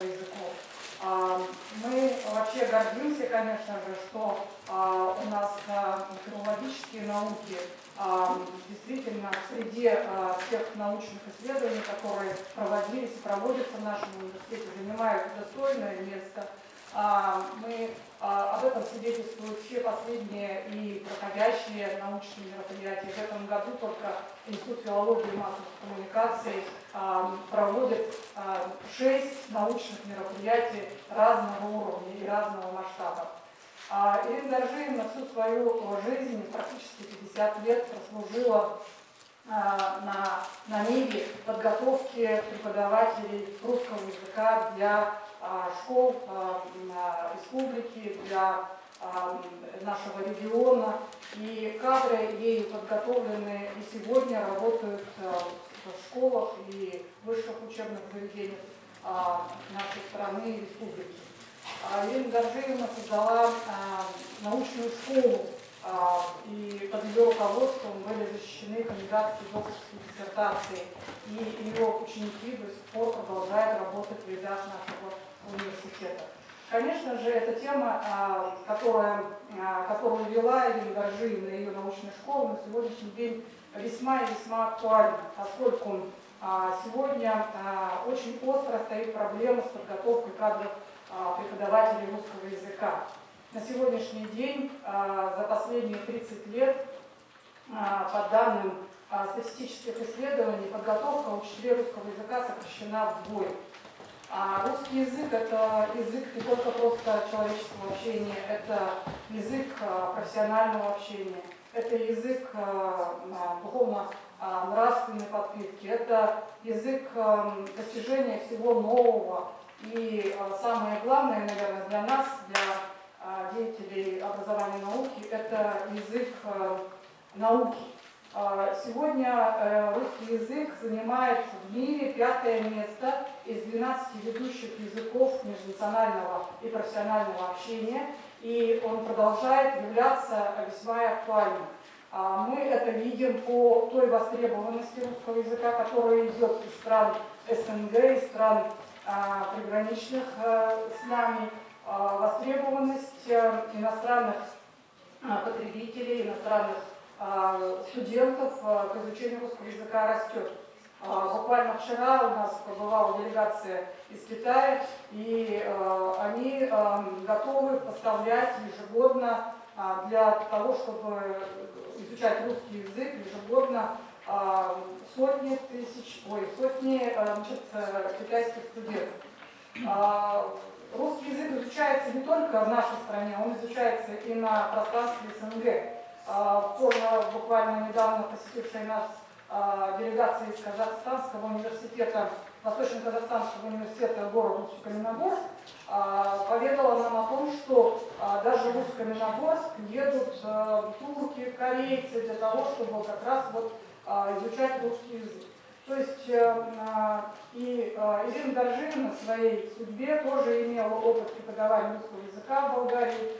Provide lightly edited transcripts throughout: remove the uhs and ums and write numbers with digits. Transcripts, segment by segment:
языков. Мы вообще гордимся, конечно же, что у нас филологические науки действительно среди тех научных исследований, которые проводились и проводятся в нашем университете, занимают достойное место. Об этом свидетельствуют все последние и проходящие научные мероприятия. В этом году только Институт филологии и массовых коммуникаций проводит 6 научных мероприятий разного уровня и разного масштаба. Ирина Доржиевна всю свою жизнь, практически 50 лет, прослужила на ниве подготовки преподавателей русского языка для школ республики, для нашего региона. И кадры ею подготовленные и сегодня работают в школах и высших учебных заведениях нашей страны и республики. Ирина Доржиевна создала научную школу, и под ее руководством были защищены кандидатские докторские диссертации, и ее ученики до сих пор продолжают работать в рядах нашего университета. Конечно же, эта тема, которую вела Ирина Доржиевна и ее научная школа, на сегодняшний день весьма и весьма актуальна, поскольку сегодня очень остро стоит проблема с подготовкой кадров преподавателей русского языка. На сегодняшний день, за последние 30 лет, по данным статистических исследований, подготовка учителей русского языка сокращена вдвое. Русский язык – это язык не только просто человеческого общения, это язык профессионального общения, это язык духовно-нравственной подпитки, это язык достижения всего нового. И самое главное, наверное, для нас, для деятелей образования и науки, это язык науки. Сегодня русский язык занимает в мире 5-е место из 12 ведущих языков межнационального и профессионального общения, и он продолжает являться весьма актуальным. Мы это видим по той востребованности русского языка, которая идет из стран СНГ, из стран приграничных с нами. Востребованность иностранных потребителей, иностранных студентов к изучению русского языка растет. Буквально вчера у нас побывала делегация из Китая, и они готовы поставлять ежегодно для того, чтобы изучать русский язык, ежегодно сотни китайских студентов. Русский язык изучается не только в нашей стране, он изучается и на пространстве СНГ. Буквально недавно посетившая нас делегация из Казахстанского университета, Восточно-Казахстанского университета города Усть-Каменогорск, поведала нам о том, что даже в Усть-Каменогорск едут турки, корейцы для того, чтобы как раз изучать русский язык. То есть и Ирина Доржиевна в своей судьбе тоже имела опыт преподавания русского языка в Болгарии,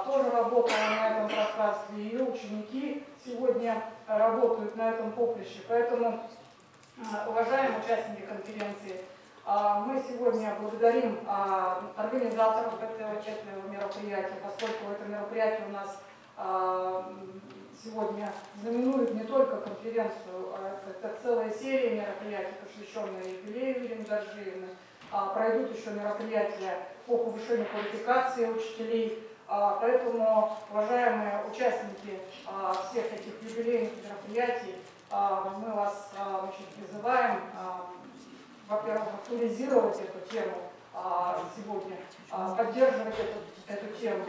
тоже работала на этом пространстве, ее ученики сегодня работают на этом поприще. Поэтому, уважаемые участники конференции, мы сегодня благодарим организаторов этого мероприятия, поскольку это мероприятие у нас сегодня знаменует не только конференцию, это целая серия мероприятий, посвященные юбилею Ирины Доржиевны. Пройдут еще мероприятия по повышению квалификации учителей. Поэтому, уважаемые участники всех этих юбилейных мероприятий, мы вас очень призываем, во-первых, актуализировать эту тему сегодня, поддерживать эту тему,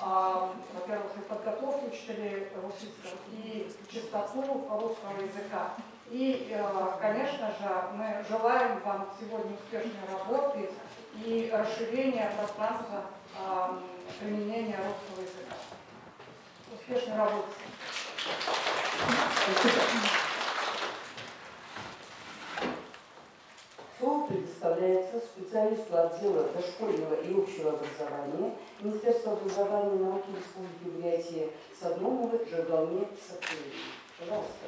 во-первых, и подготовку учителей русского, и чистоту русского языка. И, конечно же, мы желаем вам сегодня успешной работы и расширения пространства применения русского языка. Успешной работы! Слово предоставляется специалисту отдела дошкольного и общего образования Министерства образования и науки Республики Бурятия Садромовой Жагалме Сакуевой. Пожалуйста,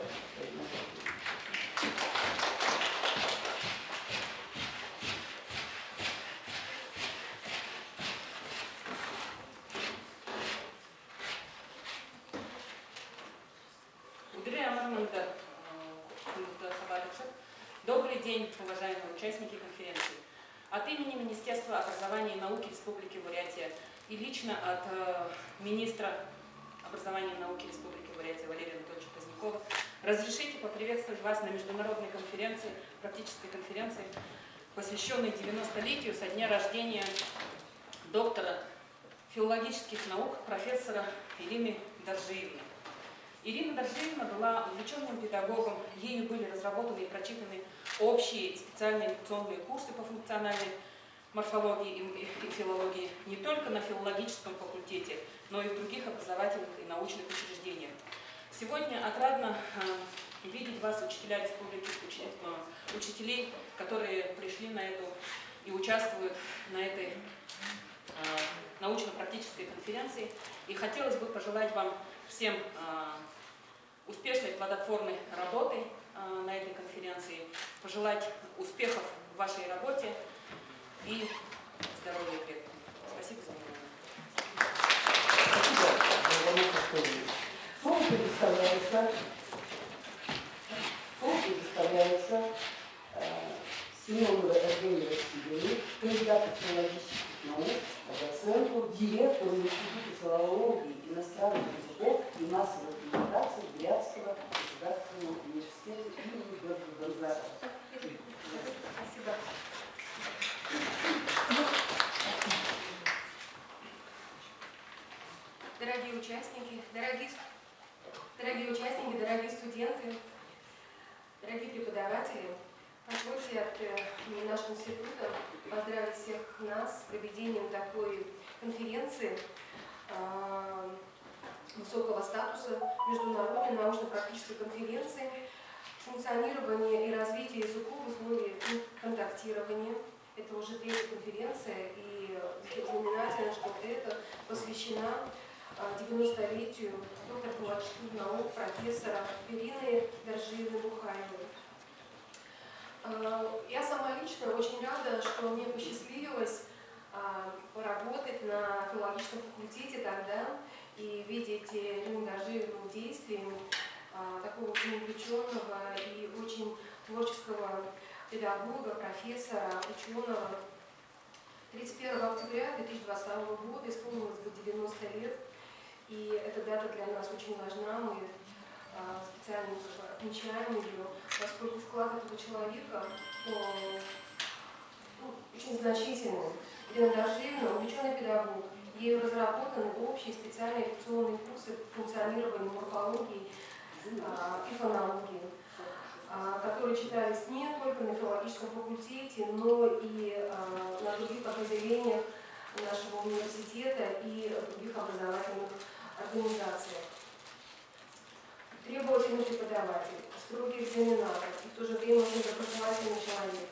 день, уважаемые участники конференции. От имени Министерства образования и науки Республики Бурятия и лично от министра образования и науки Республики Бурятия Валерия Анатольевича Позднякова разрешите поприветствовать вас на международной конференции, практической конференции, посвященной 90-летию со дня рождения доктора филологических наук, профессора Ирины Доржиевны. Ирина Доржиевна была увлеченным педагогом, ею были разработаны и прочитаны общие и специальные лекционные курсы по функциональной морфологии и филологии не только на филологическом факультете, но и в других образовательных и научных учреждениях. Сегодня отрадно видеть вас, учителя республики, учителей, которые пришли на эту и участвуют на этой научно-практической конференции. И хотелось бы пожелать вам всем успешной, плодотворной работы на этой конференции, пожелать успехов в вашей работе и здоровья и предков. Спасибо за внимание. Слово предоставляется Семеновой Евгении Васильевне, кандидату филологических наук, доценту, директору Института филологии, иностранных языков и массовой коммуникации Бурятского государственного университета имени Георгия Гонзарова. Спасибо. Дорогие участники, дорогие студенты, дорогие преподаватели, позвольте от имени нашего института поздравить всех нас с проведением такой конференции высокого статуса, международной научно-практической конференции, функционирование и развитие языков в условиях контактирования. Это уже третья конференция, и знаменательно, что это посвящена 90-летию доктора филологических наук, профессора Ирины Доржиевны-Бухаевой. Я сама лично очень рада, что мне посчастливилось поработать на филологическом факультете тогда и видеть Ирину Доржиевну в действии, такого очень увлеченного и очень творческого педагога, профессора, ученого. 31 октября 2022 года исполнилось бы 90 лет, и эта дата для нас очень важна. Мы специально отмечаем ее, поскольку вклад этого человека очень значительный. Ирина Доржиевна – увлеченный педагог. Ею разработаны общие специальные лекционные курсы функционирования морфологии и фонологии, которые читались не только на филологическом факультете, но и на других подразделениях нашего университета и других образовательных организациях. Требовательный преподаватель, строгий экзаменатор и в то же время очень доброжелательный человек.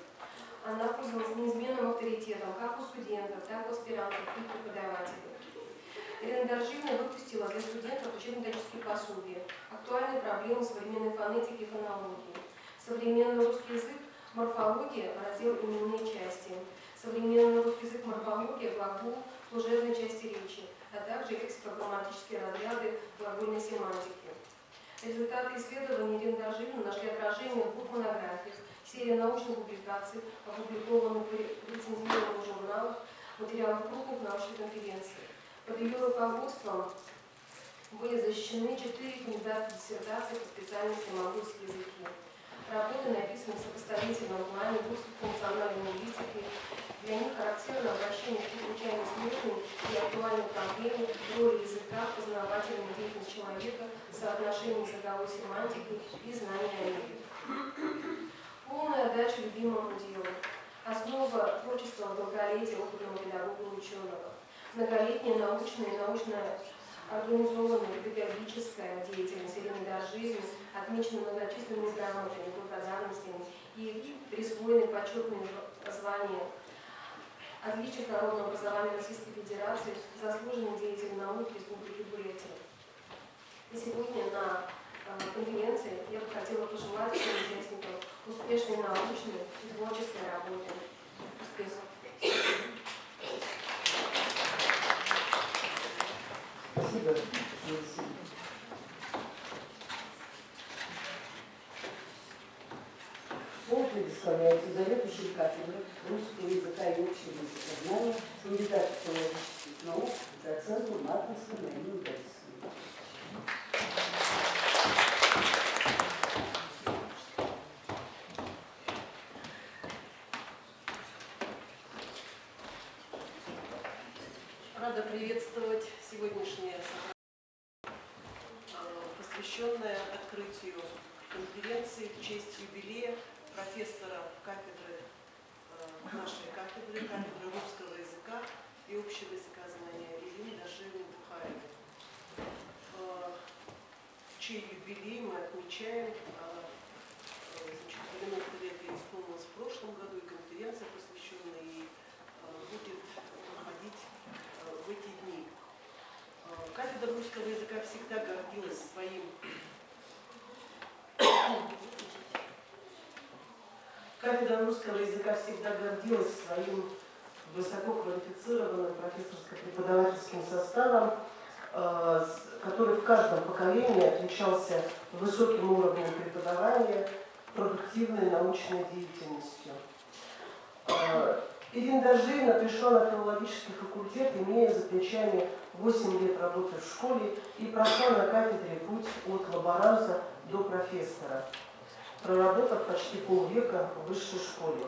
Она пользовалась неизменным авторитетом как у студентов, так и у аспирантов и преподавателей. Ирина Доржиевна выпустила для студентов учебно-методические пособия, актуальные проблемы современной фонетики и фонологии, современный русский язык, морфология, раздел именные части, современный русский язык, морфология, глагол, служебной части речи, а также лексико-грамматические разряды глагольной семантики. Результаты исследований Ирины Доржиевны нашли отражение в двух монографиях, серии научных публикаций, опубликованных в рецензированных журналах, материалах крупных научных конференций. Под ее руководством были защищены 4 кандидатских диссертаций по специальности монгольские языки. Работы написаны в сопоставительном плане в узкой функциональной лингвистике. Для них характерно обращение к чрезвычайно сложной и актуальной проблеме роли языка в познавательной деятельности человека, соотношении языковой семантики и знания о мире. Полная отдача любимому делу. Основа творчества долголетия опытного педагога и ученого. Многолетняя научная и научно-организованная педагогическая деятельность Ирины Доржиевны отмечена многочисленными грамотами, благодарностями и присвоены почетные звания отличия народного образования Российской Федерации, заслуженный деятель наук Республики Бурятия. И сегодня на конференции я бы хотела пожелать всем участникам успешной научной и творческой работы. Успехов! Спасибо. Слово предоставляется представляется заведующий кафедрой русского языка и общего языкознания, кандидат филологических наук, доцентом Мартинской Мариной Борисовной. Рада приветствовать сегодняшнее собрание, посвященное открытию конференции в честь юбилея профессора кафедры, нашей кафедры русского языка и общего языкознания Ирины Дашевой-Бухаевой, чей юбилей мы отмечаем. 90 лет ей исполнилось в прошлом году, и конференция, посвященная ей, будет проходить в эти дни. Кафедра русского языка всегда гордилась своим высококвалифицированным профессорско-преподавательским составом, который в каждом поколении отличался высоким уровнем преподавания, продуктивной научной деятельностью. Ирина Дашевна пришла на филологический факультет, имея за плечами 8 лет работы в школе, и прошла на кафедре путь от лаборанта до профессора, проработав почти полвека в высшей школе.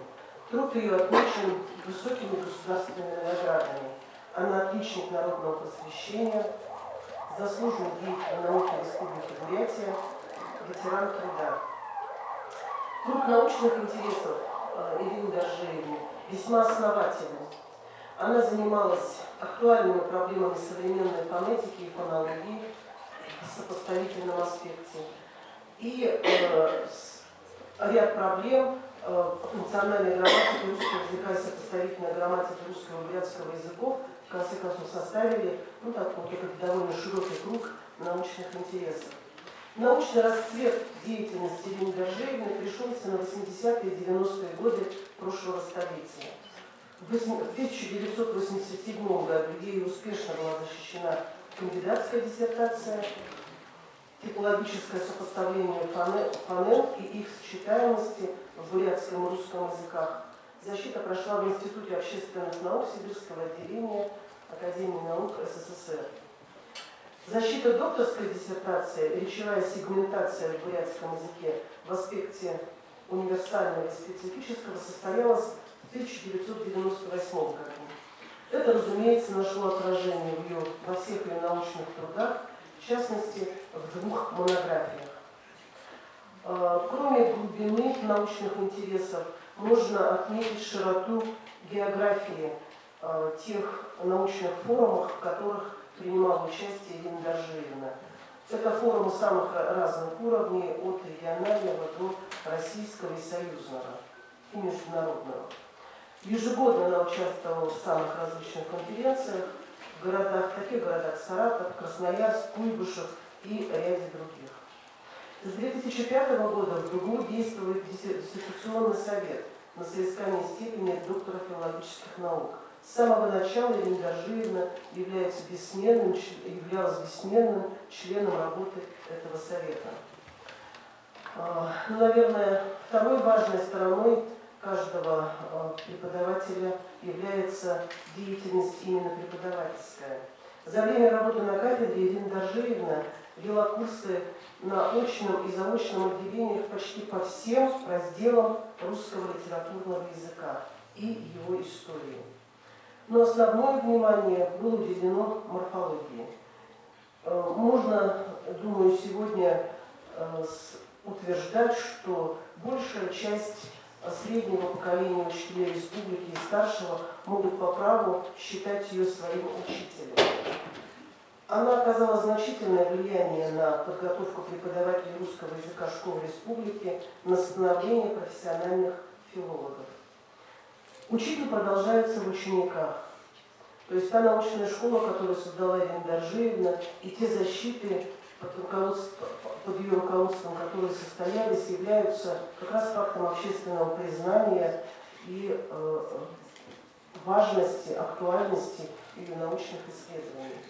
Труд ее отмечен высокими государственными наградами. Она отличник народного просвещения, заслуженный деятель науки Республики Бурятия, ветеран труда. Круг научных интересов Ирины Дашевны весьма основательный. Она занималась актуальными проблемами современной фонетики и фонологии в сопоставительном аспекте. И ряд проблем функциональной грамматики русского языка и сопоставительной грамматики русского и бурятского языков в конце концов составили такой довольно широкий круг научных интересов. Научный расцвет деятельности Ирины Дашевны пришелся на 80-е и 90-е годы прошлого столетия. В 1987 году ей успешно была защищена кандидатская диссертация «Типологическое сопоставление фонем и их сочетаемости в бурятском и русском языках». Защита прошла в Институте общественных наук Сибирского отделения Академии наук СССР. Защита докторской диссертации «Речевая сегментация в бурятском языке в аспекте универсального и специфического» состоялась в 1998 году. Это, разумеется, нашло отражение во всех ее научных трудах, в частности, в 2 монографиях. Кроме глубины научных интересов, можно отметить широту географии тех научных форумов, в которых принимала участие Ирина Дашевна. Это форумы самых разных уровней, от регионального до российского и союзного, и международного. Ежегодно она участвовала в самых различных конференциях в таких городах Саратов, Красноярск, Куйбышев и ряде других. С 2005 года в ГУ действует диссертационный совет на соискание степени доктора филологических наук. С самого начала Ирина Дашевна являлась бессменным членом работы этого совета. Наверное, второй важной стороной каждого преподавателя является деятельность именно преподавательская. За время работы на кафедре Ирина Дашевна вела курсы на очном и заочном отделениях почти по всем разделам русского литературного языка и его истории. Но основное внимание было уделено морфологии. Можно, думаю, сегодня утверждать, что большая часть среднего поколения учителей республики и старшего могут по праву считать ее своим учителем. Она оказала значительное влияние на подготовку преподавателей русского языка школ республики, на становление профессиональных филологов. Учитель продолжается в учениках. То есть та научная школа, которую создала Ирина Дашевна, и те защиты под ее руководством, которые состоялись, являются как раз фактом общественного признания и важности, актуальности ее научных исследований.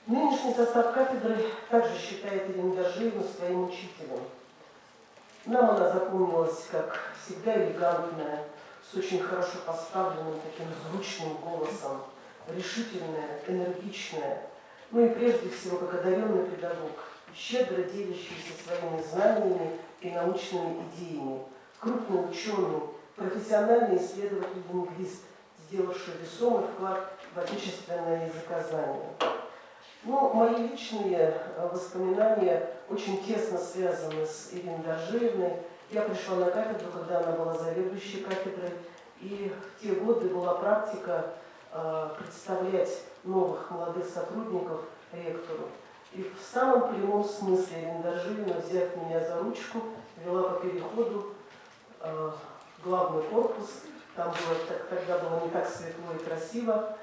Нынешний состав кафедры также считает Ирину Дашевну своим учителем. Нам она запомнилась, как всегда, элегантная, с очень хорошо поставленным таким звучным голосом, решительная, энергичная, ну и прежде всего как одаренный педагог, щедро делящийся своими знаниями и научными идеями, крупный ученый, профессиональный исследователь-лингвист, сделавший весомый вклад в отечественное языкознание. Ну, мои личные воспоминания очень тесно связаны с Ириной Доржиевной. Я пришла на кафедру, когда она была заведующей кафедрой, и в те годы была практика представлять новых молодых сотрудников ректору. И в самом прямом смысле Ирина Доржиевна, взяв меня за ручку, вела по переходу главный корпус. Там тогда было не так светло и красиво,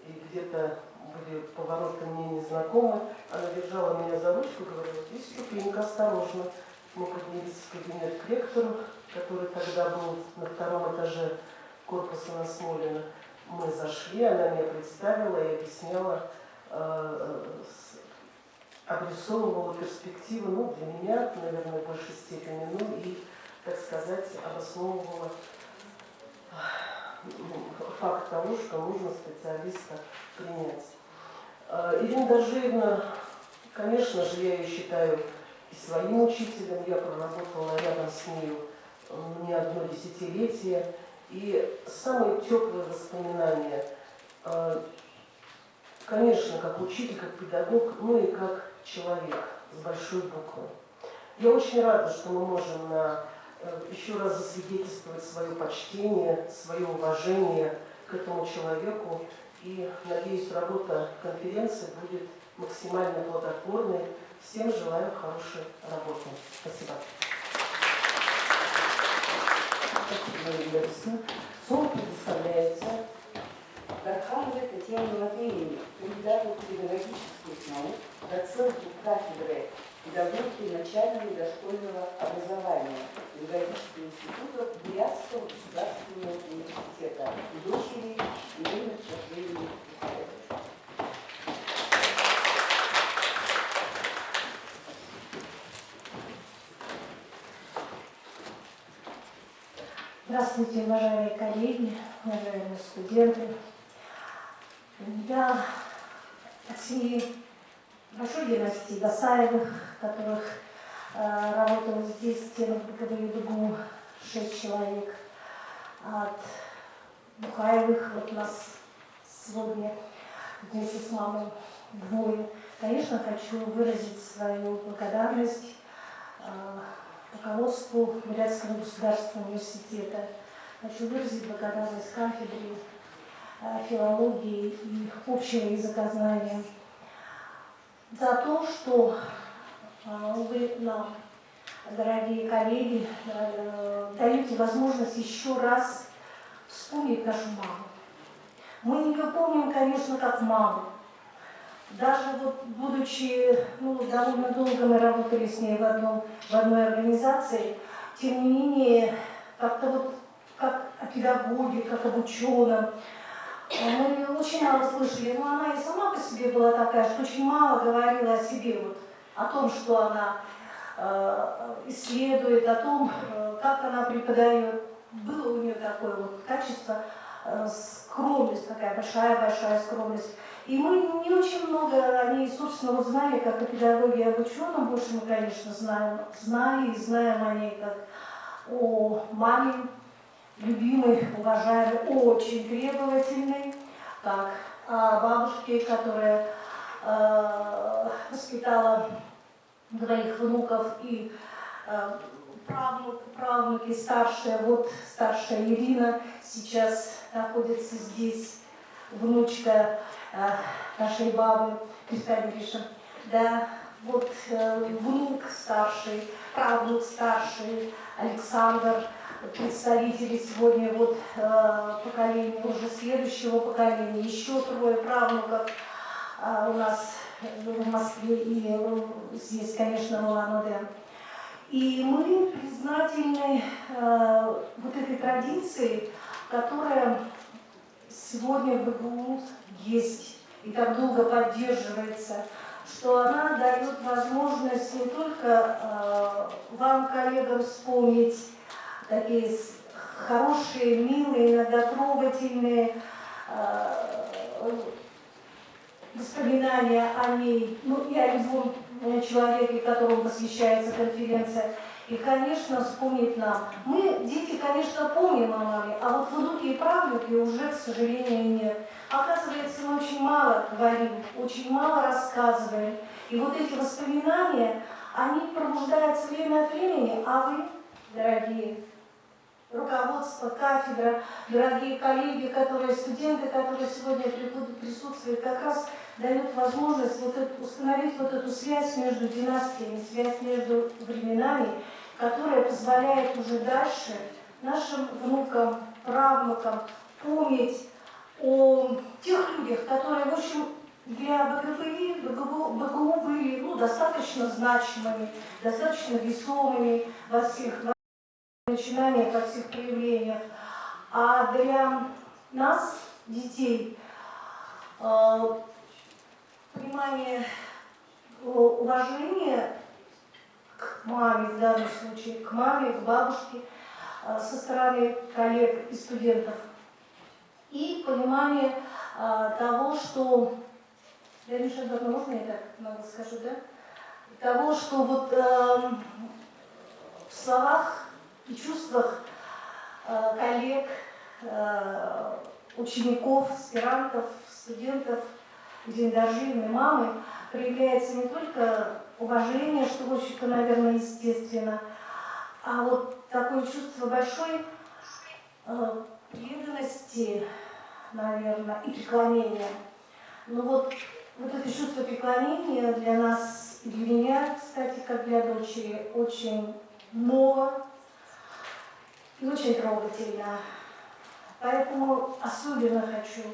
и где-то были повороты мне незнакомы. Она держала меня за ручку, говорила: здесь ступенька, осторожно. Мы поднялись в кабинет к ректору, который тогда был на втором этаже корпуса на Смолина. Мы зашли, она меня представила и объясняла, обрисовывала перспективы, ну, для меня, наверное, в большей степени, ну и, так сказать, обосновывала факт того, что нужно специалиста принять. Ирина Доржиевна, конечно же, я ее считаю и своим учителем, я проработала рядом с нею не одно десятилетие, и самые теплые воспоминания, конечно, как учитель, как педагог, ну и как человек с большой буквы. Я очень рада, что мы можем еще раз засвидетельствовать свое почтение, свое уважение к этому человеку. И, надеюсь, работа конференции будет максимально плодотворной. Всем желаю хорошей работы. Спасибо. Спасибо, Ирина Борисовна. Слово предоставляется Дархановой Татьяне Матвеевне, кандидату педагогических наук, доценту кафедры педагогики начального и дошкольного образования Педагогического института Бурятского государственного университета и дочери Ирины Доржиевны. Здравствуйте, уважаемые коллеги, уважаемые студенты. Я от семьи большой династии Басаевых, которых работало здесь, в стенах БКБ 6 человек. От Бухаевых, вот нас сегодня вместе с мамой двое. Конечно, хочу выразить свою благодарность руководству Бурятского государственного университета. Хочу выразить благодарность кафедре филологии и общего языкознания за то, что вы нам, дорогие коллеги, даете возможность еще раз вспомнить нашу маму. Мы ее помним, конечно, как маму. Даже вот будучи, довольно долго мы работали с ней в одной организации, тем не менее, как-то вот как о педагоге, как об ученом, мы очень мало слышали. Но она и сама по себе была такая, что очень мало говорила о себе, вот, о том, что она исследует, о том, как она преподает. Было у нее такое вот качество, скромность, такая большая-большая скромность. И мы не очень много о ней, собственно, узнали, как о педагоге и об ученом. Больше мы, конечно, знали и знаем о ней как о маме, любимой, уважаемой, очень требовательной, как о бабушке, которая воспитала двоих внуков и правнуки старшая. Вот старшая Ирина сейчас находится здесь, внучка нашей бабы Кристины Гришин. Да, вот внук старший, правнук старший, Александр, представители сегодня вот поколения, уже следующего поколения, еще трое правнуков у нас в Москве и здесь, конечно, в Улан-Удэ. И мы признательны вот этой традиции, которая сегодня в БГУ есть и так долго поддерживается, что она дает возможность не только вам, коллегам, вспомнить такие хорошие, милые, иногда трогательные воспоминания о ней, ну и о любом человеке, которому посвящается конференция. И, конечно, вспомнить нам. Мы, дети, конечно, помним о маме, а вот внуки и правнуки уже, к сожалению, нет. Оказывается, мы очень мало говорим, очень мало рассказываем. И вот эти воспоминания, они пробуждаются время от времени, а вы, дорогие, руководство, кафедра, дорогие коллеги, студенты, которые сегодня присутствуют, как раз дают возможность установить вот эту связь между династиями, связь между временами, которая позволяет уже дальше нашим внукам, правнукам помнить о тех людях, которые, в общем, для БГУ были достаточно значимыми, достаточно весомыми во всех начинаниях, во всех проявлениях. А для нас, детей, понимание, уважение к маме в данном случае, к маме, к бабушке со стороны коллег и студентов. И понимание того, что, я не знаю, можно я так много скажу, да? Того, что вот в словах и чувствах коллег, учеников, аспирантов, студентов, День Доржиевны, мамы, проявляется не только уважение, что, в общем-то, наверное, естественно, а вот такое чувство большой преданности, наверное, и преклонения. Но вот это чувство преклонения для нас, и для меня, кстати, как для дочери, очень ново и очень трогательно. Поэтому особенно хочу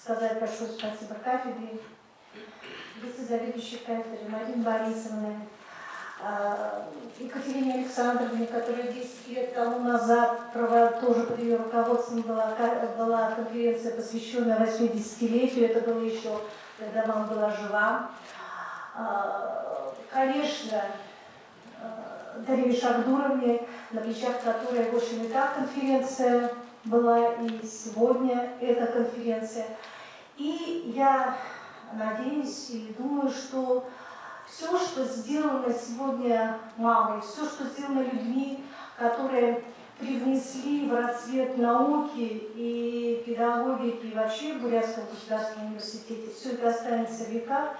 сказать большое спасибо кафедре, вице-заведующей кафедры Марине Борисовне, Екатерине Александровне, которая 10 лет тому назад, тоже под ее руководством была конференция, посвященная 80-летию, это было еще, когда мама была жива. Конечно, Дарье Шагдуровне, на плечах которой, в общем, и та конференция была, и сегодня эта конференция. И я надеюсь и думаю, что все, что сделано сегодня мамой, все, что сделано людьми, которые привнесли в расцвет науки и педагогики, и вообще в Бурятском государственном университете, все это останется в веках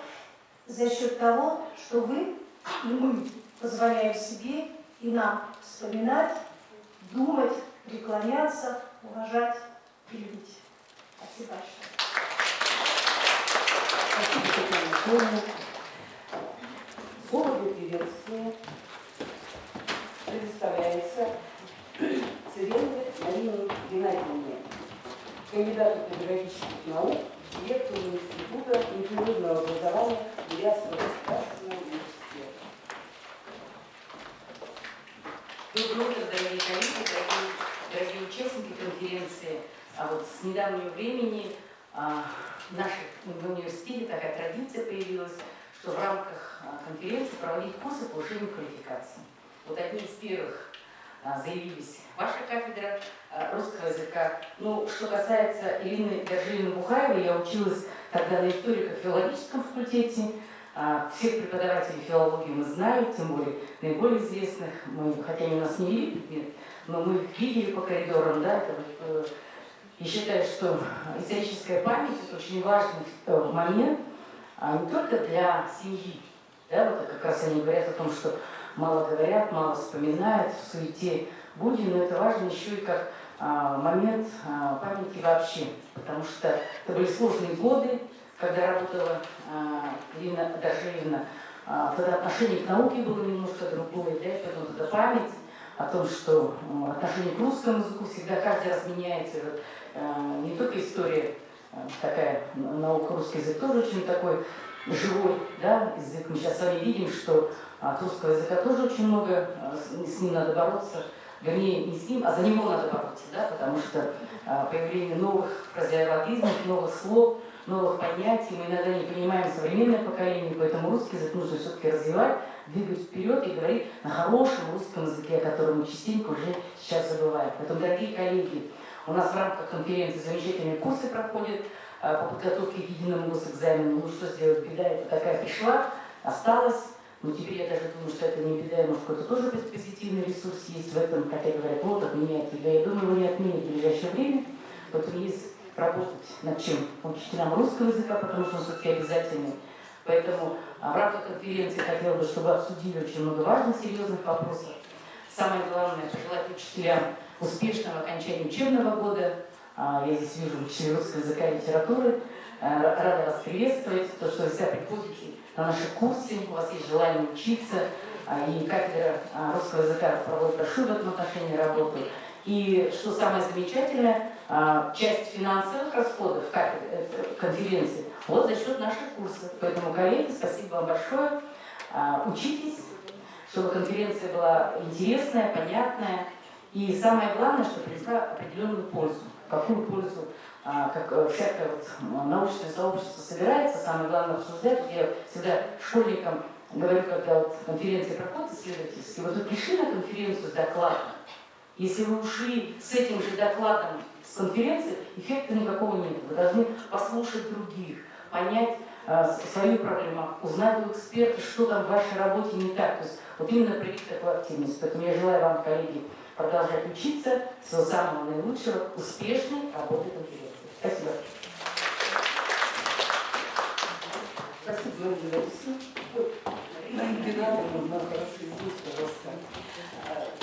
за счет того, что вы и мы позволяем себе и нам вспоминать, думать, преклоняться, уважать и любить. Спасибо большое. Спасибо, Татьяна Анатольевна. Слово для приветствия предоставляется Циренко Марине Геннадьевне, кандидату педагогических наук, директору Института непрерывного образования Бурятского государственного университета. Доброе утро, дорогие коллеги, дорогие участники конференции. Вот с недавнего времени в университете такая традиция появилась, что в рамках конференции проводить курсы повышения квалификации. Вот одни из первых заявились ваша кафедра русского языка. Ну, что касается Ирины Доржиевны-Бухаевой, я училась тогда на историко-филологическом факультете. Всех преподавателей филологии мы знаем, тем более наиболее известных. Хотя они у нас не вели предмет, но мы их видели по коридорам, да, и считаю, что историческая память – это очень важный момент, не только для семьи. Да, вот как раз они говорят о том, что мало говорят, мало вспоминают, в суете будни, но это важно еще и как момент памяти вообще, потому что это были сложные годы, когда работала Ирина Доржиевна, тогда отношение к науке было немножко другое, да, и поэтому тогда память о том, что отношение к русскому языку всегда каждый раз меняется. Не только история такая, наука, русский язык тоже очень такой живой, да, язык. Мы сейчас с вами видим, что от русского языка тоже очень много, с ним надо бороться, вернее, не с ним, а за него надо бороться, да, потому что появление новых фразеологизмов, новых слов, новых понятий, мы иногда не понимаем современное поколение, поэтому русский язык нужно все-таки развивать, двигать вперед и говорить на хорошем русском языке, который мы частенько уже сейчас забываем. Поэтому, дорогие коллеги, у нас в рамках конференции замечательные курсы проходят по подготовке к единому госэкзамену. Ну что сделать, беда это такая пришла, осталась. Но теперь я даже думаю, что это не беда, может какой-то тоже позитивный ресурс есть в этом, хотя говорят, вот отменяет тебя. Я думаю, его не отменят в ближайшее время. Поэтому есть работать над чем? Учителям русского языка, потому что он все-таки обязательный. Поэтому в рамках конференции хотела бы, чтобы обсудили очень много важных, серьезных вопросов. Самое главное, пожелать учителям успешного окончания учебного года. Я здесь вижу учителей русского языка и литературы. Рада вас приветствовать, то, что вы всегда приходите на наши курсы, у вас есть желание учиться, и кафедра русского языка проводит большую в этом отношении работу. И что самое замечательное, часть финансовых расходов конференции вот за счет наших курсов. Поэтому, коллеги, спасибо вам большое. Учитесь, чтобы конференция была интересная, понятная, и самое главное, что принесла определенную пользу. Какую пользу, как всякое научное сообщество собирается, самое главное обсуждать. Я всегда школьникам говорю, когда конференции проходят исследовательские, вот вы пришли на конференцию с докладом, если вы ушли с этим же докладом с конференции, эффекта никакого нет. Вы должны послушать других, понять свою проблему, узнать у эксперта, что там в вашей работе не так. То есть вот именно проявить такую активность. Поэтому я желаю вам, коллеги, продолжать учиться, всего самого наилучшего, успешной работы конференции. Спасибо. Спасибо, Марина Борисовна. Не надо, но хорошо, извините, пожалуйста.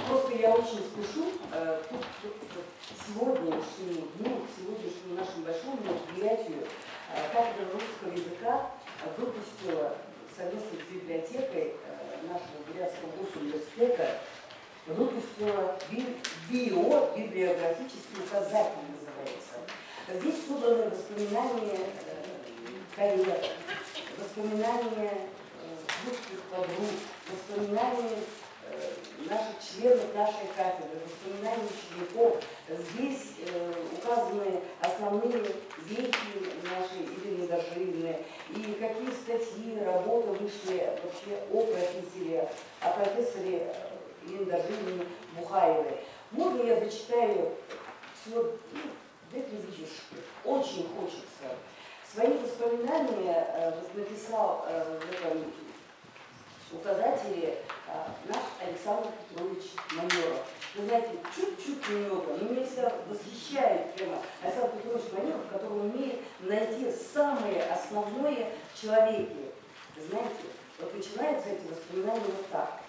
Просто я очень спешу. Сегодняшнему дню, к сегодняшнему нашему большому мероприятию кафедра русского языка выпустила совместно с библиотекой нашего Бурятского госуниверситета выпустила библиографический указатель, называется. Здесь собраны воспоминания коллег, воспоминания русских подруг, воспоминания наших членов нашей кафедры, воспоминания учеников. Здесь указаны основные вехи нашей Ирины Дашиевны и какие статьи, работы вышли вообще о профессоре Ирине Дашиевне Бухаевой. Можно я зачитаю всего 2-3 вещи? Очень хочется. Свои воспоминания написал в этом указателе наш Александр Петрович Манеров. Вы знаете, чуть-чуть немного, но меня всегда восхищает тема Александр Петрович Манеров, который умеет найти самое основное в человеке. Знаете, вот начинаются эти воспоминания вот так.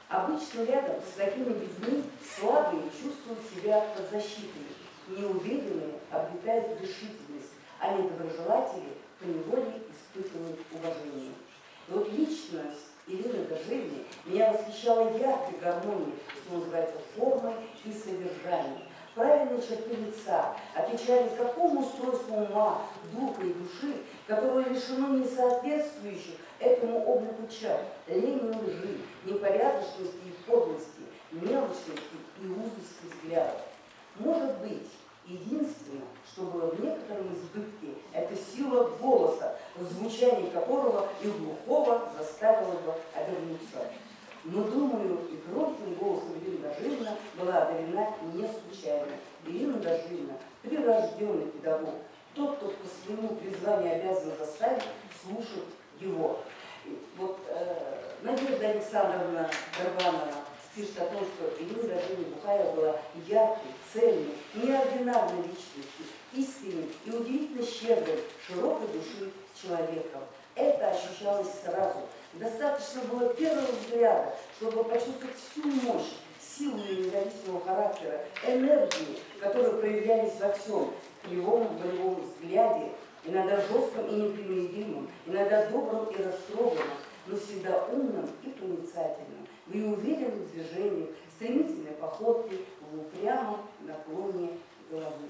Обычно рядом с такими людьми слабые чувствуют себя под защитой, неуверенные обретают решительность, а недоброжелатели поневоле испытывают уважение. И вот личность Ирины Дашиевны меня восхищала яркой гармонией, что называется, формой и содержанием. Правильные черты лица отвечали такому устройству ума, духа и души, которое лишено несоответствующих этому облику черт, лени, лжи, непорядочности и подлости, мелочности и узости взглядов. Может быть, единственное, что было в некотором избытке, это сила голоса, звучание которого и глухого заставило бы обернуться. Но, думаю, и громким голосом Ирина Дашиевна была одарена не случайно. Ирина Дашиевна – прирожденный педагог, тот, кто по своему призванию обязан заставить слушать его. Вот Надежда Александровна Горбанова пишет о том, что Ирина Дашиевна Бухаева была яркой, цельной, неординарной личностью, искренней и удивительно щедрой, широкой души человеком. Это ощущалось сразу. Достаточно было первого взгляда, чтобы почувствовать всю мощь, силу ее независимого характера, энергию, которые проявлялись во всем, в кривом волевом взгляде, иногда жестком и непримиримым, иногда добрым и растроганным, но всегда умным и проницательным, в ее уверенных движениях, стремительной походке, в упрямом наклоне головы.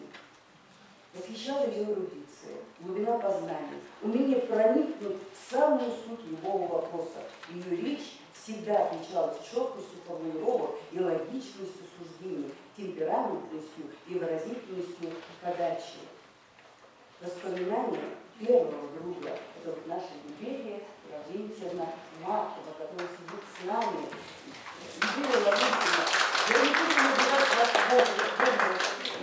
Восхищала ее эрудиция, глубина познания, умение проникнуть в самую суть любого вопроса. Ее речь всегда отличалась четкостью формулировок и логичностью суждений, темпераментностью и выразительностью подачи. воспоминания первого друга, это вот наша Либерия Лаврентьевна Маркова, которая сидит с нами. Либерия Лаврентьевна, я не буду называть ваш возраст,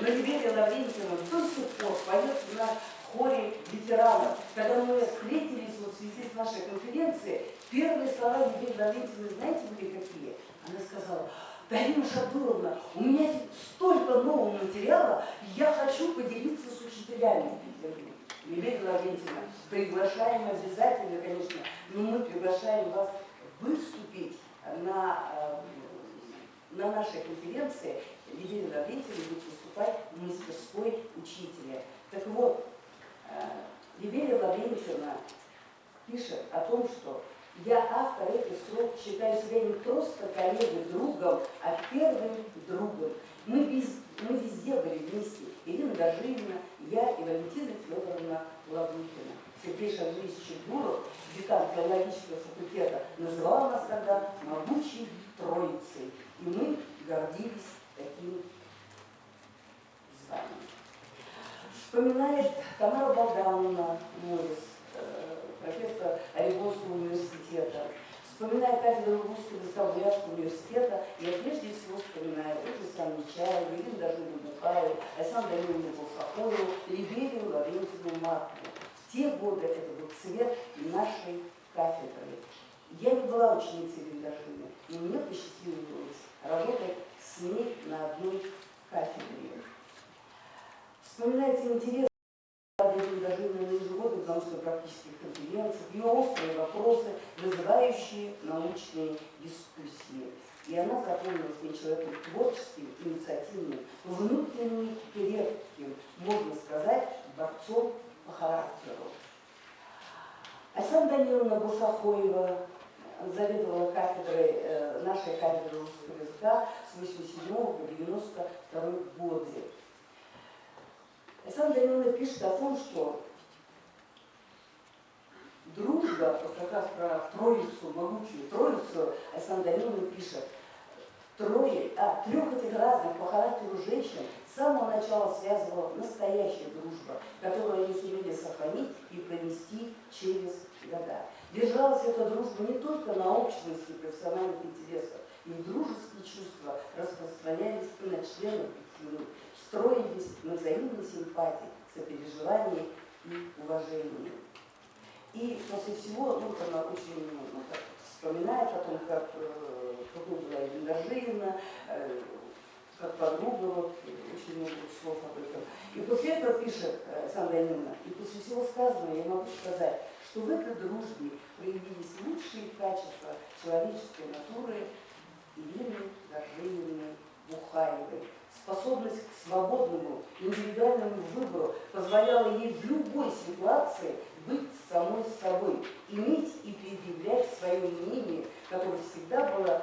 но Либерия Лаврентьевна до сих пор поет на хоре ветеранов. Когда мы встретились вот в связи с нашей конференцией, первые слова Либерии Лаврентьевны, знаете, были какие? Она сказала: Дарина Шабыровна, у меня столько нового материала, я хочу поделиться с учителями. Либерия Лаврентьевна, приглашаем обязательно, конечно, но мы приглашаем вас выступить на нашей конференции. Либерия Лаврентьевна будет выступать в мастерской учителя. Так вот, Либерия Лаврентьевна пишет о том, что я автор этих строк, считаю себя не просто коллегой, другом, а первым другом. Мы везде были вместе. Ирина Дажинина, я и Валентина Федоровна Ладухина. Сергей Шарлевич Чебуров, декан филологического факультета, называл нас тогда могучей троицей. И мы гордились таким званием. Вспоминает Тамара Богдановна Морис, профессор Орегонского университета. Вспоминая кафедру русского языка Бурятского университета, я прежде всего вспоминаю Ольгу Нечаеву, Ирину Дажину Бухаеву, Александру Даниловну Булсакову, Либерию Лаврентьевну Маркову. В те годы это был цвет нашей кафедры. Я не была ученицей Ирины Дажиной, но мне посчастливилось работать с ней на одной кафедре. Вспоминается интерес даже на ежегодных научно-практических конференциях, ее острые вопросы, вызывающие научные дискуссии. И она запомнилась мне человеком творческим, инициативным, внутренне крепким, можно сказать, борцом по характеру. Александра Даниловна Бусахоева заведовала кафедрой, нашей кафедрой русского языка с 1987 по 1992 годы. Александра Даниловна пишет о том, что дружба, вот как раз про троицу, могучую троицу, Александра Даниловна пишет, трех этих разных по характеру женщин с самого начала связывала настоящая дружба, которую они сумели сохранить и пронести через года. Держалась эта дружба не только на общности профессиональных интересов, и дружеские чувства распространялись и на членов семьи, строились на взаимной симпатии, сопереживании и уважении. И после всего, она очень вспоминает о том, какой была Ирина Дажинина, как подруга, очень много слов об этом. И после этого пишет Александра Даниловна, и после всего сказанного я могу сказать, что в этой дружбе проявились лучшие качества человеческой натуры Ирины Дажининой Бухаевой. Способность к свободному, индивидуальному выбору позволяла ей в любой ситуации быть самой собой, иметь и предъявлять свое мнение, которое всегда было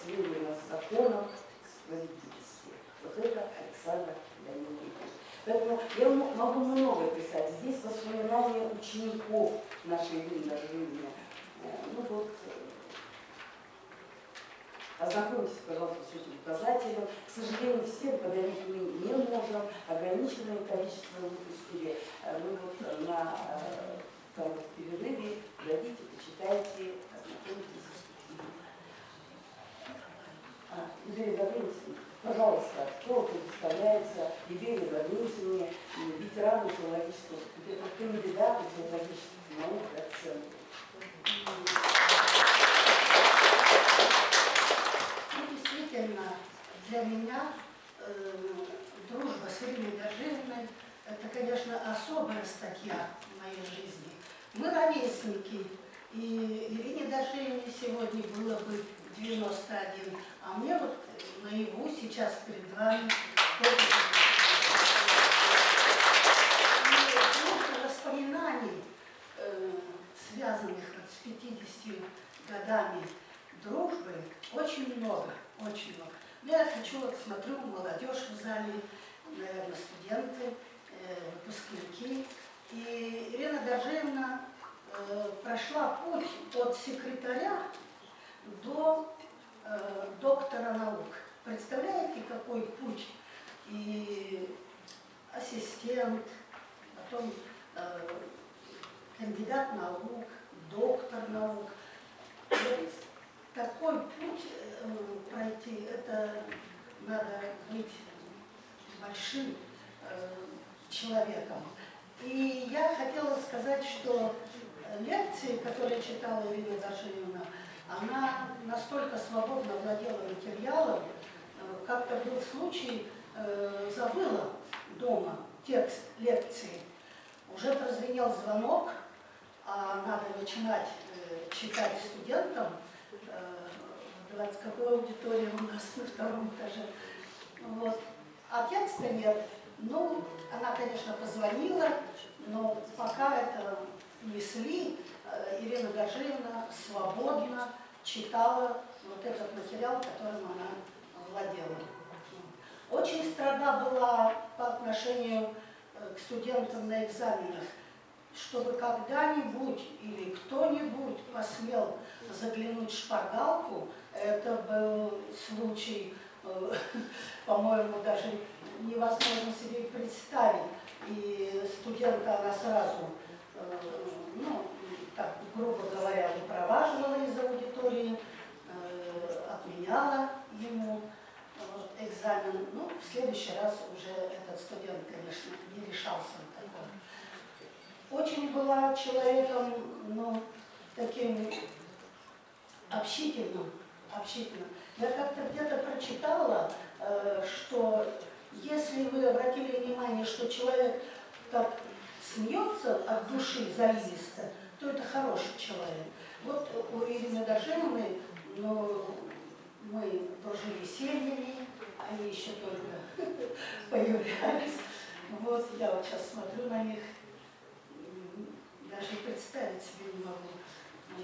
связано с законом справедливости. Вот это Александра Даниловна. Поэтому я могу многое писать. Здесь воспоминания учеников нашей Ирины Дажининой. Ознакомьтесь, пожалуйста, с этим указателем. К сожалению, всем подарить мы не можем. Ограниченное количество выпустили. Мы на перерыве дадите, почитайте, ознакомьтесь. Либерия Лаврентьевна, пожалуйста, кто представляется Либерии Лаврентьевне, ветерану филологического факультета, кандидату филологических наук, доценту. Для меня дружба с Ириной Дажининой – это, конечно, особая статья в моей жизни. Мы ровесники, и Ирине Дажининой сегодня было бы 91, а мне вот наяву сейчас перед вами воспоминаний, связанных с 50 годами дружбы, очень много, очень много. Я хочу, смотрю, молодежь в зале, наверное, студенты, выпускники. И Ирина Дажиевна прошла путь от секретаря до доктора наук. Представляете, какой путь? И ассистент, потом кандидат наук, доктор наук. Вот такой путь пройти, это надо быть большим человеком. И я хотела сказать, что лекции, которые читала Ирина Дашевна, она настолько свободно владела материалом, как-то был случай, забыла дома текст лекции. Уже прозвенел звонок, а надо начинать читать студентам. 20 аудитория у нас на втором этаже. Вот. А текста нет. Ну, она, конечно, позвонила, но пока это несли, Ирина Гажиевна свободно читала вот этот материал, которым она владела. Очень строга была по отношению к студентам на экзаменах, чтобы когда-нибудь или кто-нибудь посмел заглянуть в шпаргалку. Это был случай, по-моему, даже невозможно себе представить. И студента она сразу, ну, так, грубо говоря, выпроваживала из аудитории, отменяла ему экзамен. Ну, в следующий раз уже этот студент, конечно, не решался на такое. Очень была человеком, ну, таким общительным. Я как-то где-то прочитала, что если вы обратили внимание, что человек так смеется от души заливисто, то это хороший человек. Вот у Ирины Дашевны, ну, мы дружили семьями, они еще только появлялись. Вот я вот сейчас смотрю на них, даже и представить себе не могу,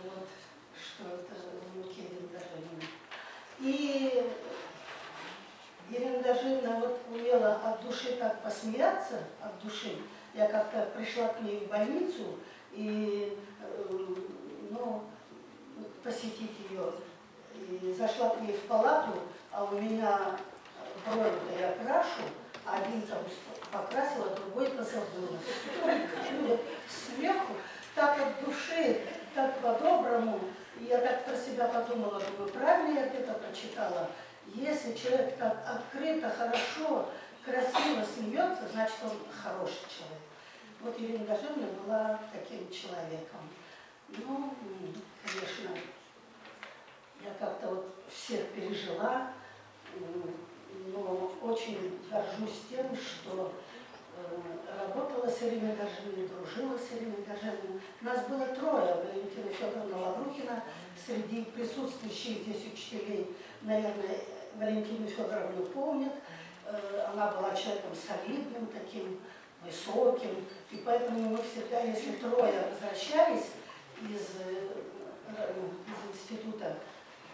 вот, что это внуки Ирины Дашевны. И Ирина Дашевна вот умела от души так посмеяться, от души. Я как-то пришла к ней в больницу и, ну, посетить ее. И зашла к ней в палату, а у меня брови-то я крашу, один там покрасила, другой-то забыла. Смеху, так от души, так по-доброму. И я так про себя подумала, думаю, правильно я где-то прочитала. Если человек так открыто, хорошо, красиво смеется, значит, он хороший человек. Вот Ирина Гажиевна была таким человеком. Ну, конечно, я как-то вот всех пережила, но очень горжусь тем, что работала с Ириной Гажиевной, дружила с Ириной Гажиевной. Нас было трое: Валентина Федоровна Лаврухина, среди присутствующих здесь учителей, наверное, Валентину Федоровну помнят. Она была человеком солидным, таким высоким, и поэтому мы всегда, если трое возвращались из института,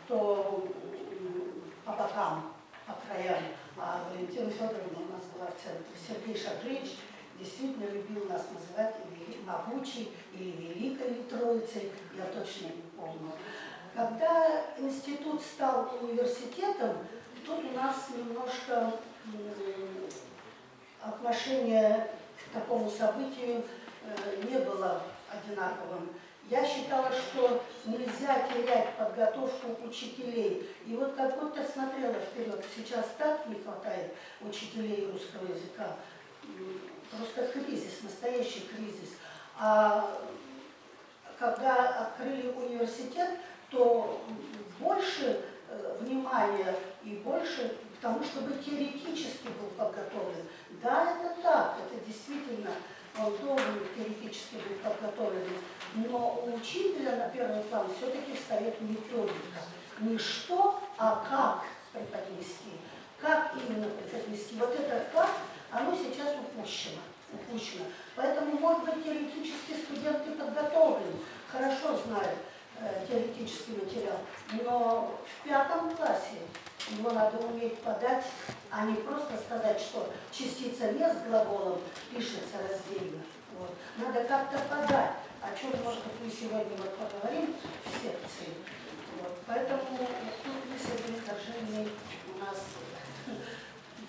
то по бокам, по краям. А Валентина Федоровна у нас была в центре. Сергей Шадрич действительно любил нас называть или могучей, или великой Троицей, я точно не помню. Когда институт стал университетом, тут у нас немножко отношение к такому событию не было одинаковым. Я считала, что нельзя терять подготовку учителей. И вот как будто смотрела вперед. Сейчас так не хватает учителей русского языка. Просто кризис, настоящий кризис. А когда открыли университет, то больше внимания и больше к тому, чтобы теоретически был подготовлен. Да, это так, это действительно, он должен теоретически быть подготовлен. Но у учителя на первый план все-таки встает методика. Не что, а как преподнести. Как именно преподнести. Вот это как, оно сейчас упущено. Поэтому, может быть, теоретически студенты подготовлены, хорошо знают теоретический материал, но в 5 классе его надо уметь подать, а не просто сказать, что частица мест глаголом пишется раздельно. Вот. Надо как-то подать, о чем, может быть, мы сегодня вот поговорим в секции. Вот. Поэтому тут мы с Ириной Гажиевной у нас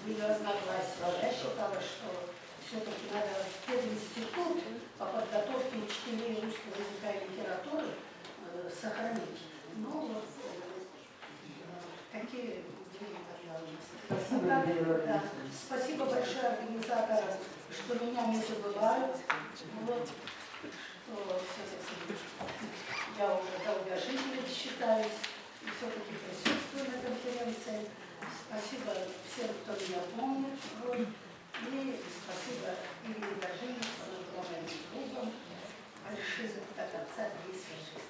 были разногласия. Я считала, что все-таки надо в пединститут сохранить. Ну, вот такие идеи, пожалуйста. Спасибо, Да, Елена да. Владимировна. Спасибо большое организаторам, что меня не забывают. Вот. Я уже долгожителем считаюсь и все-таки присутствую на конференции. Спасибо всем, кто меня помнит. Вот. И спасибо Ирине Дажине, моим другом, большим до конца действия жизни.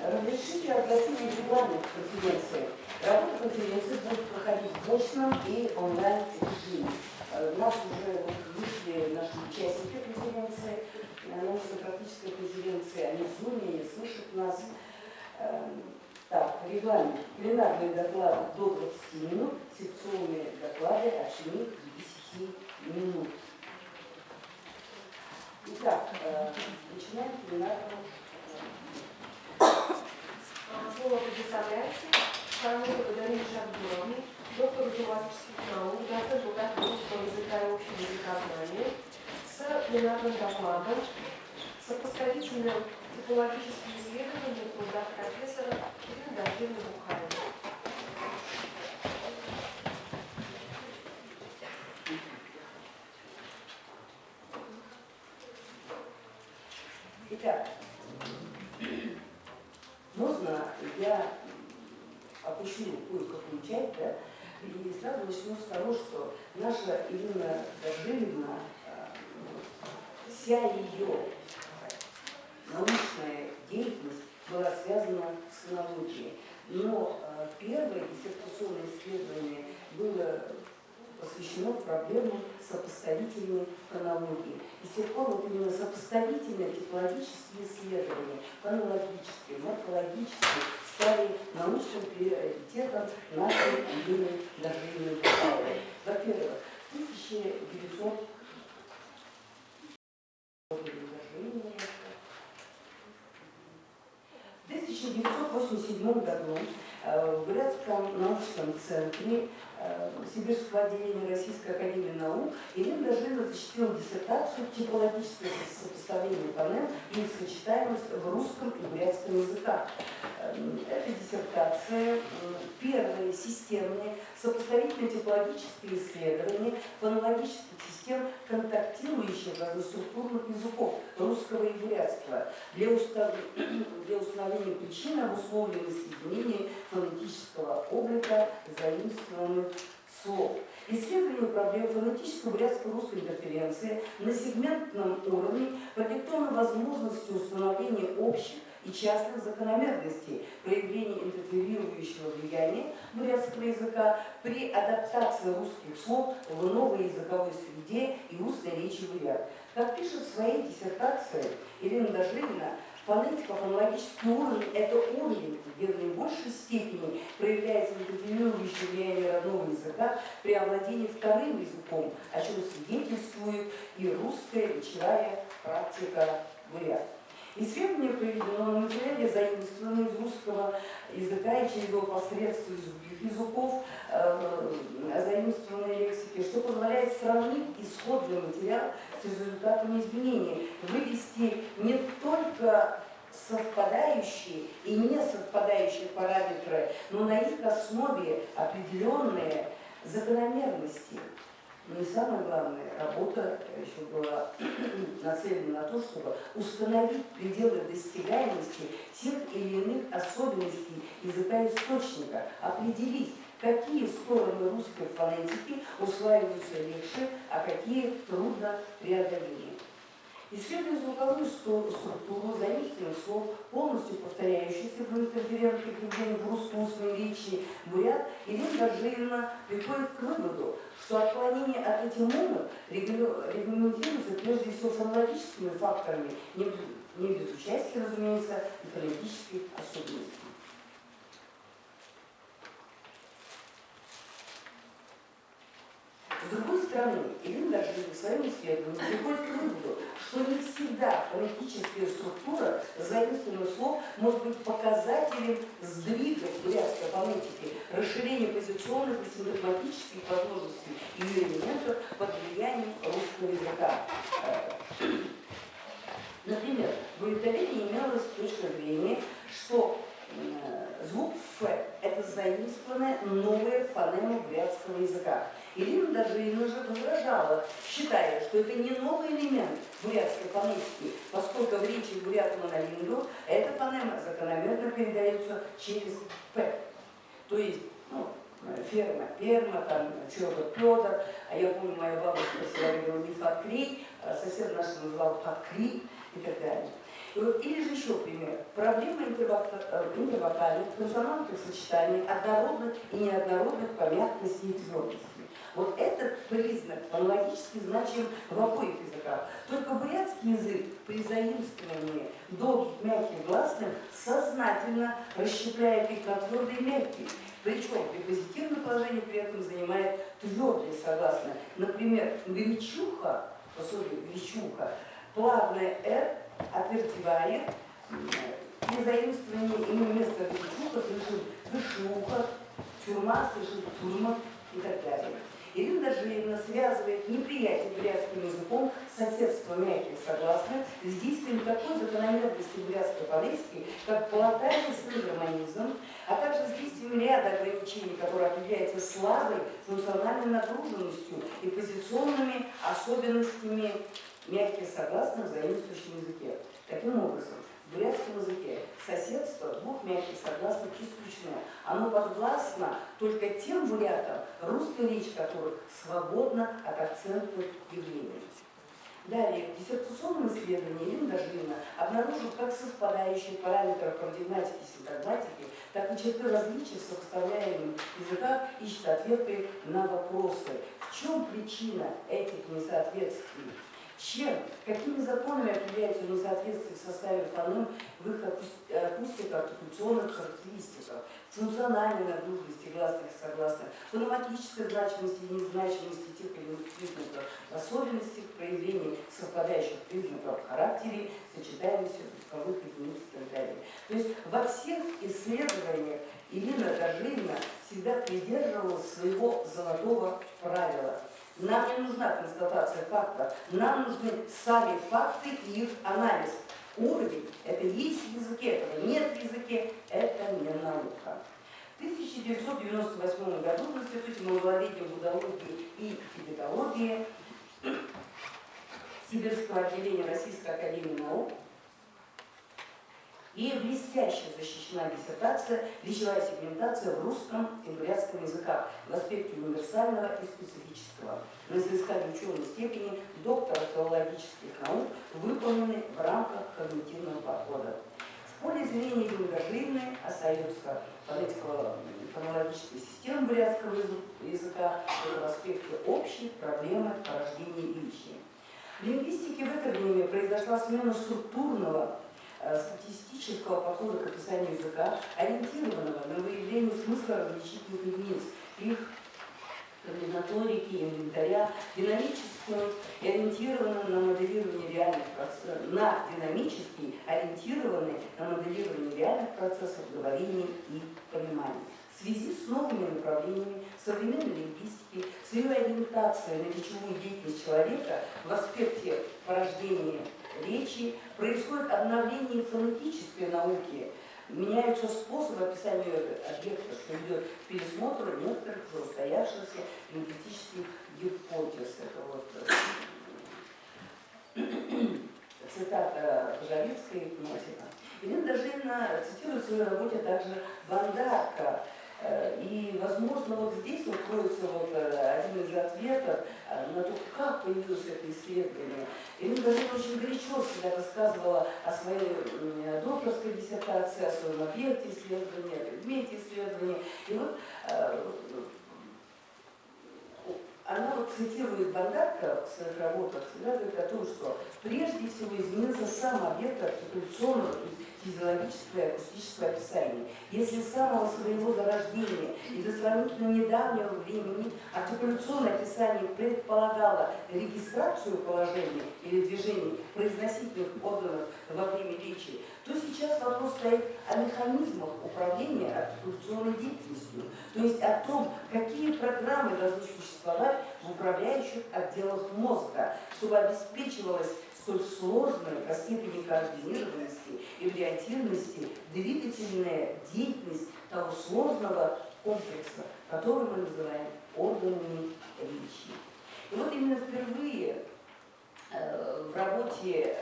Разрешите огласить регламент конференции. Работа конференции будет проходить в очном и онлайн-режиме. Нас уже вышли наши участники конференции, научно-практической конференции, они в Zoom и слышат нас. Так, регламент. Пленарные доклады до 20 минут, секционные доклады от 7 до 10 минут. Итак, начинаем пленарную. Слово предоставляется Шарлотте Дарине Шабдуровне, доктору филологических наук, доценту кафедры русского языка и общего языкознания, с пленарным докладом, сопоставительным типологическим исследованием труда профессора Ирины Дажиной Бухаевой. Итак, можно я опущу кое-какую часть, да, и сразу начну с того, что наша Ирина Дажиевна, вся ее научная деятельность была связана с фонологией. Но первое диссертационное исследование было посвящено проблемам сопоставительной фонологии. И с тех пор вот именно сопоставительные типологические исследования, фонологические, морфологические, стали научным приоритетом нашей Ирины Дажиевны Бухаевой. Во-первых, в 1987 году в Бурятском научном центре Сибирского отделения Российской академии наук Ирина Дажиевна защитила диссертацию «Типологическое сопоставление фонем и их сочетаемость в русском и бурятском языках». Эта диссертация – первое системное сопоставительное типологическое исследование фонологических систем, контактирующих разноструктурных языков русского и бурятского для установления причин обусловленности изменения фонетического облика заимствованных слов. Исследование проблем фонетической бурятско-русской интерференции на сегментном уровне продиктовано возможностью установления общих и частных закономерностей проявления интерферирующего влияния бурятского языка при адаптации русских слов в новой языковой среде и устной речи бурят. Как пишет в своей диссертации Ирина Дажиевна, фонетико-фонологический уровень – это уровень, где в наибольшей степени проявляется интерферирующее влияние родного языка при овладении вторым языком, о чем свидетельствует и русская речевая практика бурят. Исследование проведено на материале, заимствованном из русского языка и через его посредство из других языков, заимствованной лексики, что позволяет сравнить исходный материал с результатами изменений, вывести не только совпадающие и не совпадающие параметры, но на их основе определенные закономерности. Но и самое главное, работа еще была нацелена на то, чтобы установить пределы достигаемости тех или иных особенностей языка источника, определить, какие стороны русской фонетики усваиваются легче, а какие трудно преодолимы. Исследуя звуковую структуру заимствованных слов, полностью повторяющихся в интерферентных явлениях в русской устной речи бурят, Ирина Дажиевна приходит к выводу, что отклонение от этих нормы регламентируется прежде всего фонологическими факторами, не без участия, разумеется, и фонетических особенностей. С другой стороны, Ирина Дажиевна в своем исследовании приходит к выводу, что не всегда фонетическая структура заимствованных слов может быть показателем сдвига в бурятской фонетике, расширения позиционных и синтагматических возможностей ее элементов под влиянием русского бурятского языка. Например, в удовлетворении имелась точка зрения, что звук «ф» – это заимствованная новая фонема бурятского языка. Ирина Дождина же возражала, считая, что это не новый элемент бурятской фонетики, поскольку в речи бурят-монолингу эта фонема закономерно передается через «п». То есть, ферма, перма, там, Федор, Петр, а я помню, моя бабушка всегда говорила не фаткри, сосед наш называл фаткри и так далее. И вот, или же еще пример. Проблема интервокальных, консонантных сочетаний, однородных и неоднородных по мягкости и твердости. Вот этот признак фонологически значим в обоих языках. Только бурятский язык при заимствовании долгих мягких гласных сознательно расщепляет их на твердые и мягкие. Причем при позитивном положении при этом занимает твердые согласные. Например, горячуха, пособие горячуха, плавное «р» отвертевает, при заимствовании ему вместо горячуха слышит вышуха, тюрьма слышит тюрьма и так далее. Ирина Дождина связывает неприятие бурятским языком соседство мягких согласных с действием такой закономерности бурятской фонетики, как полотальный синхронизм, а также с действием ряда ограничений, которые определяются слабой функциональной нагруженностью и позиционными особенностями мягких согласных в заимствующем языке. Таким образом, в бурятском языке соседство двух мягких согласных исключено. Оно подвластно только тем бурятам, русская речь которых свободна от акцентных явлений. Далее, в диссертационном исследовании Ирина Дождина обнаружила как совпадающие параметры парадигматики и синтагматики, так и черты различий в сопоставляемых языках ищет ответы на вопросы. В чем причина этих несоответствий? Чем, какими законами определяются несоответствия в составе фонем в их акустико-артикуляционных характеристиках, функциональной нагруженности гласных и согласных, фонематической значимости и незначимости тех или иных признаков, особенностях проявления совпадающих признаков в характере, сочетаемости звуковых единиц и так далее. То есть во всех исследованиях Ирина Дождина всегда придерживалась своего золотого правила. Нам не нужна констатация фактов, нам нужны сами факты и их анализ. Уровень – это есть в языке, этого нет в языке, это не наука. В 1998 году в Институте маловладения будологии и тибетологии Сибирского отделения Российской академии наук и блестяще защищена диссертация «Речевая сегментация в русском и бурятском языках в аспекте универсального и специфического» на изыскании ученой степени доктора филологических наук, выполненной в рамках когнитивного подхода. В поле зрения Ирины Дождиной остается фонологическая система бурятского языка в аспекте общей проблемы порождения речи. В лингвистике в это время произошла смена структурного статистического подхода к описанию языка, ориентированного на выявление смысла различительных единиц, их комбинаторики, инвентаря, динамического и ориентированного на моделирование реальных процессов, говорения и понимания. В связи с новыми направлениями современной лингвистики, с ее ориентацией на речевую деятельность человека в аспекте порождения речи, происходит обновление фонетической науки, меняются способы описания объекта, что идет к пересмотру некоторых уже устоявшихся лингвистических гипотез. Это цитата Пожарицкой и Кносина. Ирина Дождина цитирует в своей работе также Вандака. И, возможно, вот здесь вот кроется один из ответов на то, как появилось это исследование. Ирина Дождина очень горячо всегда рассказывала о своей докторской диссертации, о своем объекте исследования, о предмете исследования. И вот она цитирует Бандака в своих работах, всегда говорит о том, что прежде всего изменился сам объект артикуляционного, то есть физиологическое и акустическое описание. Если с самого своего зарождения и до сравнительно недавнего времени артикуляционное описание предполагало регистрацию положения или движений произносительных органов во время речи, то сейчас вопрос стоит о механизмах управления артикуляционной деятельностью, то есть о том, какие программы должны существовать в управляющих отделах мозга, чтобы обеспечивалась столь сложная по степени координированности и вариативности двигательная деятельность того сложного комплекса, который мы называем органами речи. И вот именно впервые в работе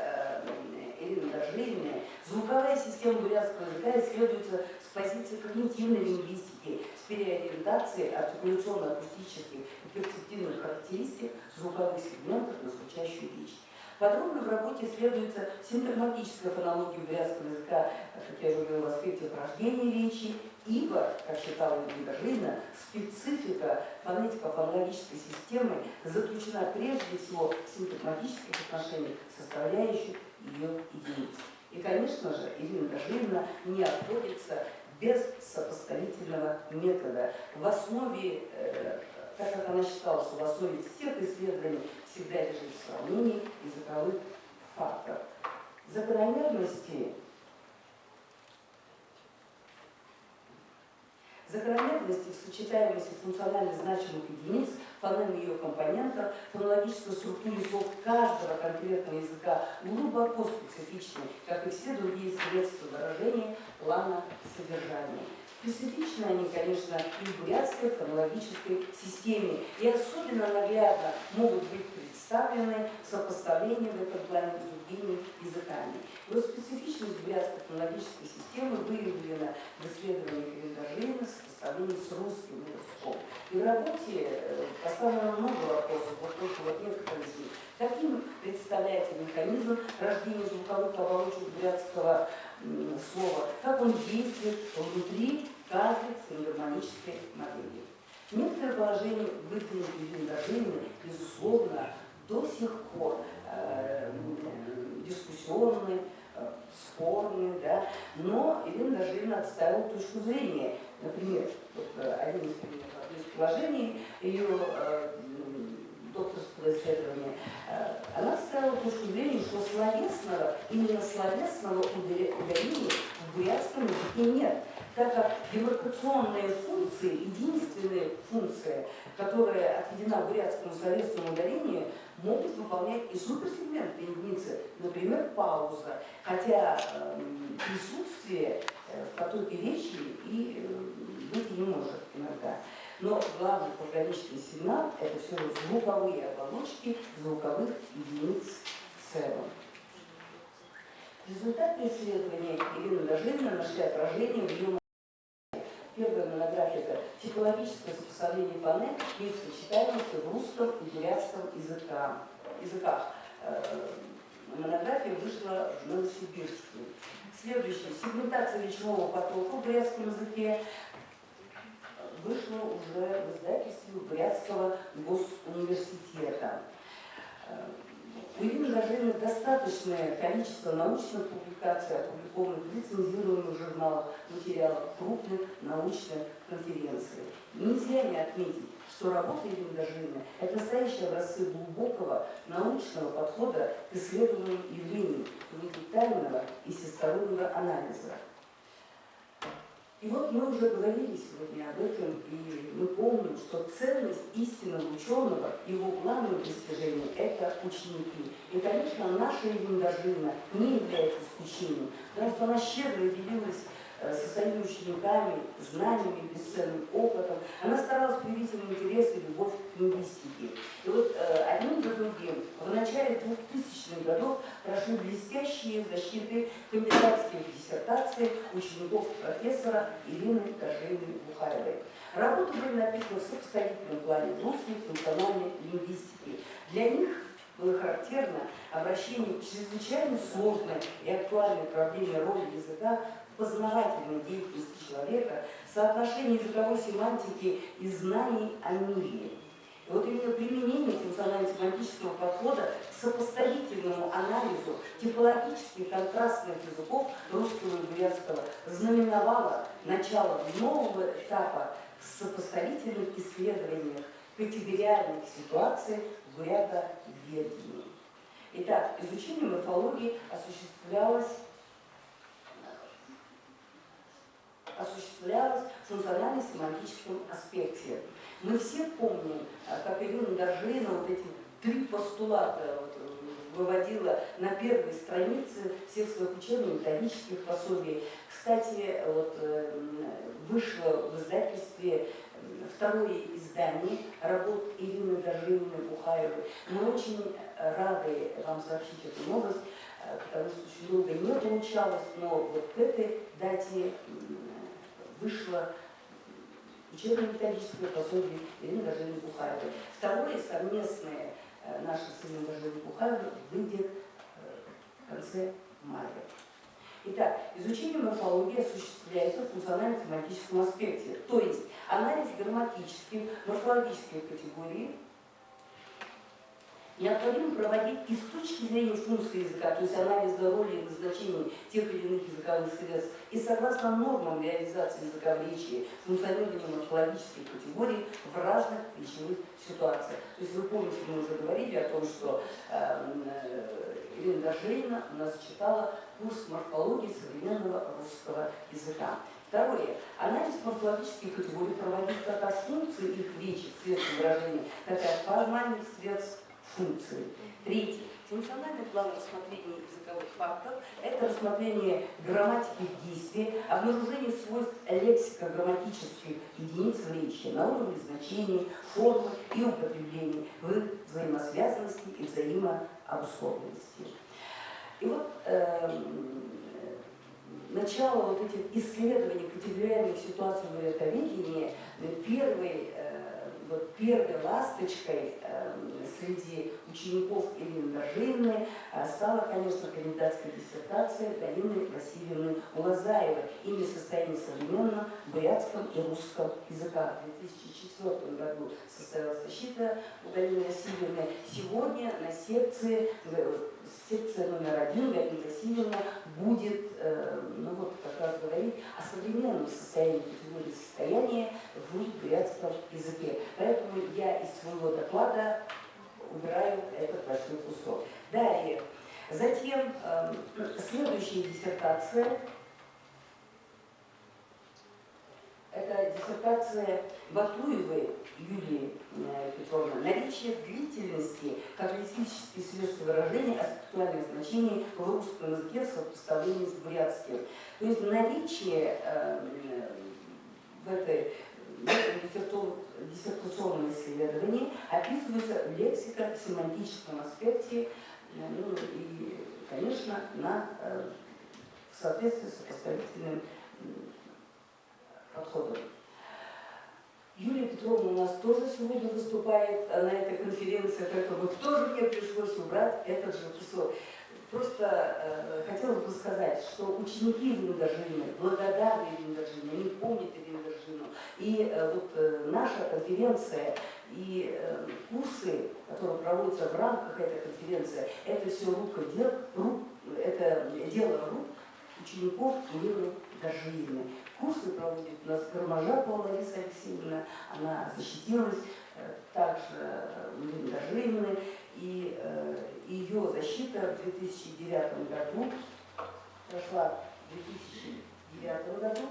Ирины Дождевиной звуковая система бурятского языка исследуется с позиции когнитивной лингвистики, с переориентацией артикуляционно-акустических и перцептивных характеристик звуковых сегментов на звучащую речь. Подробно в работе исследуется синтагматическая фонология бурятского языка, как я уже говорила, в аспекте упражнения речи, ибо, как считала Ирина Дождевина, специфика фонетико-фонологической системы заключена прежде всего в синтагматических отношениях составляющих ее единиц. И, конечно же, Ирина Дождевина не обходится без сопоставительного метода. В основе, так как она считала, что в основе всех исследований всегда лежит сравнение языковых фактов. Закономерности в сочетаемости функционально значимых единиц, фонем ее компонентов, фонологической структуре слов каждого конкретного языка глубоко специфичны, как и все другие средства выражения плана содержания. Специфичны они, конечно, и в бурятской фонологической системе, и особенно наглядно могут быть представлены сопоставлением в этом плане с другими языками. И вот специфичность бурятской фонологической системы выявлена в исследовании Ирины Дождевиной в сопоставлении с русским языком. И в работе поставлено много вопросов, вот только вот некоторые из них. Каким представляется механизм рождения звуковых оболочек бурятского слова, как он действует внутри каждой фонограмматической модели. Некоторые положения, выдвинутые Ириной Дождевиной, безусловно, до сих пор дискуссионны, спорны, да, но Ирина Дождевина отставила точку зрения. Например, вот, один из положений ее докторского исследования, она ставила точку зрения, что словесного, именно словесного ударения в бурятском языке нет, так как демаркационные функции, единственная функция, которая отведена бурятскому словесному ударению, могут выполнять и суперсегментные единицы, например, пауза, хотя присутствие в потоке речи и быть не может иногда. Но главный пограничный сигнал – это все звуковые оболочки звуковых единиц в целом. Результаты исследования Ирины Дождевиной нашли отражение в ее первая монография – это типологическое сопоставление фонем и их сочетаемости в русском и бурятском языках. Монография вышла в Новосибирске. Следующее. Сегментация речевого потока в бурятском языке вышла уже в издательстве Бурятского госуниверситета. У Ирины Дождевиной достаточное количество научных публикаций, опубликованных в лицензируемых журналах, материалов крупных научных конференций. Нельзя не отметить, что работа Ирины Дождевиной – это настоящие образцы глубокого научного подхода к исследованию явлений, детального и всестороннего анализа. И вот мы уже говорили сегодня об этом, и мы помним, что ценность истинного ученого, его главным достижением – это ученики. И, конечно, наша Ирина Дождевина не является исключением, потому что она щедро делилась со своими учениками, знаниями, бесценным опытом. Она старалась привить им интерес и любовь к лингвистике. И вот одним за другим в начале 2000-х годов прошли блестящие защиты кандидатских диссертаций учеников профессора Ирины Дождевиной-Бухаревой. Работы были написаны в сопоставительном плане в русской функциональной лингвистики. Для них было характерно обращение к чрезвычайно сложной и актуальной проблеме роли языка в познавательной деятельности человека, соотношение языковой семантики и знаний о мире. И вот именно применение функционально-семантического подхода к сопоставительному анализу типологических контрастных языков русского и бурятского знаменовало начало нового этапа в сопоставительных исследованиях категориальных ситуаций в бурятоведении. Итак, изучение морфологии осуществлялось в функционально-семантическом аспекте. Мы все помним, как Ирина Доржина вот эти 3 постулата выводила на первой странице всех своих учебно-методических пособий. Кстати, вот, вышло в издательстве 2-е издание работ Ирины Доржиной-Бухаевой. Мы очень рады вам сообщить эту новость, потому что очень долго не получалось, но вот к этой дате вышло учебно-методическое пособие Ирины Доржиной-Бухаевой. 2-е совместное наше с Ириной Доржиной-Бухаевой выйдет в конце мая. Итак, изучение морфологии осуществляется в функционально-семантическом аспекте, то есть анализ грамматических, морфологических категорий необходимо проводить и с точки зрения функции языка, то есть анализа роли и назначений тех или иных языковых средств, и согласно нормам реализации языка в речи, функционирования морфологических категорий в разных речевых ситуациях. То есть вы помните, мы уже говорили о том, что Ирина Доржина у нас читала курс морфологии современного русского языка. 2-е. Анализ морфологических категорий проводить как от функций их речи, средств выражения, так и от формальных средств функции. 3-е. Функциональный план рассмотрения языковых фактов – это рассмотрение грамматики действия, обнаружение свойств лексико-грамматических единиц в речи на уровне значений, формы и употреблений, в взаимосвязанности и взаимообусловленности. И вот начало вот этих исследований категориальных ситуаций в бурятоведении первой ласточкой среди учеников Ирины Доржиной стала, конечно, кандидатская диссертация Галины Васильевны Улазаевой «Имя состояния современного бурятском и русском языка». В 2004 году состоялась защита у Галины Васильевны. Сегодня на секция номер 1 Галина Васильевна будет как раз говорить о современном состоянии категории состояния в бурятском языке. Поэтому я из своего доклада убираю этот большой кусок. Далее. Затем следующая диссертация. Это диссертация Батуевой Юлии Петровны «Наличие длительности как лексические средства выражения аспектуальных значений в русском языке в сопоставлении с бурятским». То есть наличие в этом диссертационном исследовании описывается в лексико-семантическом аспекте и, конечно, в соответствии с сопоставительным подходом. Юлия Петровна у нас тоже сегодня выступает на этой конференции, поэтому тоже мне пришлось убрать этот же кусок. Просто хотелось бы сказать, что ученики Ирины Доржиной благодарны Ирине Доржиной, они помнят Ирину Доржину. И наша конференция и курсы, которые проводятся в рамках этой конференции, это все это дело рук учеников Ирины Доржиной. Курсы проводит у нас Кармажапова Лариса Алексеевна, она защитилась также Ирины Доржиной, и ее защита в 2009 году прошла в 2009 году.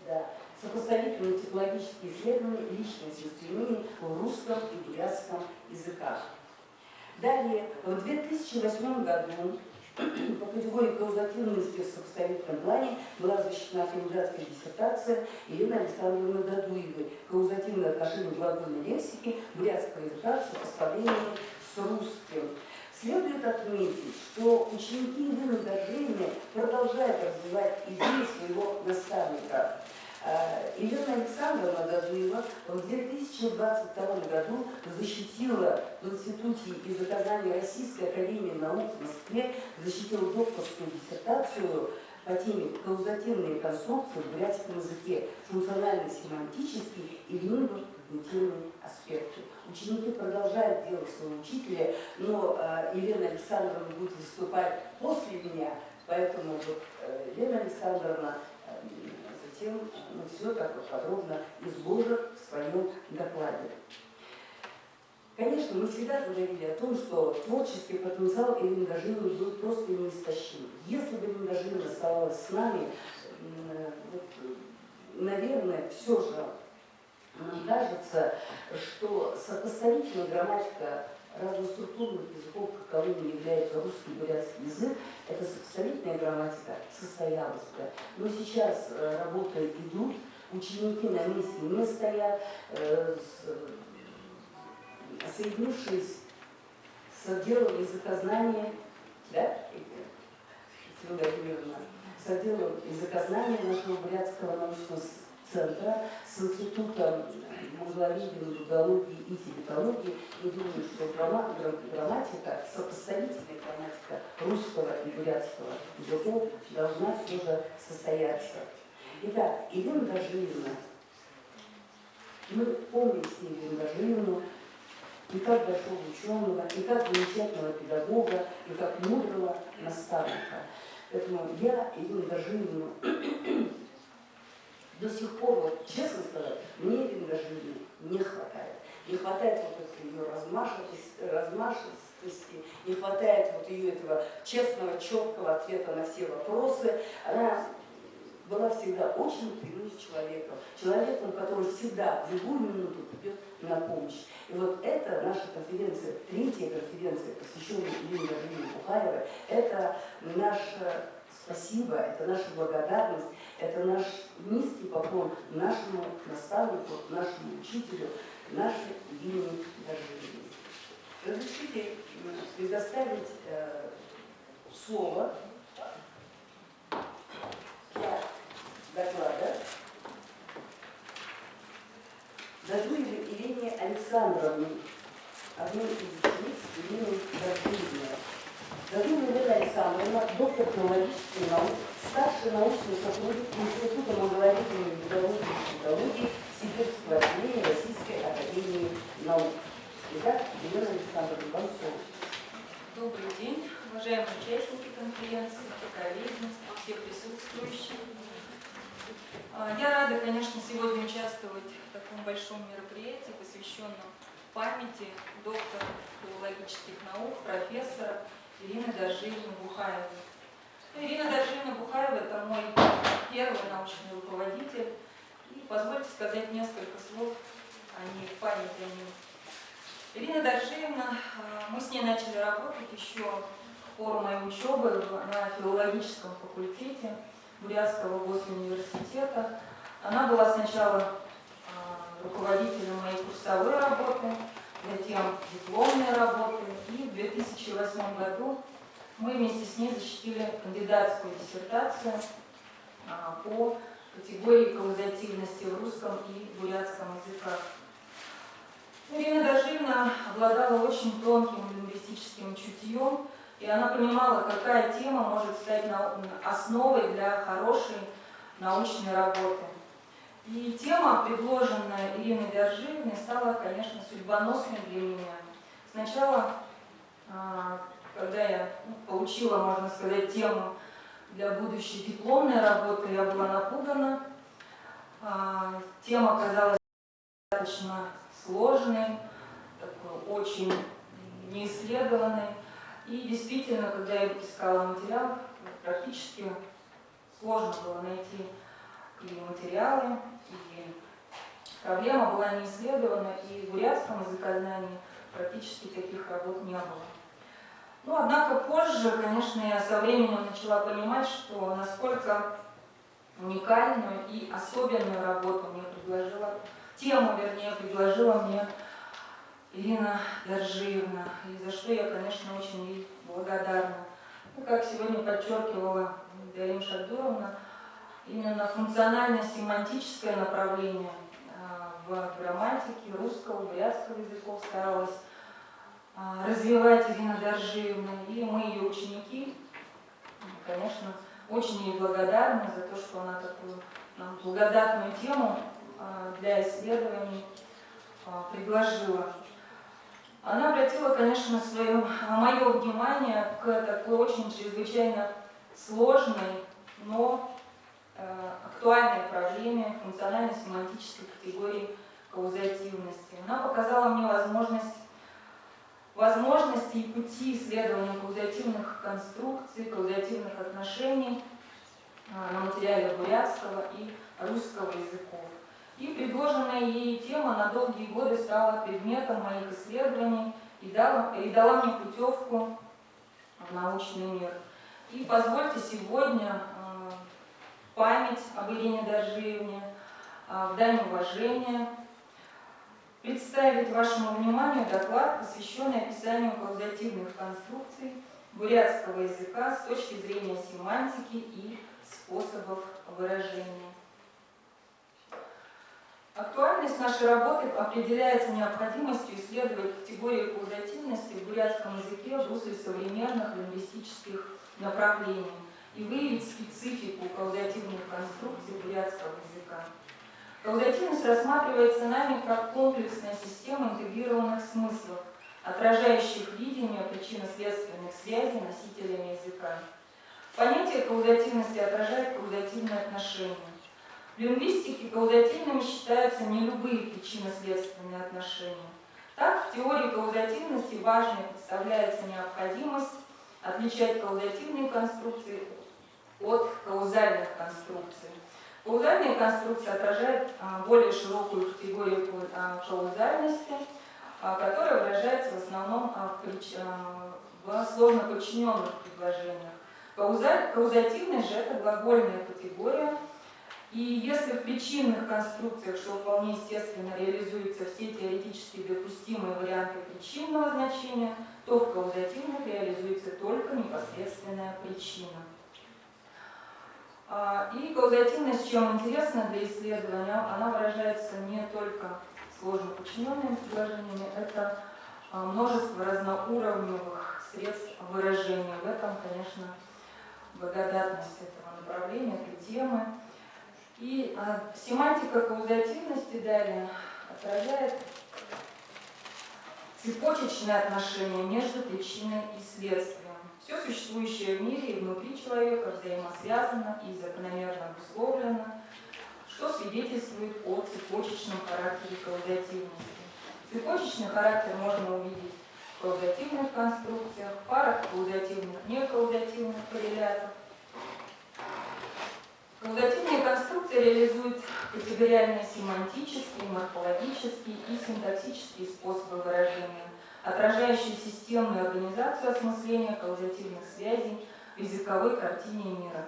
Да. Сопоставительные типологические исследования личности стремлений в русском и бурятском языках. Далее, в 2008 году по категории каузативности в сопоставительном плане была защищена кандидатская диссертация Елены Александровны Дадуевой «Каузативное отношение глагольной лексики бурятского языка в сопоставлении с русским». Следует отметить, что ученики Ирины Доржиной продолжают развивать идеи своего наставника. Елена Александровна Дадуева в 2022 году защитила в Институте и заказании Российской академии наук в Москве, защитила докторскую диссертацию по теме «Каузативные конструкции в бурятском языке, функционально-семантические и лингвокогнитивные аспекты». Ученики продолжают делать своего учителя, но Елена Александровна будет выступать после меня, поэтому вот, Елена Александровна затем все так вот подробно изложит в своем докладе. Конечно, мы всегда говорили о том, что творческий потенциал Ирины Дождиной был просто неистощим. Если бы Ирина Дождиновна оставалась с нами, вот, наверное, все же нам кажется, что сопоставительная грамматика разноструктурных языков, каковыми является русский и бурятский язык, эта сопоставительная грамматика состоялась бы. Но сейчас работы идут, ученики на месте не стоят, соединившись с отделом языкознания, да, с отделом языкознания нашего Бурятского научного центра, с институтом монголоидной биологии и тибетологии, я думаю, что грамматика, сопоставительная грамматика русского и бурятского языков должна все же состояться. Итак, Ирина Дождиевна, мы помним с ней Ирину Дождиевну, и как большого ученого, и как замечательного педагога, и как мудрого наставника. Поэтому я Ирину Дождиевну до сих пор, вот, честно сказать, мне Ирины Дождиевны не хватает. Не хватает вот этой ее размашистости, не хватает вот ее этого честного, четкого ответа на все вопросы. Она была всегда очень прямым человеком, человеком, который всегда в любую минуту придет на помощь. И вот это наша конференция, третья конференция, посвященная Ирине Дождиевне Бухаевой, это наше спасибо, это наша благодарность, это наш низкий поклон нашему наставнику, нашему учителю, нашей Ирине Дождиевне. Разрешите предоставить слово для доклада Дождиевой Ирине Александровне, одной из учениц Ирины Дождиевны. Дождиева Елена Александровна, доктор филологических наук, старший научный сотрудник Института монголоидной биологии и тибетологии Сибирского отделения Российской академии наук. Итак, Елена Александровна, вам слово. Добрый день, уважаемые участники конференции, коллеги, все присутствующие. Я рада, конечно, сегодня участвовать в таком большом мероприятии, посвященном памяти доктора филологических наук, профессора Ирины Дождиевны Бухаевой. Ирина Дождиевна Бухаева – это мой первый научный руководитель. И позвольте сказать несколько слов о ней, в память о ней. Ирина Дождиевна, мы с ней начали работать еще в пору моей учебы на филологическом факультете Бурятского госуниверситета. Она была сначала руководителем моей курсовой работы, затем дипломной работы. И в 2008 году мы вместе с ней защитили кандидатскую диссертацию по категории каузативности в русском и бурятском языках. Ирина Дождиевна обладала очень тонким лингвистическим чутьем, и она понимала, какая тема может стать основой для хорошей научной работы. И тема, предложенная Ириной Дождиевной, стала, конечно, судьбоносной для меня. Сначала, когда я получила, можно сказать, тему для будущей дипломной работы, я была напугана. Тема оказалась достаточно сложной, такой, очень неисследованной. И действительно, когда я искала материал, практически сложно было найти и материалы, и проблема была не исследована, и в бурятском языкознании практически таких работ не было. Но, однако, позже, конечно, я со временем начала понимать, что насколько уникальную и особенную работу мне предложила, тему, вернее, предложила мне Ирина Дождиевна, и за что я, конечно, очень ей благодарна. Ну, как сегодня подчеркивала Дарина Шадуровна, именно функционально-семантическое направление в грамматике русского, бурятского языков старалась развивать Ирина Дождиевна, и мы, ее ученики, конечно, очень ей благодарны за то, что она такую нам благодатную тему для исследований предложила. Она обратила, конечно, мое внимание к такой очень чрезвычайно сложной, но актуальной проблеме функционально-семантической категории каузативности. Она показала мне возможности и пути исследования каузативных конструкций, каузативных отношений на материале бурятского и русского языков. И предложенная ей тема на долгие годы стала предметом моих исследований и дала мне путевку в научный мир. И позвольте сегодня в память об Ирине Доржиевне, в дань уважения, представить вашему вниманию доклад, посвященный описанию каузативных конструкций бурятского языка с точки зрения семантики и способов выражения. Актуальность нашей работы определяется необходимостью исследовать категорию каузативности в бурятском языке в русле современных лингвистических направлений и выявить специфику каузативных конструкций бурятского языка. Каузативность рассматривается нами как комплексная система интегрированных смыслов, отражающих видение причинно-следственных связей носителями языка. Понятие каузативности отражает каузативные отношения. В лингвистике каузативными считаются не любые причинно-следственные отношения. Так, в теории каузативности важной представляется необходимость отличать каузативные конструкции от каузальных конструкций. Каузальные конструкции отражают более широкую категорию каузальности, которая выражается в основном в сложно подчиненных предложениях. Каузативность же это глагольная категория, и если в причинных конструкциях, что вполне естественно, реализуются все теоретически допустимые варианты причинного значения, то в каузативных реализуется только непосредственная причина. И каузативность, чем интересна для исследования, она выражается не только сложно подчиненными предложениями, это множество разноуровневых средств выражения. В этом, конечно, благодатность этого направления, этой темы. И семантика каузативности далее отражает цепочечное отношение между причиной и следствием. Все существующее в мире и внутри человека взаимосвязано и закономерно обусловлено, что свидетельствует о цепочечном характере каузативности. Цепочечный характер можно увидеть в каузативных конструкциях, в парах каузативных, некаузативных коррелятов. Каузативные конструкции реализуют категориальные семантические, морфологические и синтаксические способы выражения, отражающие системную организацию осмысления каузативных связей в языковой картине мира.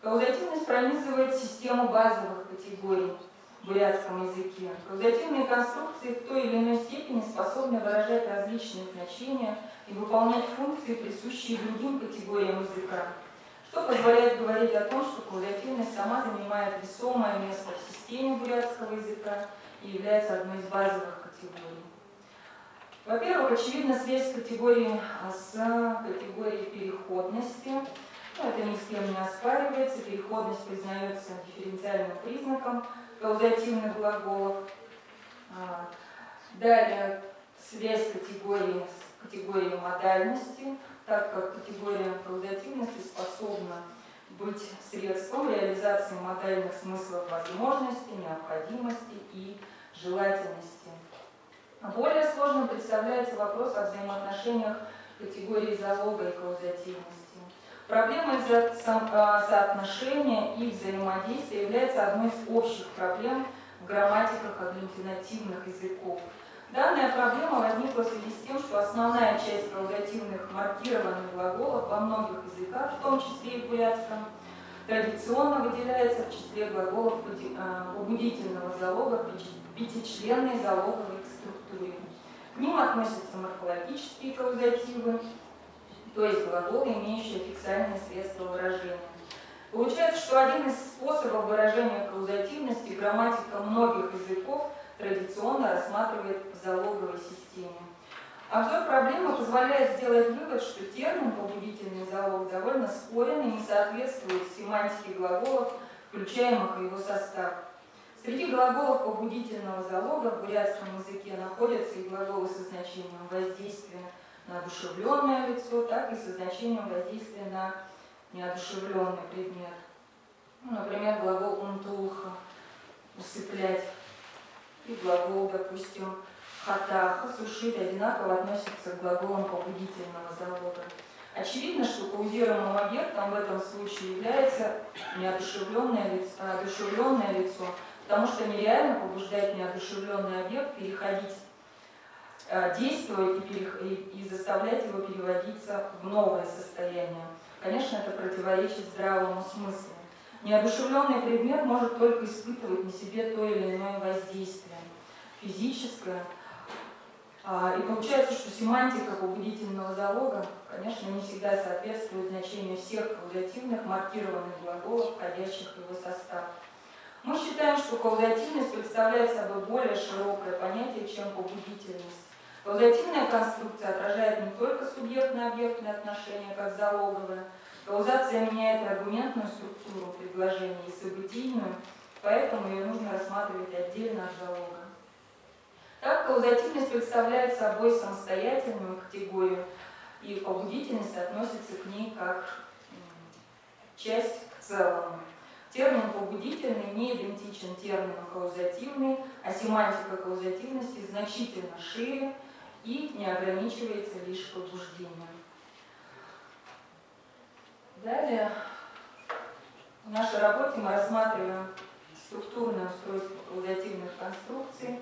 Каузативность пронизывает систему базовых категорий в бурятском языке. Каузативные конструкции в той или иной степени способны выражать различные значения и выполнять функции, присущие другим категориям языка, что позволяет говорить о том, что каузативность сама занимает весомое место в системе бурятского языка и является одной из базовых категорий. Во-первых, очевидна связь категории с категорией переходности. Это ни с кем не оспаривается. Переходность признается дифференциальным признаком каузативных глаголов. Далее, связь категории с категорией модальности, так как категория каузативности способна быть средством реализации модальных смыслов возможности, необходимости и желательности. Более сложным представляется вопрос о взаимоотношениях категории залога и каузативности. Проблема соотношения и взаимодействия является одной из общих проблем в грамматиках аглютинативных языков. Данная проблема возникла в связи с тем, что основная часть каузативных маркированных глаголов во многих языках, в том числе и в бурятском, традиционно выделяется в числе глаголов побудительного залога в пятичленной залоговой структуре. К ним относятся морфологические каузативы, то есть глаголы, имеющие фиксальные средства выражения. Получается, что один из способов выражения каузативности грамматика многих языков традиционно рассматривает в залоговой системе. Обзор проблемы позволяет сделать вывод, что термин «побудительный залог» довольно спорен и не соответствует семантике глаголов, включаемых в его состав. Среди глаголов побудительного залога в бурятском языке находятся и глаголы со значением воздействия на одушевленное лицо, так и со значением воздействия на неодушевленный предмет. Например, глагол «умтулха» – «усыплять», и глагол, допустим, «хатаха» – «сушить» одинаково относятся к глаголам побудительного залога. Очевидно, что каузируемым объектом в этом случае является неодушевленное лицо, одушевленное лицо, потому что нереально побуждать неодушевленный объект переходить, действовать и заставлять его переводиться в новое состояние. Конечно, это противоречит здравому смыслу. Неодушевленный предмет может только испытывать на себе то или иное воздействие, физическое. И получается, что семантика побудительного залога, конечно, не всегда соответствует значению всех каузативных маркированных глаголов, входящих в его состав. Мы считаем, что каузативность представляет собой более широкое понятие, чем побудительность. Каузативная конструкция отражает не только субъектно-объектные отношения, как залоговая. Каузация меняет аргументную структуру предложения и событийную, поэтому ее нужно рассматривать отдельно от залога. Так, каузативность представляет собой самостоятельную категорию, и побудительность относится к ней как часть к целому. Термин «побудительный» не идентичен термину «каузативный», а семантика каузативности значительно шире и не ограничивается лишь побуждением. Далее в нашей работе мы рассматриваем структурное устройство каузативных конструкций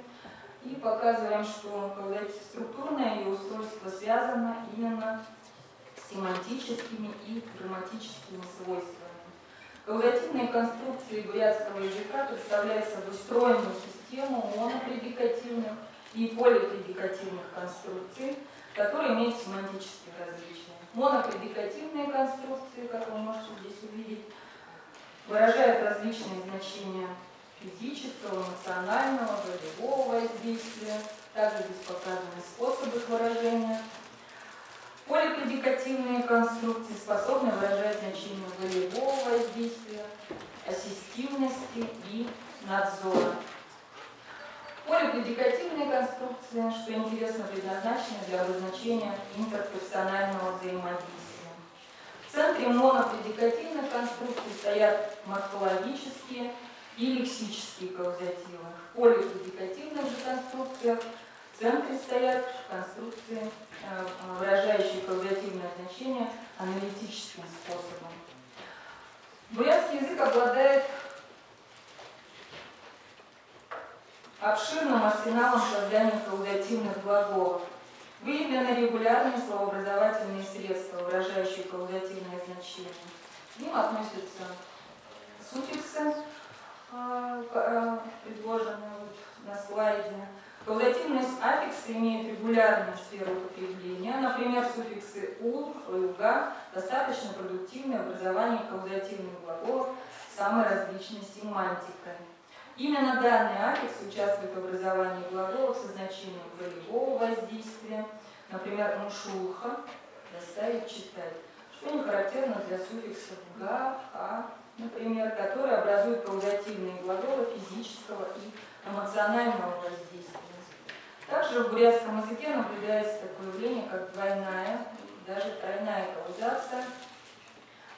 и показываем, что структурное ее устройство связано именно с семантическими и грамматическими свойствами. Каузативные конструкции бурятского языка представляют собой стройную систему монопредикативных и полипредикативных конструкций, которые имеют семантические различия. Монопредикативные конструкции, как вы можете здесь увидеть, выражают различные значения физического, эмоционального, волевого воздействия. Также здесь показаны способы их выражения. Полипредикативные конструкции способны выражать значение волевого воздействия, ассистивности и надзора. Полипредикативные конструкции, что интересно, предназначены для обозначения интерперсонального взаимодействия. В центре монопредикативных конструкций стоят морфологические и лексические каузативы. В полипредикативных же конструкциях в центре стоят конструкции, выражающие каузативное значение аналитическим способом. Бурятский язык обладает обширным арсеналом создания каузативных глаголов. Выявлены регулярные словообразовательные средства, выражающие каузативное значение. К ним относятся суффиксы, предложенные на слайде. Каузативные аффиксы имеют регулярную сферу употребления. Например, суффиксы «ул» и «уга» достаточно продуктивны в образовании каузативных глаголов с самой различной семантикой. Именно данные аффиксы участвуют в образовании глаголов со значением волевого воздействия, например, «мушулха» – «заставить читать», что не характерно для суффиксов «га», «ха», например, которые образуют каузативные глаголы физического и эмоционального воздействия. Также в бурятском языке наблюдается такое явление, как двойная, даже тройная каузация,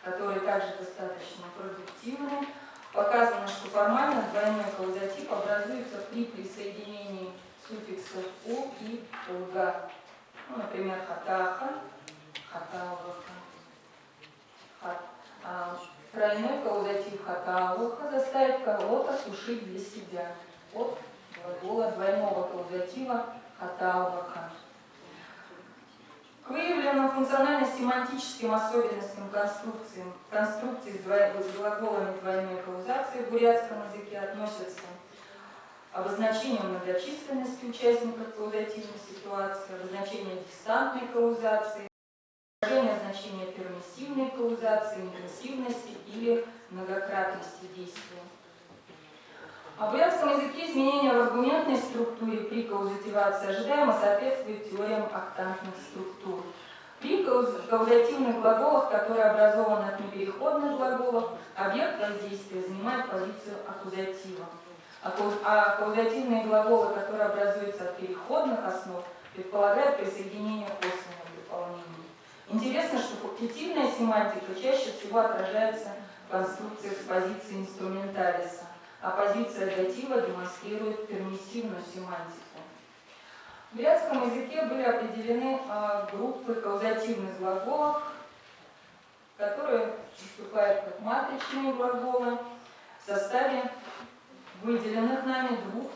которые также достаточно продуктивны. Показано, что формально двойной каузатив образуется при присоединении суффиксов «у» и «уга». Ну, например, «хатаха», «хатаваха». Тройной каузатив «хатаваха» заставит кого-то сушить для себя. От глагола двойного каузатива «хатаваха». К выявленным функционально-семантическим особенностям конструкции с глаголами двойной каузации в бурятском языке относятся обозначение многочисленности участников каузативной ситуации, обозначение дистантной каузации, выражение значения пермиссивной каузации, интенсивности или многократности действия. В бурятском языке изменения в аргументной структуре при каузативации ожидаемо соответствуют теориям октантных структур. При каузативных глаголах, которые образованы от непереходных глаголов, объект воздействия занимает позицию аккузатива. А каузативные глаголы, которые образуются от переходных основ, предполагают присоединение косвенных дополнений. Интересно, что фактивная семантика чаще всего отражается в конструкциях с позиции инструменталиса, а позиция датива демонстрирует пермиссивную семантику. В бурятском языке были определены группы каузативных глаголов, которые выступают как матричные глаголы в составе выделенных нами двух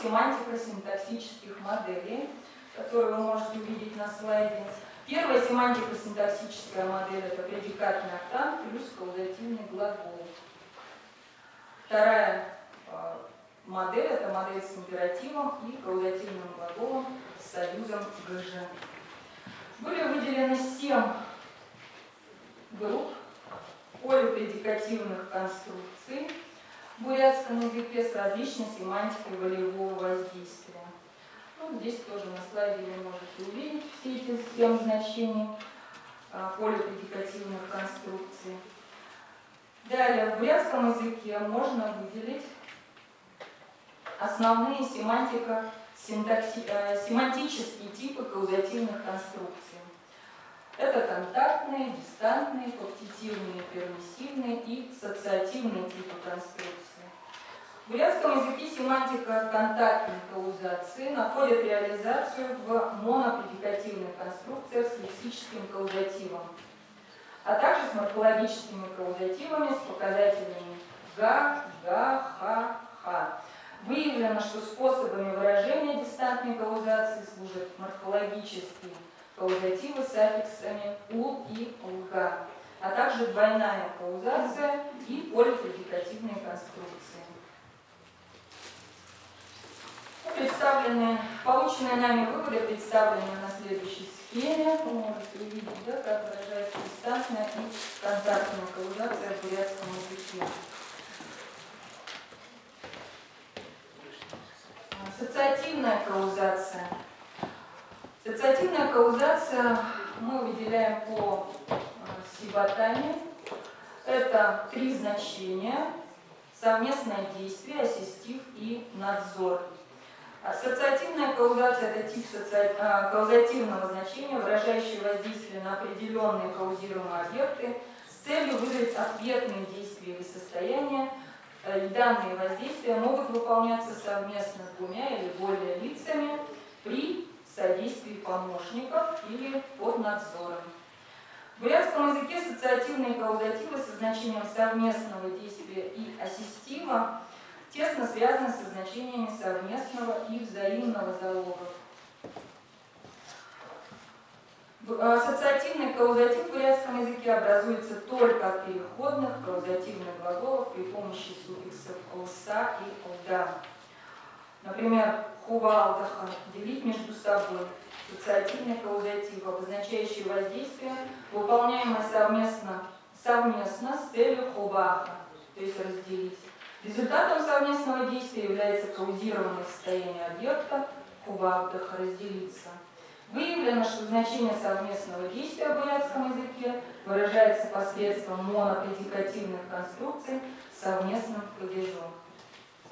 семантико-синтаксических моделей, которые вы можете увидеть на слайде. Первая семантико-синтаксическая модель – это предикатный октант плюс каузативный глагол. Вторая модель – это модель с императивом и каузативным глаголом с союзом ГЖ. Были выделены 7 групп полипредикативных конструкций в бурятском языке с различной семантикой волевого воздействия. Ну, здесь тоже на слайде вы можете увидеть все эти 7 значений полипредикативных конструкций. Далее, в бурятском языке можно выделить основные семантические типы каузативных конструкций. Это контактные, дистантные, фактитивные, пермиссивные и ассоциативные типы конструкции. В бурятском языке семантика контактной каузации находит реализацию в монопредикативных конструкциях с лексическим каузативом, а также с морфологическими каузативами с показателями га, га, ха, ха. Выявлено, что способами выражения дистантной каузации служат морфологические каузативы с аффиксами ул и лга, а также двойная каузация и полипредикативные конструкции. Полученные нами выводы представлены на следующей схеме. Вы можете увидеть, да, как выражается дистантная и контактная каузация в бурятском языке. Ассоциативная каузация. Ассоциативная каузация мы выделяем по Сибатани. Это 3 значения: совместное действие, ассистив и надзор. Ассоциативная каузация – это тип каузативного значения, выражающий воздействие на определенные каузируемые объекты с целью вызвать ответные действия или состояния. И данные воздействия могут выполняться совместно двумя или более лицами при содействии помощников или под надзором. В бурятском языке ассоциативные каузативы со значением совместного действия и ассистива тесно связаны со значениями совместного и взаимного залогов. Ассоциативный каузатив в бурятском языке образуется только от переходных каузативных глаголов при помощи суффиксов лса и лда. Например, хува алдаха – делить между собой. Ассоциативный каузатив, обозначающий воздействие, выполняемое совместно с целью хубаха, то есть разделить. Результатом совместного действия является каузированное состояние объекта хубаха – разделиться. Выявлено, что значение совместного действия в бурятском языке выражается посредством монопредикативных конструкций с совместным падежом.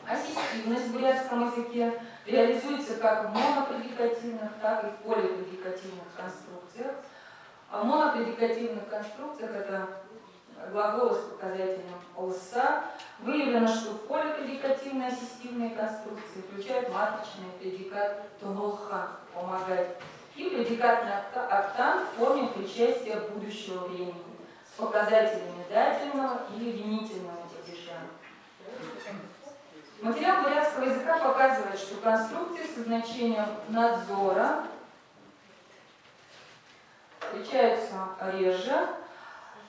Ассистивность в бурятском языке реализуется как в монопредикативных, так и в полипредикативных конструкциях. А в монопредикативных конструкциях это глаголы с показателем лса. Выявлено, что в полипредикативные ассистивные конструкции включают матричный предикат толха – помогать, и предикатный октант в форме причастия будущего времени с показателями дательного или винительного падежа. Материал бурятского языка показывает, что конструкции со значением надзора встречаются реже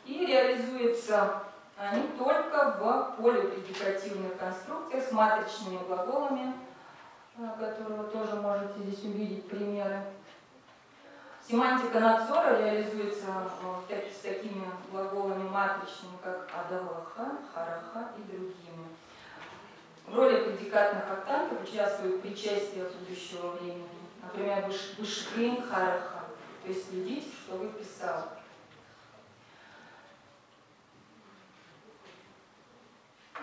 и реализуются они только в полипредикативных конструкциях с матричными глаголами, которые вы тоже можете здесь увидеть примеры. Семантика надзора реализуется с такими глаголами матричными, как адагаха, хараха и другими. роли предикатных октантов участвует причастие будущего времени. Например, Бышкин Хараха. То есть следите, что вы писали.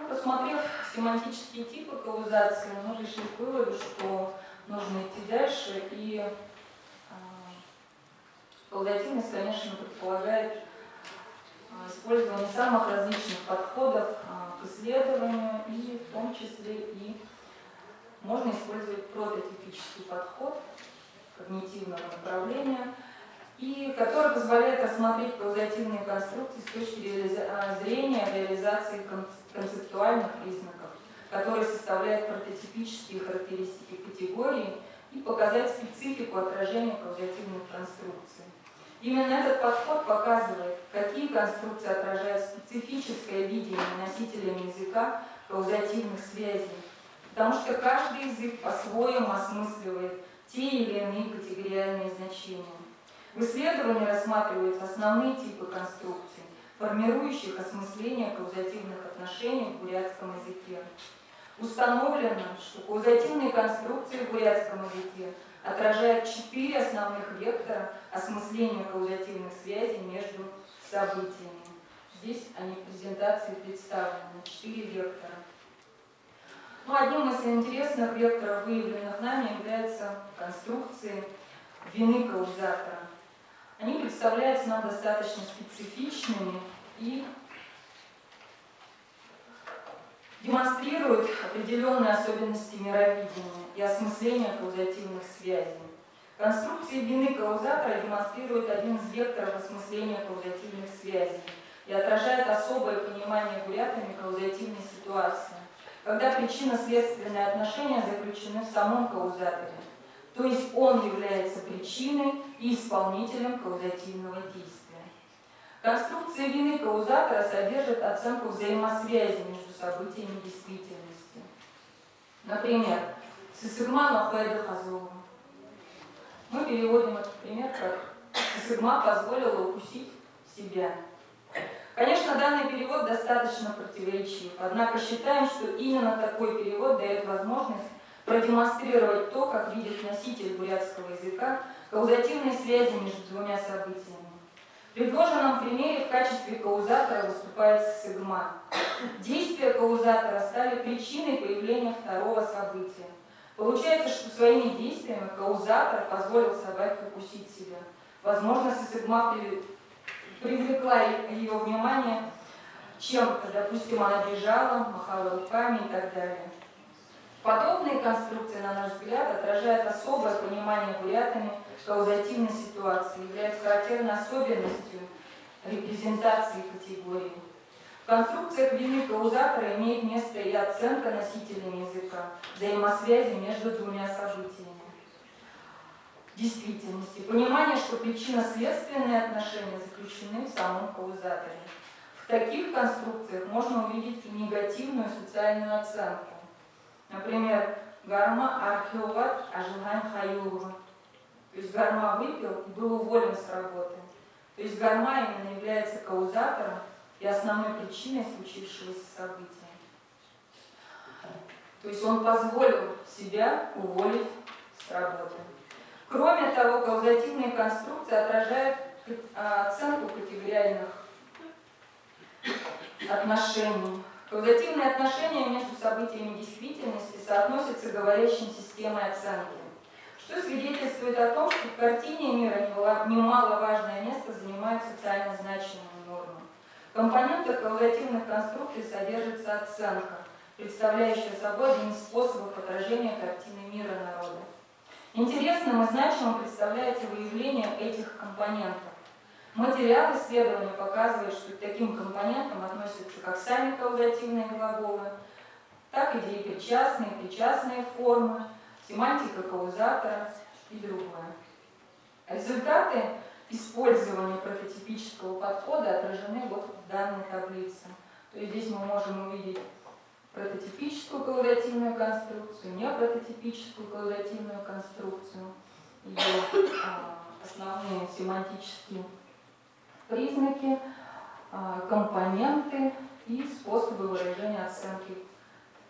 Посмотрев семантические типы каузации, мы пришли к выводу, что нужно идти дальше, и каузативность, конечно, предполагает использование самых различных подходов к исследованию, и в том числе и можно использовать прототипический подход когнитивного направления, и который позволяет рассмотреть каузативные конструкции с точки зрения реализации концептуальных признаков, которые составляют прототипические характеристики категории, и показать специфику отражения каузативных конструкций. Именно этот подход показывает, какие конструкции отражают специфическое видение носителями языка каузативных связей, потому что каждый язык по-своему осмысливает те или иные категориальные значения. В исследовании рассматриваются основные типы конструкций, формирующих осмысление каузативных отношений в бурятском языке. Установлено, что каузативные конструкции в бурятском языке отражают 4 основных вектора осмысления каузативных связей между событиями. Здесь они в презентации представлены, 4 вектора. Одним из интересных векторов, выявленных нами, являются конструкции вины каузатора. Они представляются нам достаточно специфичными и демонстрируют определенные особенности мировидения и осмысления каузативных связей. Конструкции вины каузатора демонстрируют один из векторов осмысления каузативных связей и отражают особое понимание бурятами каузативной ситуации, когда причинно-следственные отношения заключены в самом каузаторе, то есть он является причиной и исполнителем каузативного действия. Конструкция вины каузатора содержит оценку взаимосвязи между событиями действительности. Например, «Сысыгма нахуэда хазова». Мы переводим этот пример как «Сысыгма позволила укусить себя». Конечно, данный перевод достаточно противоречив, однако считаем, что именно такой перевод дает возможность продемонстрировать то, как видит носитель бурятского языка каузативные связи между двумя событиями. В предложенном примере в качестве каузатора выступает сысыгма. Действия каузатора стали причиной появления второго события. Получается, что своими действиями каузатор позволил собаке укусить себя. Возможно, сысыгма привлекла ее внимание чем-то, допустим, она бежала, махала руками и так далее. Подобные конструкции, на наш взгляд, отражают особое понимание бурятами каузативной ситуации, являются характерной особенностью репрезентации категории. В конструкциях вины каузатора имеет место и оценка носителями языка взаимосвязи между двумя событиями. В действительности, понимание, что причинно-следственные отношения заключены в самом каузаторе. В таких конструкциях можно увидеть и негативную социальную оценку. Например, гарма археоват ажигань хаюва. То есть гарма выпил и был уволен с работы. То есть гарма именно является каузатором и основной причиной случившегося события. То есть он позволил себя уволить с работы. Кроме того, каузативные конструкции отражают оценку категориальных отношений. Каузативные отношения между событиями действительности соотносятся к говорящим системой оценки, что свидетельствует о том, что в картине мира немаловажное место занимает социально значимые нормы. В компонентах каузативных конструкций содержится оценка, представляющая собой один из способов отражения картины мира народа. Интересным и значимым представляется выявление этих компонентов. Материал исследования показывает, что к таким компонентам относятся как сами каузативные глаголы, так и идеи причастные формы, семантика каузатора и другое. Результаты использования прототипического подхода отражены вот в данной таблице. То есть здесь мы можем увидеть прототипическую каузативную конструкцию, непрототипическую каузативную конструкцию, ее основные семантические признаки, компоненты и способы выражения оценки.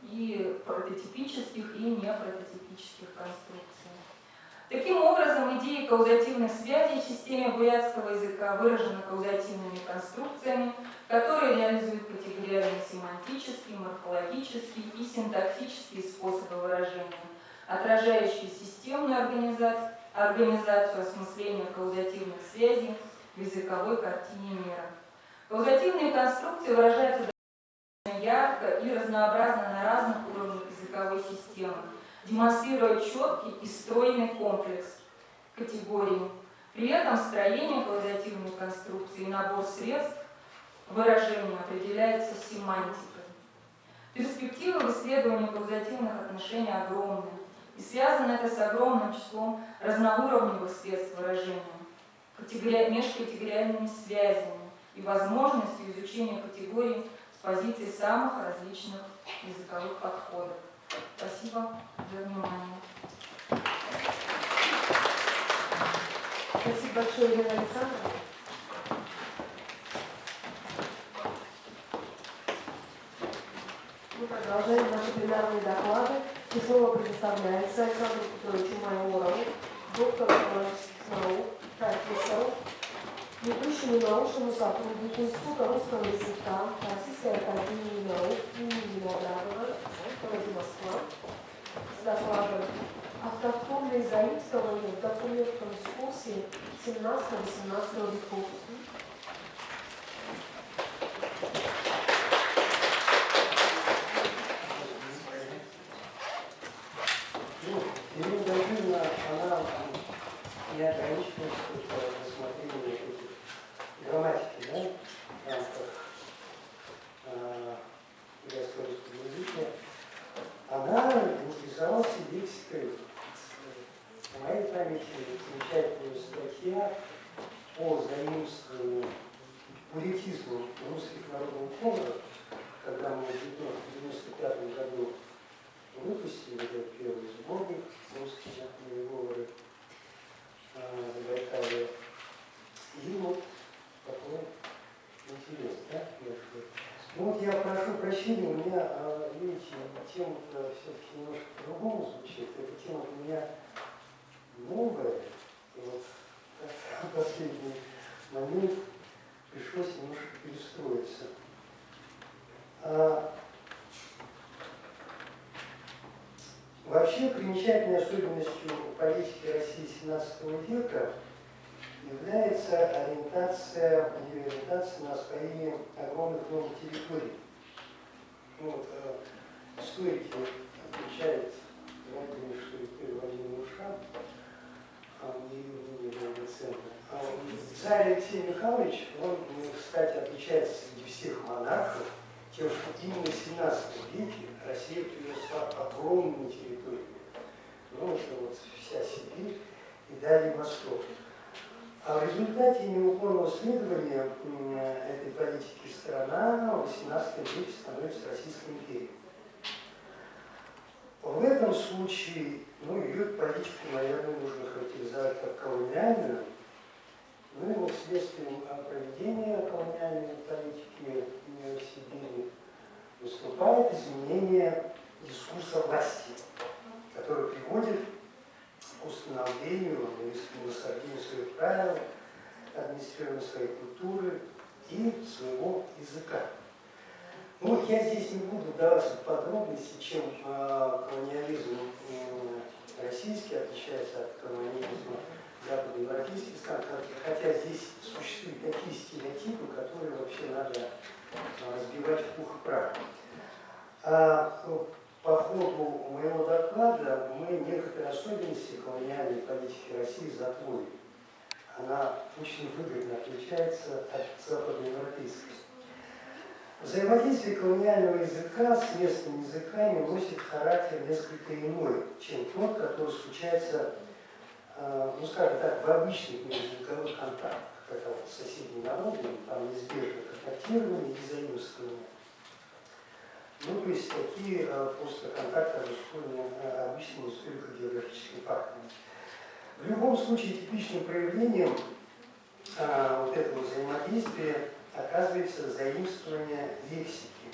И прототипических и непрототипических конструкций. Таким образом, идеи каузативных связей в системе бурятского языка выражены каузативными конструкциями, которые реализуют категориально-семантические, морфологические и синтаксические способы выражения, отражающие системную организацию осмысления каузативных связей в языковой картине мира. Каузативные конструкции выражаются достаточно ярко и разнообразно на разных уровнях языковой системы, демонстрируя четкий и стройный комплекс категорий. При этом строение каузативной конструкции и набор средств выражения определяется семантикой. Перспективы в исследовании каузативных отношений огромны, и связано это с огромным числом разноуровневых средств выражения, межкатегориальными связями и возможностью изучения категорий с позиции самых различных языковых подходов. Спасибо за внимание. Спасибо большое, Елена Александровна. Мы продолжаем наши пленарные доклады. И слово предоставляется Александру Петровичу Майорову, доктору экономических наук, профессору, ведущему научному сотруднику Института русского языка Российской академии наук имени Виноградова, городе Москва, с докладом «Автохтонное заимствование в документном дискурсе 17-18 веков». Ирина Владимировна, она не ограничивается только рассмотрением этих грамматики, да, в рамках бурятского русского языка. Она интересовалась лексикой. В моей памяти замечательная статья по заимствованию пуритизму русских народных фондов, когда мы в 1995 году выпустили первый сборник русские говоры Забайкалья. И вот такой интерес, да? Ну вот я прошу прощения, у меня, видите, тема все-таки немножко по-другому звучит. Эта тема для меня новая. И вот в последний момент пришлось немножко перестроиться. Вообще, примечательной особенностью политики России XVII века является ориентация на освоение огромных новых территорий. Вот, историки отмечают, что территория Владимира Ушан и его центра. Царь Алексей Михайлович, он, кстати, отличается среди всех монархов тем, что именно в 17 веке Россия привезла огромными территориями. Ну, это вот вся Сибирь и далее Восток. А в результате неуклонного следования этой политики страна в 18 веке становится Российской империей. В этом случае, ее политику, наверное, нужно характеризовать как колониальную. Ну и вот следствием проведения колониальной политики в Сибири выступает изменение дискурса власти, который приводит к установлению или насаждению своих правил, администрированию своей культуры и своего языка. Ну, я здесь не буду вдаваться в подробности, чем колониализм российский отличается от колониализма западноевропейских стран, хотя здесь существуют такие стереотипы, которые вообще надо разбивать в пух и прах. По ходу моего доклада мы некоторые особенности колониальной политики России затронули. Она очень выгодно отличается от западноевропейской. Взаимодействие колониального языка с местными языками носит характер несколько иной, чем тот, который случается, скажем так, в обычных межязыковых контактах, когда вот соседние народы, там неизбежно контактирование и заимствование. То есть такие просто контакты обусловлены обычными историко-географическими фактами. В любом случае, типичным проявлением вот этого взаимодействия оказывается заимствование лексики.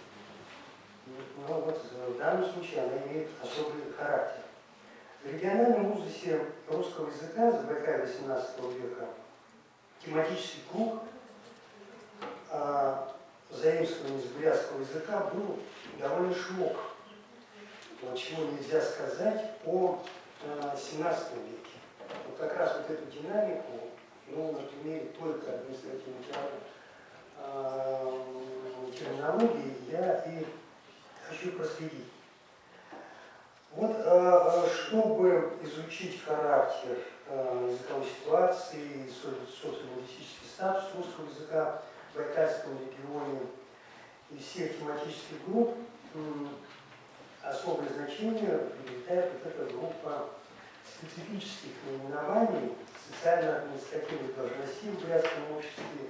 но вот в данном случае она имеет особый характер. В региональном узусе русского языка Забайкалья XVIII века тематический круг заимствования из бурятского языка был довольно широк, чего нельзя сказать о XVII веке. Вот как раз вот эту динамику, ну, на примере только административной терминологии я и хочу проследить. Вот чтобы изучить характер языковой ситуации, социолингвистический статус русского языка в Байкальском регионе и всех тематических групп, особое значение приобретает вот эта группа специфических наименований социально-административных должностей в бурятском обществе.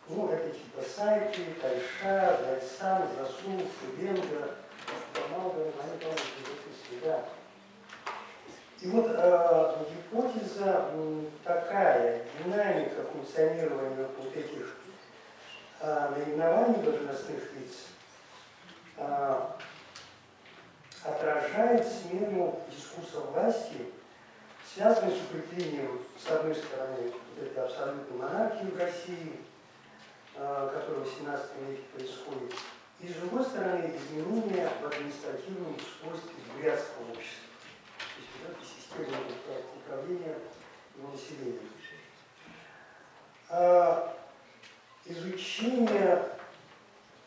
Ну, это типа Сайки, Тайша, Дайсан, Засул, Фубенга, да. И вот гипотеза такая, динамика функционирования вот этих наименований должностных лиц отражает смену дискурса власти, связанную с укреплением, с одной стороны, вот этой абсолютной монархии в России, которая в XVII веке происходит, и с другой стороны, изменения в административном устройстве бурятского общества, то есть вот этой системы управления населением. Изучение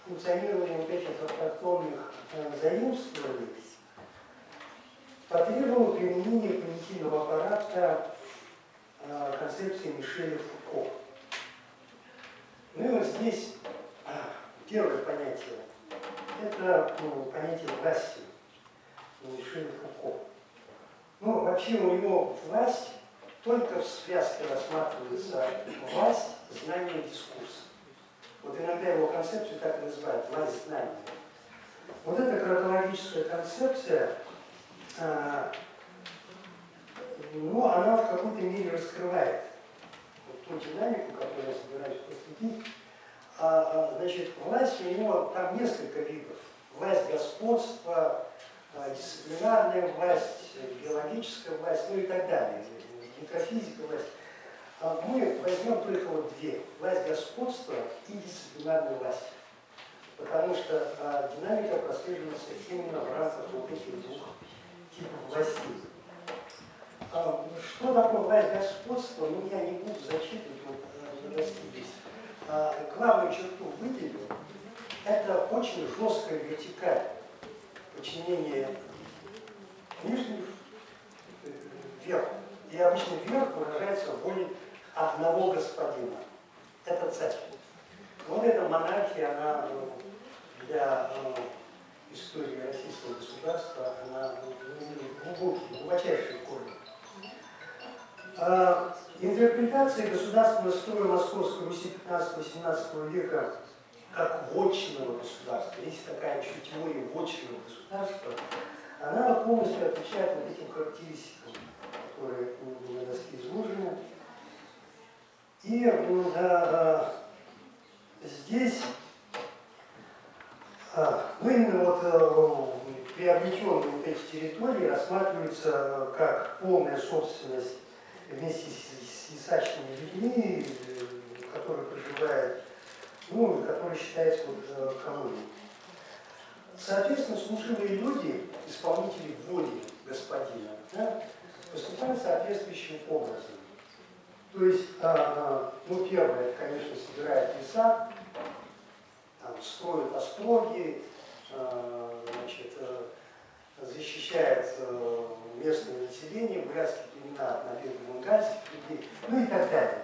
функционирования вот этих автохтонных заимствований потребовало применения понятийного аппарата концепции Мишеля Фуко. Ну и вот здесь первое понятие – это понятие власти Мишеля Фуко. Ну, вообще у него власть только в связке рассматривается власть, знание, дискурс. Вот иногда его концепцию так и называют – власть знания. Вот эта кратологическая концепция, ну, она в какой-то мере раскрывает вот ту динамику, которую я собираюсь проследить. Значит, власть у него там несколько видов. Власть господства, дисциплинарная власть, биологическая власть, ну и так далее. Микрофизика власть. Мы возьмем только вот две. Власть господства и дисциплинарная власть. Потому что динамика прослеживается именно в рамках вот этих двух типов властей. Что такое власть господства, ну я не буду зачитывать, вот здесь. Главную черту выделю, это очень жесткая вертикаль подчинения нижних вверху. И обычно вверх выражается в воле одного господина. Это царь. Вот эта монархия, она для истории российского государства, она имеет глубочайшие корни. Интерпретация государственного строя Московской Руси 15-17 века как вотчинного государства, есть такая еще теория вотчинного государства, она полностью отвечает вот этим характеристикам, которые на доске изложены. И здесь, ну именно вот приобретенные вот эти территории рассматриваются как полная собственность вместе с ясачными людьми, которые проживают, ну, которые считаются вот колонией. Соответственно, служивые люди, исполнители воли господина, да, поступают соответствующим образом. То есть, ну, первое, это, конечно, собирает леса, там, строят остроги, значит, защищает местное население, бурятские племена от набега мунгальских людей, ну и так далее.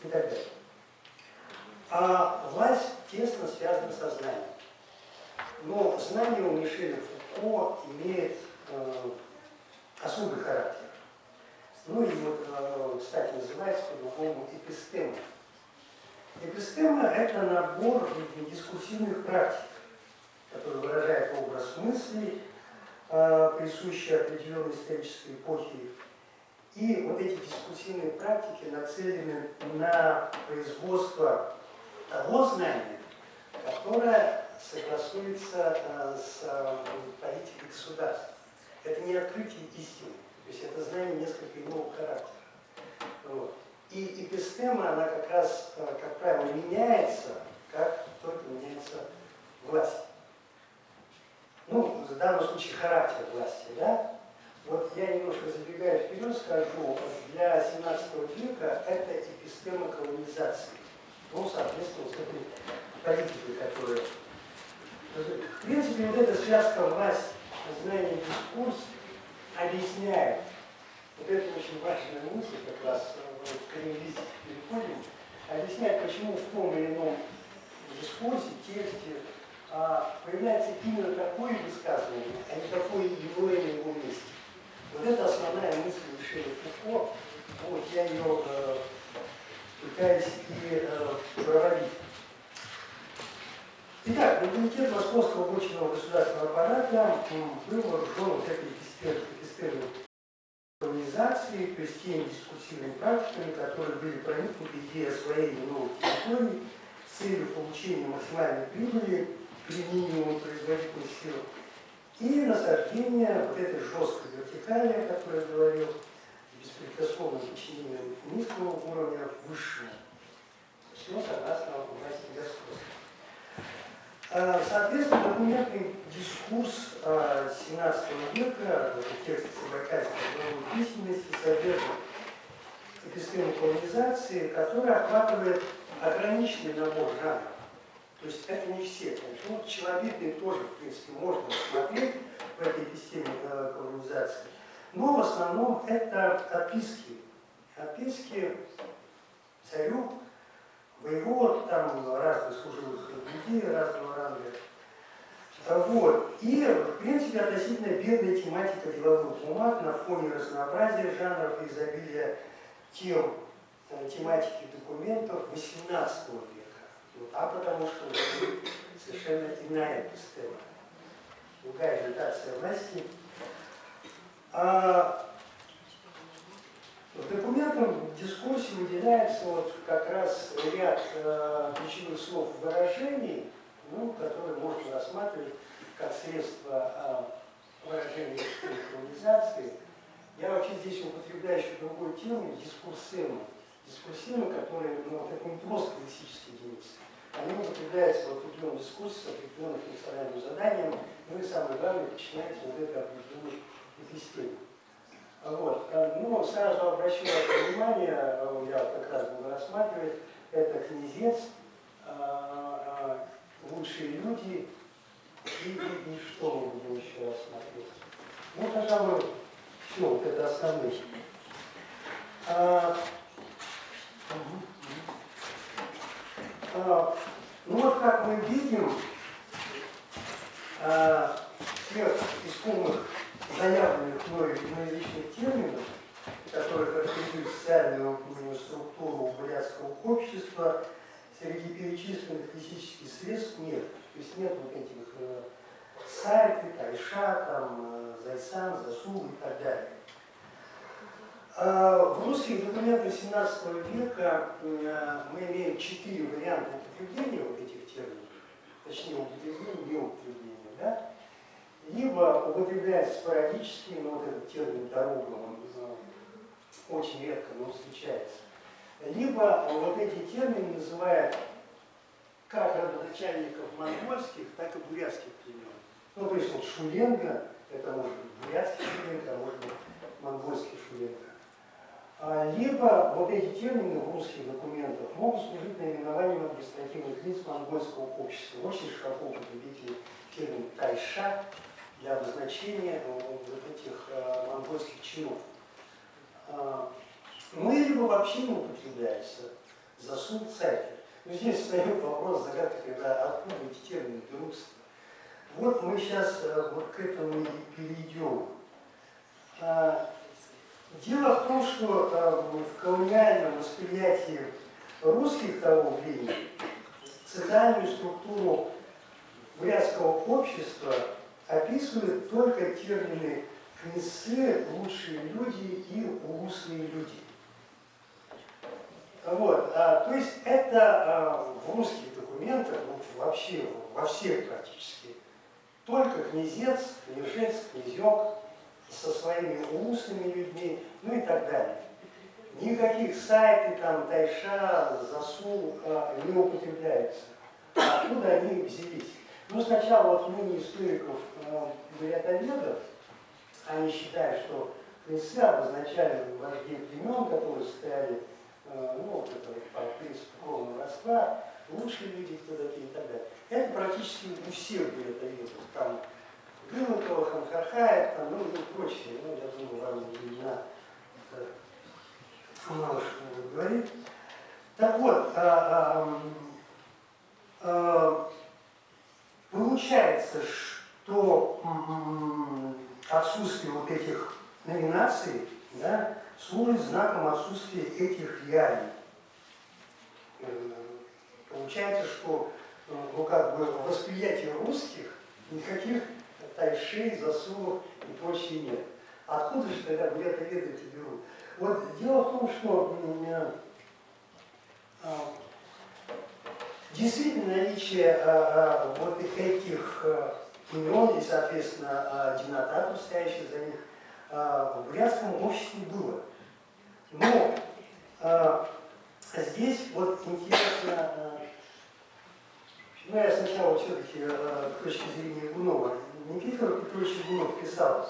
И так далее. А власть тесно связана со знанием. Но знание у Мишеля Фуко имеет особый характер. Ну и вот, кстати, называется по-другому эпистема. Эпистема – это набор дискурсивных практик, который выражает образ мысли, присущий определенной исторической эпохе. И вот эти дискурсивные практики нацелены на производство того знания, которое согласуется с политикой государства. Это не открытие истины, то есть это знание несколько иного характера. Вот. И эпистема, она как раз, как правило, меняется, как только меняется власть. Ну, в данном случае характер власти, да? Вот я немножко забегая вперед скажу, для 17 века это эпистема колонизации. Ну, соответственно, с этой политикой, которая... В принципе, вот эта связка власть, знание, дискурс объясняет. Вот это очень важная мысль, как раз в криминалистике переходим, объясняет, почему в том или ином дискурсе, тексте появляется именно такое высказывание, а не такое явление на его месте. Вот это основная мысль Мишеля Фуко. Вот я ее пытаюсь и проводить. Итак, менталитет московского вотчинного государственного аппарата был вооружен вот этой эпистемой колонизации, то есть теми дискурсивными практиками, которые были проникнуты идеей освоения новых территорий с целью получения максимальной прибыли при минимуме производительных сил и насаждение вот этой жесткой вертикали, о которой я говорил, беспрекословным подчинением низкого уровня высшему. Все согласно власти господства. Соответственно, документный дискурс 17 века, текст Собакальской правовой письменности, содержит эпистему колонизации, которая охватывает ограниченный набор жанров. То есть это не все. Ну, человечные тоже, в принципе, можно рассмотреть в этой эпистеме колонизации. Но в основном это отписки. Отписки царю, воевод, там разных служилых людей, разного ранга. Вот. И, в принципе, относительно бедная тематика деловых бумаг на фоне разнообразия жанров и изобилия тем тематики документов XVIII века. Вот. А потому что совершенно иная эпистема, другая ориентация власти. В документном дискурсе выделяется вот как раз ряд ключевых слов и выражений, ну, которые можно рассматривать как средство выражения колонизации. Я вообще здесь употребляю еще другой термин — дискурсемы. Дискурсемы, которые, ну, вот это не просто лексические единицы. Они употребляются в определенном дискурсе с определенным функциональным заданием, ну и самое главное, подчиняется вот этой определенной эпистеме. Вот. Ну, сразу обращу ваше внимание, я как раз буду рассматривать, это князец, лучшие люди и что мы будем еще рассматривать. Ну, пожалуй, все, вот это основные. Ну вот как мы видим, всех искомых заявленных мной иноязычных терминов, которые характеризуют социальную структуру бурятского общества, среди перечисленных физических средств нет. То есть нет вот этих сайты, тайша, там, зайсан, засул и так далее. В русских документах 17 века мы имеем 4 варианта употребления вот этих терминов, точнее употребления и неупотребления, да? Либо употребляется спорадически, но вот этот термин «дорога», он очень редко, но встречается. Либо вот эти термины называют как родоначальников монгольских, так и бурятских племен. Ну, то есть вот шуленга, это может быть бурятский шуленга, а может быть монгольский шуленга. Либо вот эти термины в русских документах могут служить наименованием административных лиц монгольского общества. Очень широко употребитель термин «тайша» для обозначения вот этих монгольских чинов. Ну, либо вообще не употребляется засул царь. Но здесь встает вопрос, загадка, когда откуда эти термины берутся. Вот мы сейчас вот к этому и перейдем. Дело в том, что в колониальном восприятии русских того времени социальную структуру бурятского общества описывают только термины князцы, лучшие люди и улусные люди. Вот, то есть это в русских документах, вообще в во всех практически. Только князец, княжец, князек со своими устными людьми, ну и так далее. Никаких сайты, там, тайша, засул не употребляются. Откуда они взялись? Ну, сначала вот мнение историков рядоведов, они считают, что князцы обозначали вождей племен, которые стояли, ну, вот это вот по принципу кровного родства, лучшие люди, кто такие и так далее. Это практически у всех были рядоведов. Там Гылыкова, Хамхархаев, там, ну и прочие, ну, я думаю, вам имена мало что говорит. Так вот, получается, что отсутствие вот этих номинаций, да, служит знаком отсутствия этих реалий. Получается, что ну, как бы восприятие русских никаких тайшей, засулов и прочее нет. Откуда же тогда рядоведы это берут? Вот дело в том, что действительно наличие вот этих имен и, соответственно, денотатов, стоящих за них, в бурятском обществе было. Но здесь вот интересно, ну я сначала все-таки с точки зрения Гунова, Никита Петрович Гунов писал,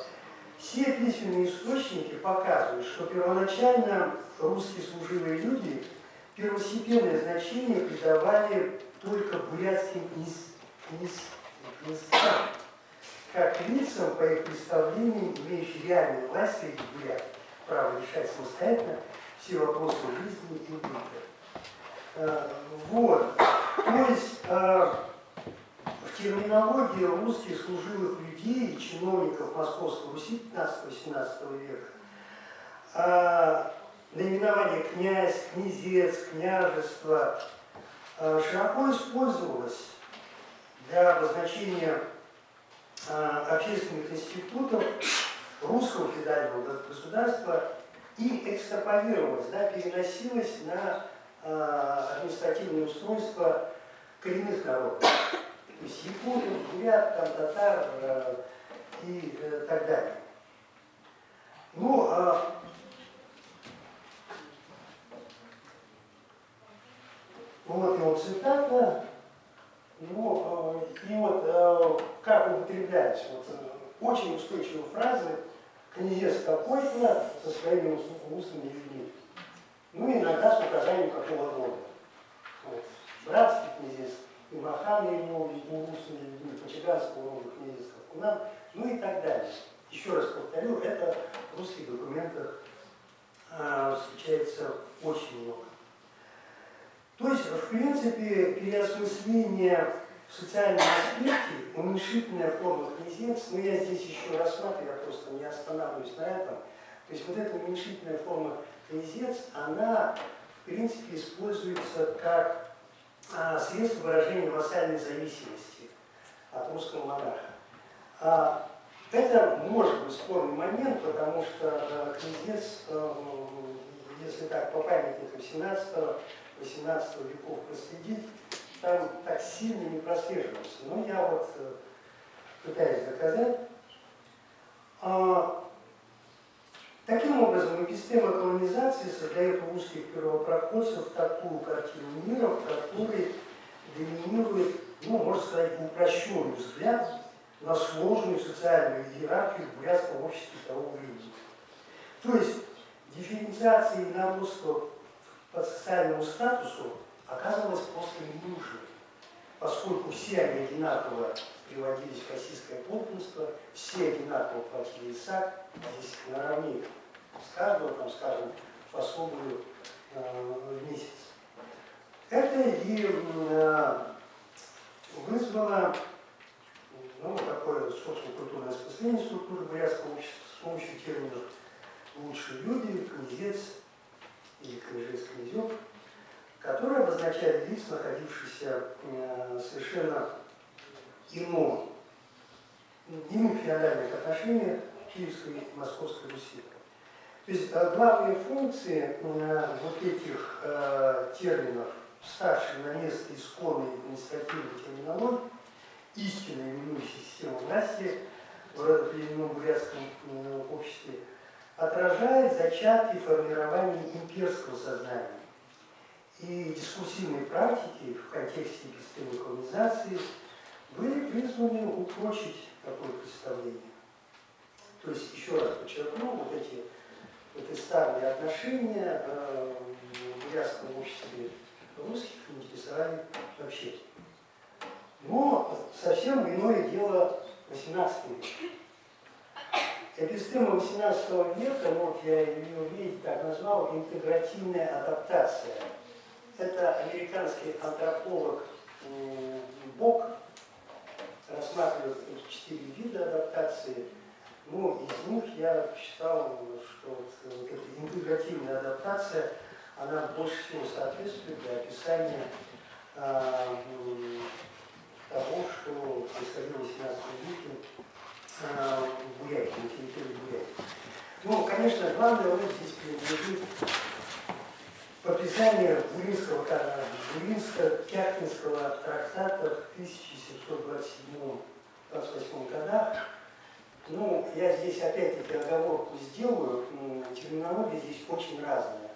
все письменные источники показывают, что первоначально русские служилые люди первостепенное значение придавали только бурятским князцам, как лицам, по их представлениям, имеющим реальную власть среди бурят, право решать самостоятельно все вопросы жизни и быта. Вот. То есть в терминологии русских служилых людей и чиновников Московской Руси 15-18 века наименование князь, князец, княжество широко использовалось для обозначения общественных институтов русского феодального государства и экстраполировалось, да, переносилось на административное устройство коренных народов. То есть якутов, бурят, там, татар и так далее. Ну, вот его цитата. Ну, и вот как употреблять вот, очень устойчивые фразы «князец такой-то со своими устными людьми». Ну, иногда с указанием какого рода. Вот. Братский князец, и маханы ему устными людьми, по-чиганскому рода князец Кавкунан, ну и так далее. Еще раз повторю, это в русских документах встречается очень много. То есть, в принципе, переосмысление в социальном аспекте, уменьшительная форма князец, но я здесь еще рассматриваю, я просто не останавливаюсь на этом. То есть вот эта уменьшительная форма князец, она, в принципе, используется как средство выражения вассальной зависимости от русского монарха. Это может быть спорный момент, потому что князец, если так по памятникам 17-18 веков проследить, там так сильно не прослеживался. Но я вот пытаюсь доказать. Таким образом, эпистема колонизации создает у русских первопроходцев такую картину мира, в которой доминирует, ну, можно сказать, упрощенный взгляд на сложную социальную иерархию в бурятском обществе того времени. То есть дифференциация единородства по социальному статусу оказывалась просто не нужной, поскольку все они одинаково приводились в российское подданство, все одинаково платили ИСАК, здесь наравне с каждого, там, скажем, пособию в месяц. Это и вызвало такое социокультурное осмысление структуры бурятского общества с помощью терминов «лучшие люди», «князец» или «княжец-князек», которые обозначают лиц, находившихся совершенно иных феодальных отношениях Киевской и Московской Руси. То есть главные функции вот этих терминов, вставшие на место исконной административной терминологии, истинно именующей систему власти в родоплеменном бурятском обществе, отражает зачатки формирования имперского сознания. И дискурсивные практики в контексте эпистемной колонизации были призваны упрочить такое представление. То есть, еще раз подчеркну, вот эти старые отношения в бурятском обществе русских интересовали вообще. Но совсем иное дело 18 век. Эпистема 18 века, ну вот я ее, видите, так назвал, интегративная адаптация. Это американский антрополог Бок рассматривает 4 вида адаптации. Ну, из них я считал, что вот эта интегративная адаптация, она больше всего соответствует для описания того, что происходило в 18 веке в Бурятии, на территории Бурятии. Ну, конечно, главная роль здесь принадлежит подписанию Буринско-Кяхтинского трактата в 1727-28 годах. Ну, я здесь опять-таки оговорку сделаю, терминология здесь очень разная.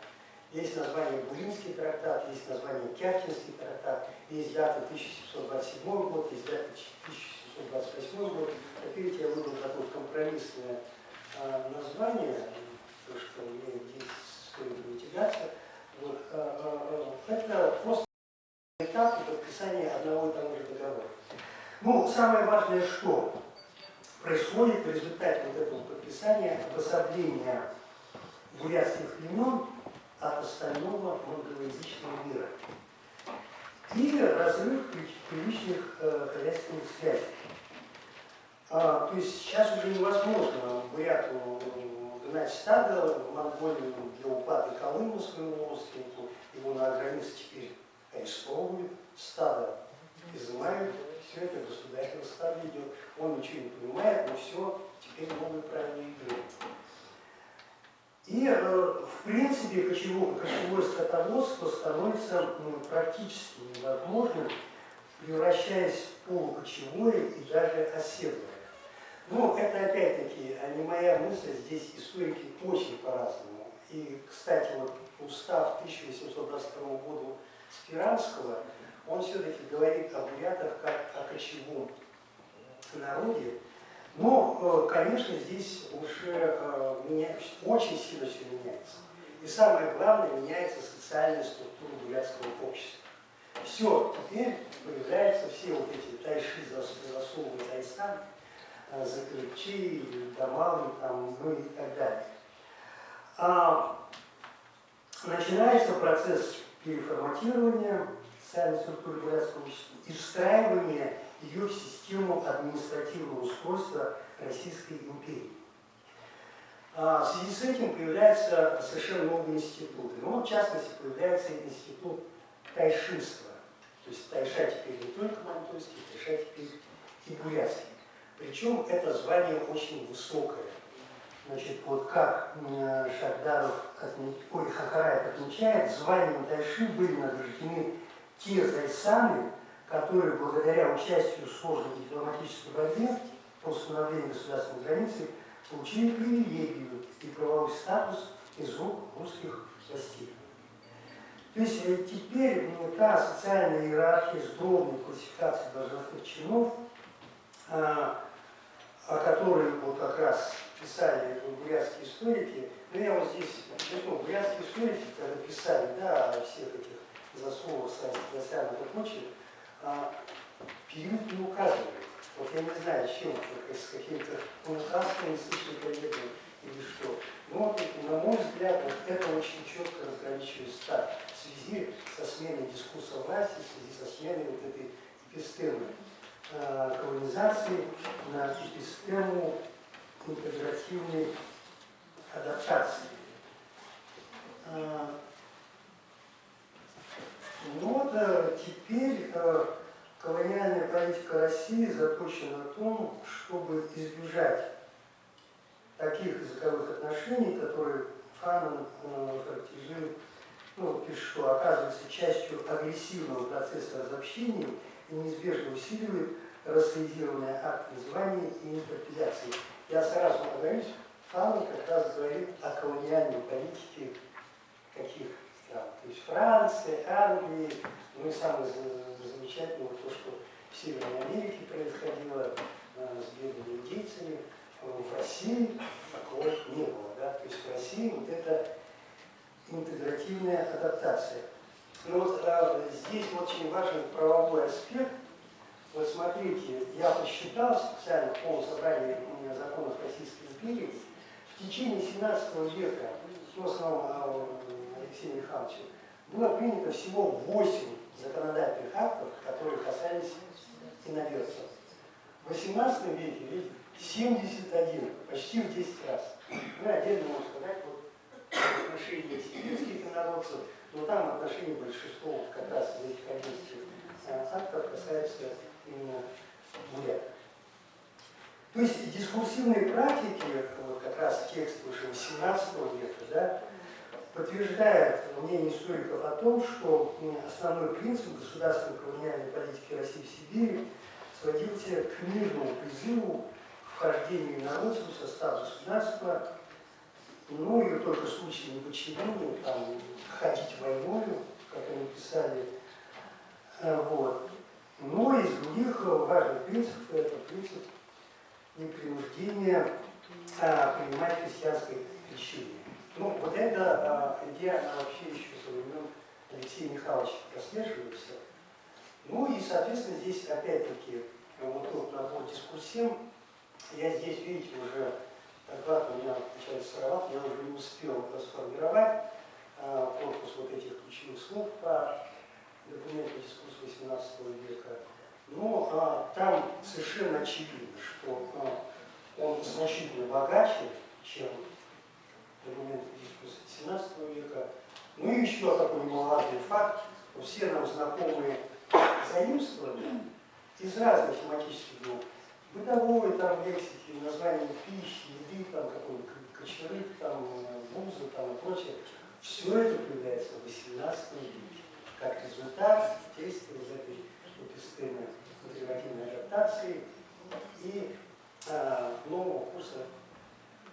Есть название Буринский трактат, есть название Кяхтинский трактат, есть дата 1727 год, есть дата 1728 год. Как видите, я выбрал такое компромиссное название, то, что мне здесь стоит не тягаться. Вот, это просто этап подписания одного и того же договора. Ну, самое важное, что происходит в результате вот этого подписания, обособления бурятских племен от остального монголоязычного мира и разрыв привычных хозяйственных связей. То есть сейчас уже невозможно буряту гнать стадо в Монголию для упады Колыма своему родственнику, его на границе теперь арестовывают, стадо изымают, все это государственное стадо идет, он ничего не понимает, но все, теперь новые правила игры. И, в принципе, кочевое скотоводство становится практически невозможным, превращаясь в полукочевое и даже оседлое. Ну, это опять-таки не моя мысль, здесь историки очень по-разному. И, кстати, вот устав 1822 года Спиранского, он все-таки говорит о бурятах как о кочевом народе. Но, конечно, здесь уже очень сильно все меняется. И самое главное, меняется социальная структура бурятского общества. Все, теперь появляются все вот эти тайши, засовывают тайсан, закрепчи, домалы, там, ну и так далее. Начинается процесс переформатирования социальной структуры бурятского общества и встраивания ее в систему административного устройства Российской империи. В связи с этим появляются совершенно новые институты. Ну, в частности, появляется институт тайшинства. То есть тайша теперь не только мантуйский, тайша теперь и бурятский. Причем это звание очень высокое. Значит, вот как Хахараев отмечает, званием тайши были награждены те зайсаны, которые благодаря участию в сложной дипломатической борьбе по установлению государственной границы получили привилегию и правовой статус из рук русских властей. То есть теперь та социальная иерархия с дробной классификацией должностных чинов, о которой вот как раз писали бурятские историки, ну я вот здесь, бурятские историки, когда писали, да, о всех этих засовах, засянутых и прочее, период не указывает. Вот я не знаю, с чем, с каким-то указками, слышали коллегами или что. Но, на мой взгляд, вот это очень четко разграничивается в связи со сменой дискурса власти, в связи со сменой вот этой эпистемы колонизации на эпистему интегративной адаптации. Ну вот теперь колониальная политика России заточена на том, чтобы избежать таких языковых отношений, которые Фанон характеризует, пишет, что оказывается частью агрессивного процесса разобщения и неизбежно усиливает рассоединенный акт называния и интерпреляции. Я сразу оговорюсь, Фауни как раз говорит о колониальной политике каких стран. То есть Франции, Англии, ну и самое замечательное то, что в Северной Америке происходило с бедными индейцами. В России такого не было. Да? То есть в России вот это интегративная адаптация. Но вот здесь очень важен правовой аспект. Вот смотрите, я посчитал специально по собранию законов Российской империи, в течение 17 века, в основном Алексеем Михайловичем, было принято всего 8 законодательных актов, которые касались иноверцев. В 18 веке, видите, 71, почти в 10 раз. Ну, отдельно можно сказать, вот, в отношении сибирских инородцев, но там в отношении большинства как раз этих 11 актов касается именно бурят. То есть дискурсивные практики, вот как раз текст уже 18 века, да, подтверждает мнение историков о том, что основной принцип государственной колониальной политики России в Сибири сводился к мирному призыву к вхождению инородцев в состав государства, ну и только в случае неподчинения, там, ходить войною, как они писали, вот. Но из других важных принципов это принцип непринуждения принимать христианское крещение. Ну, вот эта идея, она вообще еще со времен Алексея Михайловича прослеживается. Ну и, соответственно, здесь опять-таки вот тот набор дискурсем. Я здесь, видите, уже доклад у меня вначале сыроват, я уже не успел сформировать корпус вот этих ключевых слов по документу дискурса 18 века. Но там совершенно очевидно, что он значительно богаче, чем документы дискурса 17 века. Ну и еще такой немаловажный факт, все нам знакомые заимствования из разных тематических групп, бытовой там лексики, название пищи, еды, там какой-нибудь кочерык, там бузы, там и прочее, все это появляется в 18 веке, как результат действия из этой эпистемы консервативной адаптации и нового курса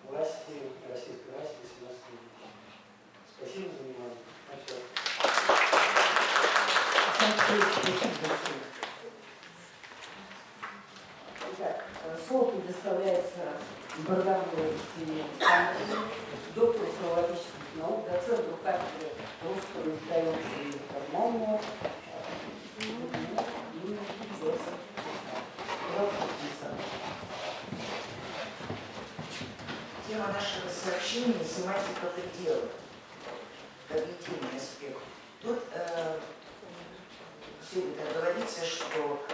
власти, российской власти в 18 веке. Спасибо за внимание. Итак, слово предоставляется Баргановой Екатерине Александровне, доктору филологических наук, доценту кафедры русского языка и общего Тема нашего сообщения – семантика пределов, когнитивный аспект. Тут следует оговориться, что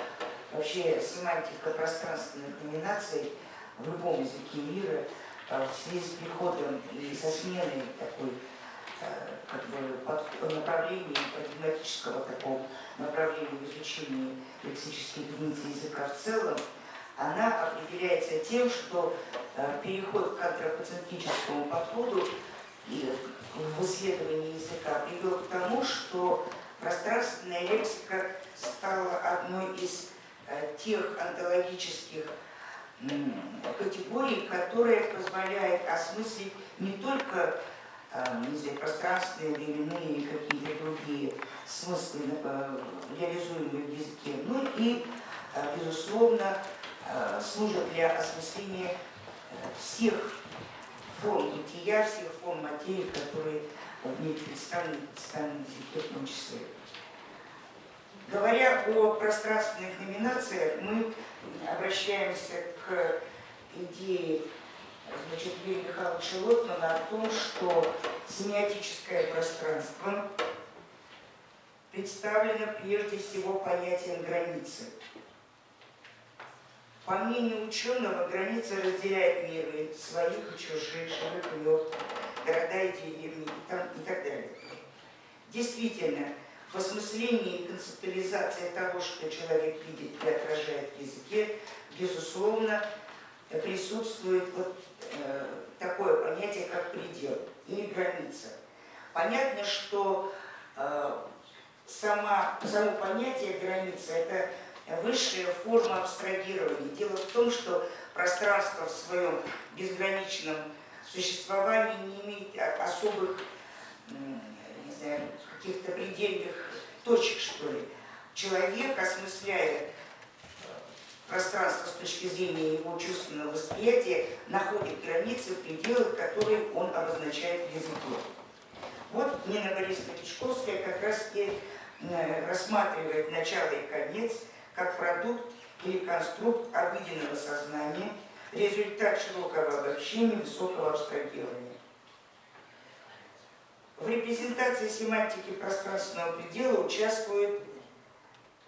вообще семантика пространственных номинаций в любом языке мира в связи с приходом и со сменой такой как бы направления, парадигматического такого направления в изучении лексической единицы языка в целом, она определяется тем, что переход к антропоцентрическому подходу и в исследовании языка привел к тому, что пространственная лексика стала одной из тех онтологических категорий, которая позволяет осмыслить не только не знаю, пространственные, временные и какие-то другие смыслы, реализуемые в языке, но и, безусловно, служат для осмысления всех форм бытия, всех форм материи, которые в ней представлены в языке в том числе. Говоря о пространственных номинациях, мы обращаемся к идее Юрия Михайловича Лотмана о том, что семиотическое пространство представлено прежде всего понятием границы. По мнению ученого, граница разделяет миры, своих и чужих, живых и мертвых, города и деревни и так далее. Действительно, в осмыслении и концептуализации того, что человек видит и отражает в языке, безусловно, присутствует вот такое понятие, как предел или граница. Понятно, что само понятие границы – это высшая форма абстрагирования. Дело в том, что пространство в своем безграничном существовании не имеет особых, не знаю, каких-то предельных точек, что ли. Человек, осмысляя пространство с точки зрения его чувственного восприятия, находит границы, пределы, которые он обозначает в языке. Вот Нина Борисовна Кичковская как раз и рассматривает начало и конец как продукт или конструкт обыденного сознания, результат широкого обобщения, высокого абстрагирования. В репрезентации семантики пространственного предела участвуют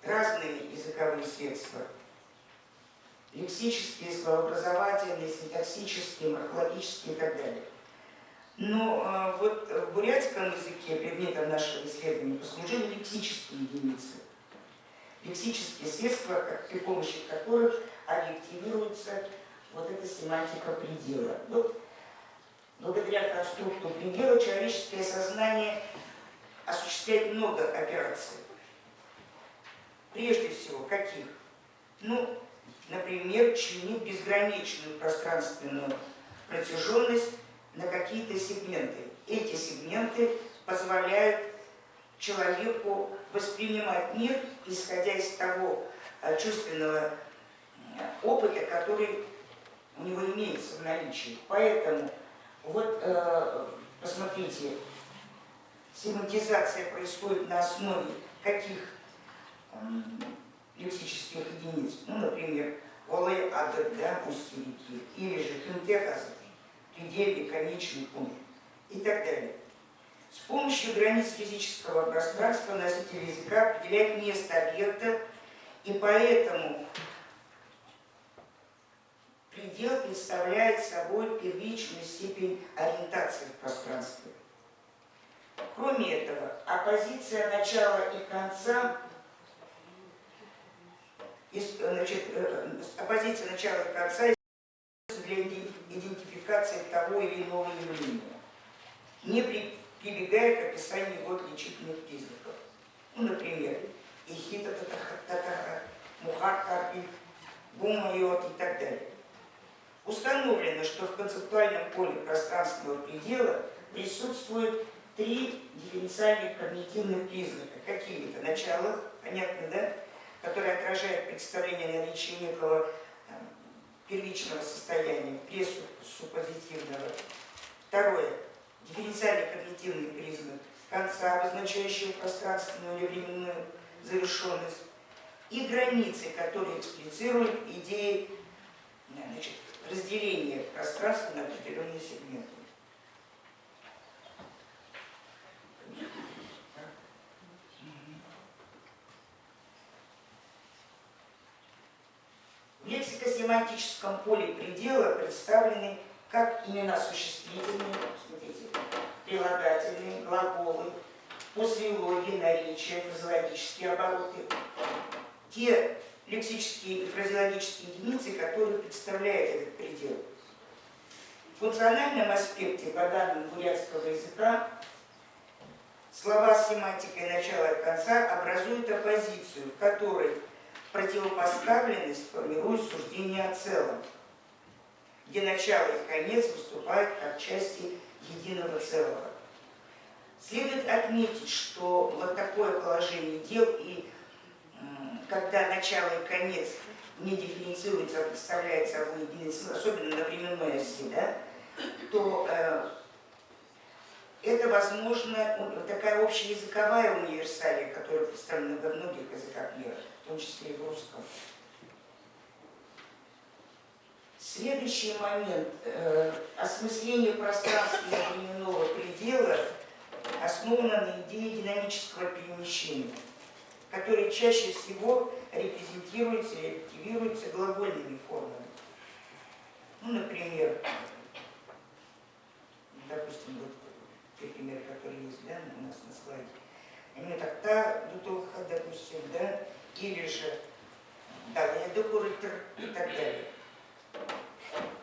разные языковые средства. Лексические, словообразовательные, синтаксические, морфологические и так далее. Но вот в бурятском языке предметом нашего исследования послужили лексические единицы. Лексические средства, при помощи которых объективируется вот эта семантика предела. Вот, благодаря конструкту предела человеческое сознание осуществляет много операций. Прежде всего, каких? Ну, например, членит безграничную пространственную протяженность на какие-то сегменты. Эти сегменты позволяют человеку воспринимать мир, исходя из того чувственного опыта, который у него имеется в наличии. Поэтому, вот, посмотрите, семантизация происходит на основе каких лексических единиц. Ну, например, Олай Адер, да, устье реки, или же Хюнтехазер, предельный, конечный пункт и так далее. С помощью границ физического пространства носитель языка определяет место объекта, и поэтому предел представляет собой первичную степень ориентации в пространстве. Кроме этого, оппозиция начала и конца, оппозиция начала и конца для идентификации того или иного явления, не прибегая к описанию его отличительных признаков. Ну, например, Ихита Татаха, Мухаркарби, Бумайот и так далее. Установлено, что в концептуальном поле пространственного предела присутствует три дифференциальных когнитивных признака. Какие-то? Начало, понятно, да? Которое отражает представление наличия некого первичного состояния, пресуппозитивного. Второе. Дифференциальный когнитивный признак конца, обозначающего пространственную или временную завершенность. И границы, которые эксплицируют идеи, значит, разделения пространства на определенные сегменты. В лексико-семантическом поле предела представлены как имена существительные, смотрите, прилагательные, глаголы, послеологи, наречия, фразеологические обороты, те лексические и фразеологические единицы, которые представляют этот предел. В функциональном аспекте, по данным бурятского языка, слова с семантикой начала и конца образуют оппозицию, в которой противопоставленность формирует суждение о целом, где начало и конец выступают как части единого целого. Следует отметить, что вот такое положение дел, и когда начало и конец не дифференцируется, а представляет собой единый целый, особенно на временной оси, да, то это, возможно, такая общеязыковая универсалия, которая представлена во многих языках мира, в том числе и в русском. Следующий момент. Осмысление пространственного временного предела основано на идее динамического перемещения, которое чаще всего репрезентируется или активируется глагольными формами. Ну, например, допустим, вот те примеры, которые есть, да, у нас на слайде. Они так та, дутолха, допустим, да, или же далее докуритер и так далее.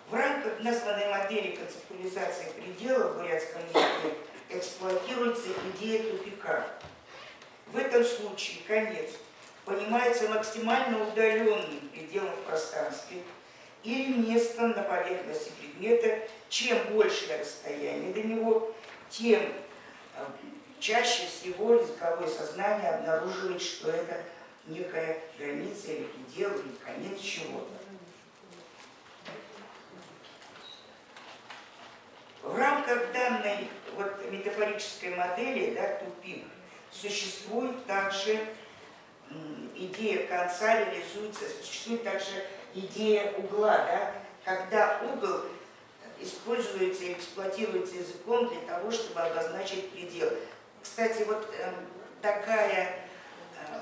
В рамках названной модели концептуализации предела в бурятском языке эксплуатируется идея тупика. В этом случае конец понимается максимально удаленным пределом в пространстве или местом на поверхности предмета. Чем большее расстояние до него, тем чаще всего языковое сознание обнаруживает, что это некая граница или предел, или конец чего-то. В рамках данной метафорической модели, тупик, существует также идея конца, реализуется, существует также идея угла, когда угол используется и эксплуатируется языком для того, чтобы обозначить предел. Кстати, такая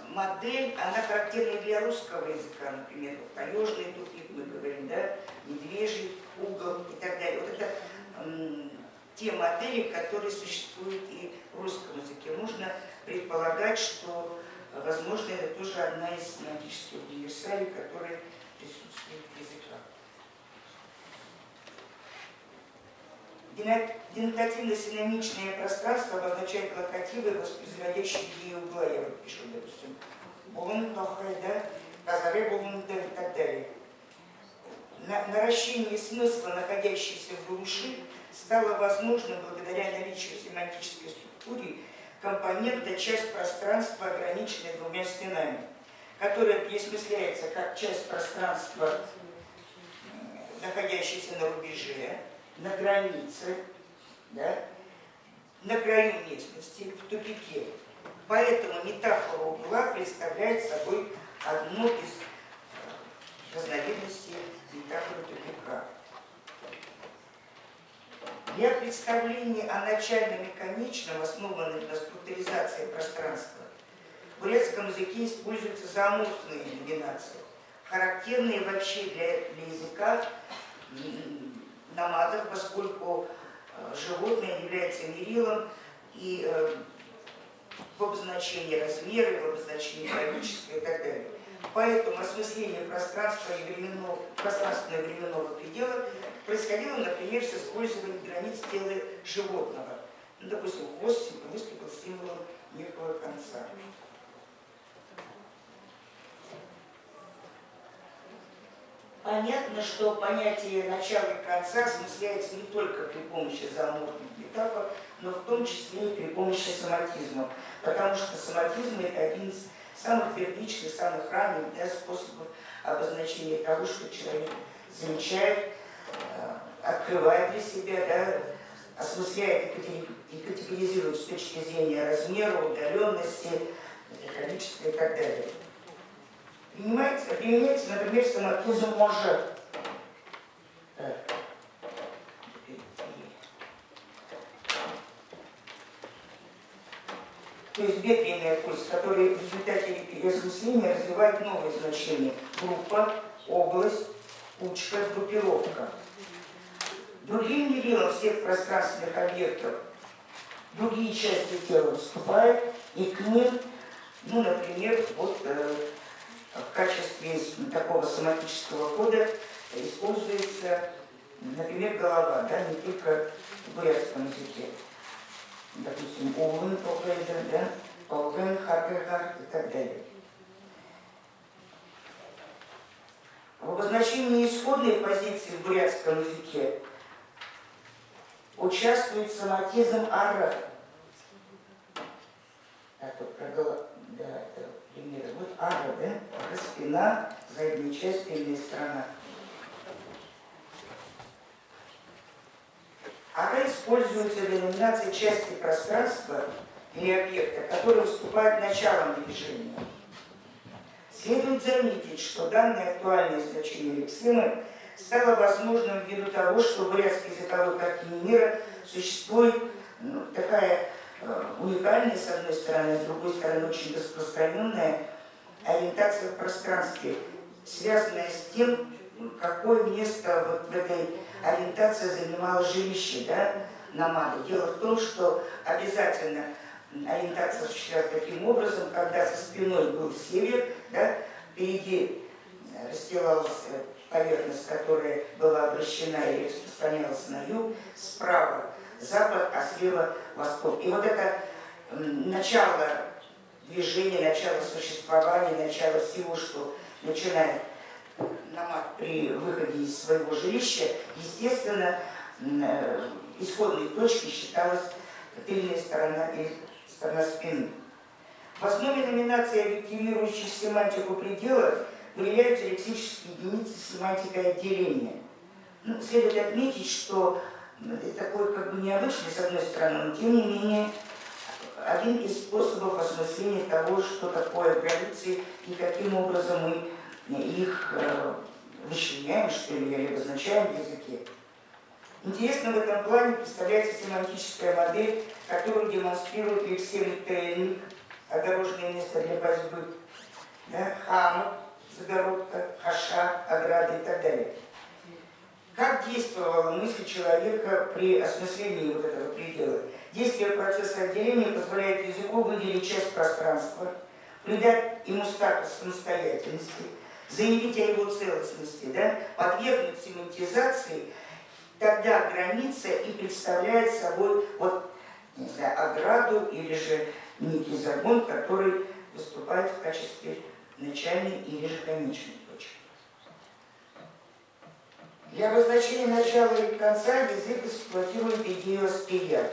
модель, она характерна и для русского языка, например, таежный тупик, мы говорим, медвежий угол и так далее. Это те модели, которые существуют и в русском языке. Можно предполагать, что, возможно, это тоже одна из семантических универсалей, которые присутствуют в языках. Денотативно-синонимичное пространство обозначает локативы, воспроизводящие идеи угла. Я пишу, допустим, булун тохай, казаре булун и так далее. Наращение смысла, находящегося в глуши, стало возможным благодаря наличию в семантической структуре компонента часть пространства, ограниченной двумя стенами, которая пересмысляется как часть пространства, находящаяся на рубеже, на границе, на краю местности, в тупике. Поэтому метафора угла представляет собой одну из разновидностей метафоры тупика. Для представления о начальном и конечном, основанном на структуризации пространства, в бурятском языке используются зооморфные номинации, характерные вообще для языка номадов, поскольку животное является мерилом и в обозначении размера, и в обозначении количества и так далее. Поэтому осмысление пространственного и временного предела происходило, например, с использованием границ тела животного. Допустим, хвост выступил символом некого конца. Понятно, что понятие начала и конца осмысляется не только при помощи зооморфных метафор, но в том числе и при помощи соматизма, потому что соматизм – это один из самых первичных, самых ранних способов обозначения того, что человек замечает, открывает для себя, осмысляет и категоризирует с точки зрения размера, удаленности, количества и так далее. Применяется, например, соматизм может. То есть бедренная кость, которая в результате осмысления развивает новые значения. Группа, область, кучка, группировка. Другим мерилом всех пространственных объектов другие части тела вступают, и к ним, например, в качестве такого соматического кода используется, например, голова, не только в бурятском языке. Допустим, улын, полгын, харгагар и так далее. В обозначении исходной позиции в бурятском языке участвует соматизм ара. Это пример. Ара, спина, задняя часть, тыльная сторона. Ара используется для номинации части пространства или объекта, который выступает началом движения. Следует заметить, что данное актуальное значение лексемы стало возможным ввиду того, что в бурятской языковой картине мира существует такая уникальная, с одной стороны, с другой стороны, очень распространенная ориентация в пространстве, связанная с тем, какое место в этой ориентации занимало жилище номада. Дело в том, что обязательно ориентация осуществлялась таким образом, когда за спиной был север, впереди расстилалась поверхность, которая была обращена и распространялась на юг, справа запад, а слева восток. И это начало движения, начало существования, начало всего, что начинает намат при выходе из своего жилища, естественно, исходной точкой считалась тыльная сторона или сторона спины. В основе номинации, объективирующих семантику предела, выявляются лексические единицы семантика отделения. Ну, следует отметить, что такой как бы необычный, с одной стороны, но тем не менее один из способов осмысления того, что такое границы и каким образом мы их вычленяем, что ли, или обозначаем в языке. Интересно в этом плане представляется семантическая модель, которую демонстрирует лексемик ТН, огороженное место для борьбы, да, хам, загородка, хаша, ограда и так далее. Как действовала мысль человека при осмыслении вот этого предела? Действие процесса отделения позволяет языку выделить часть пространства, придать ему статус самостоятельности, заявить о его целостности, да, подвергнуть семантизации. Тогда граница и представляет собой вот, не знаю, ограду или же некий загон, который выступает в качестве начальной или же конечной точки. Для обозначения начала и конца язык эксплуатирует идею аспия.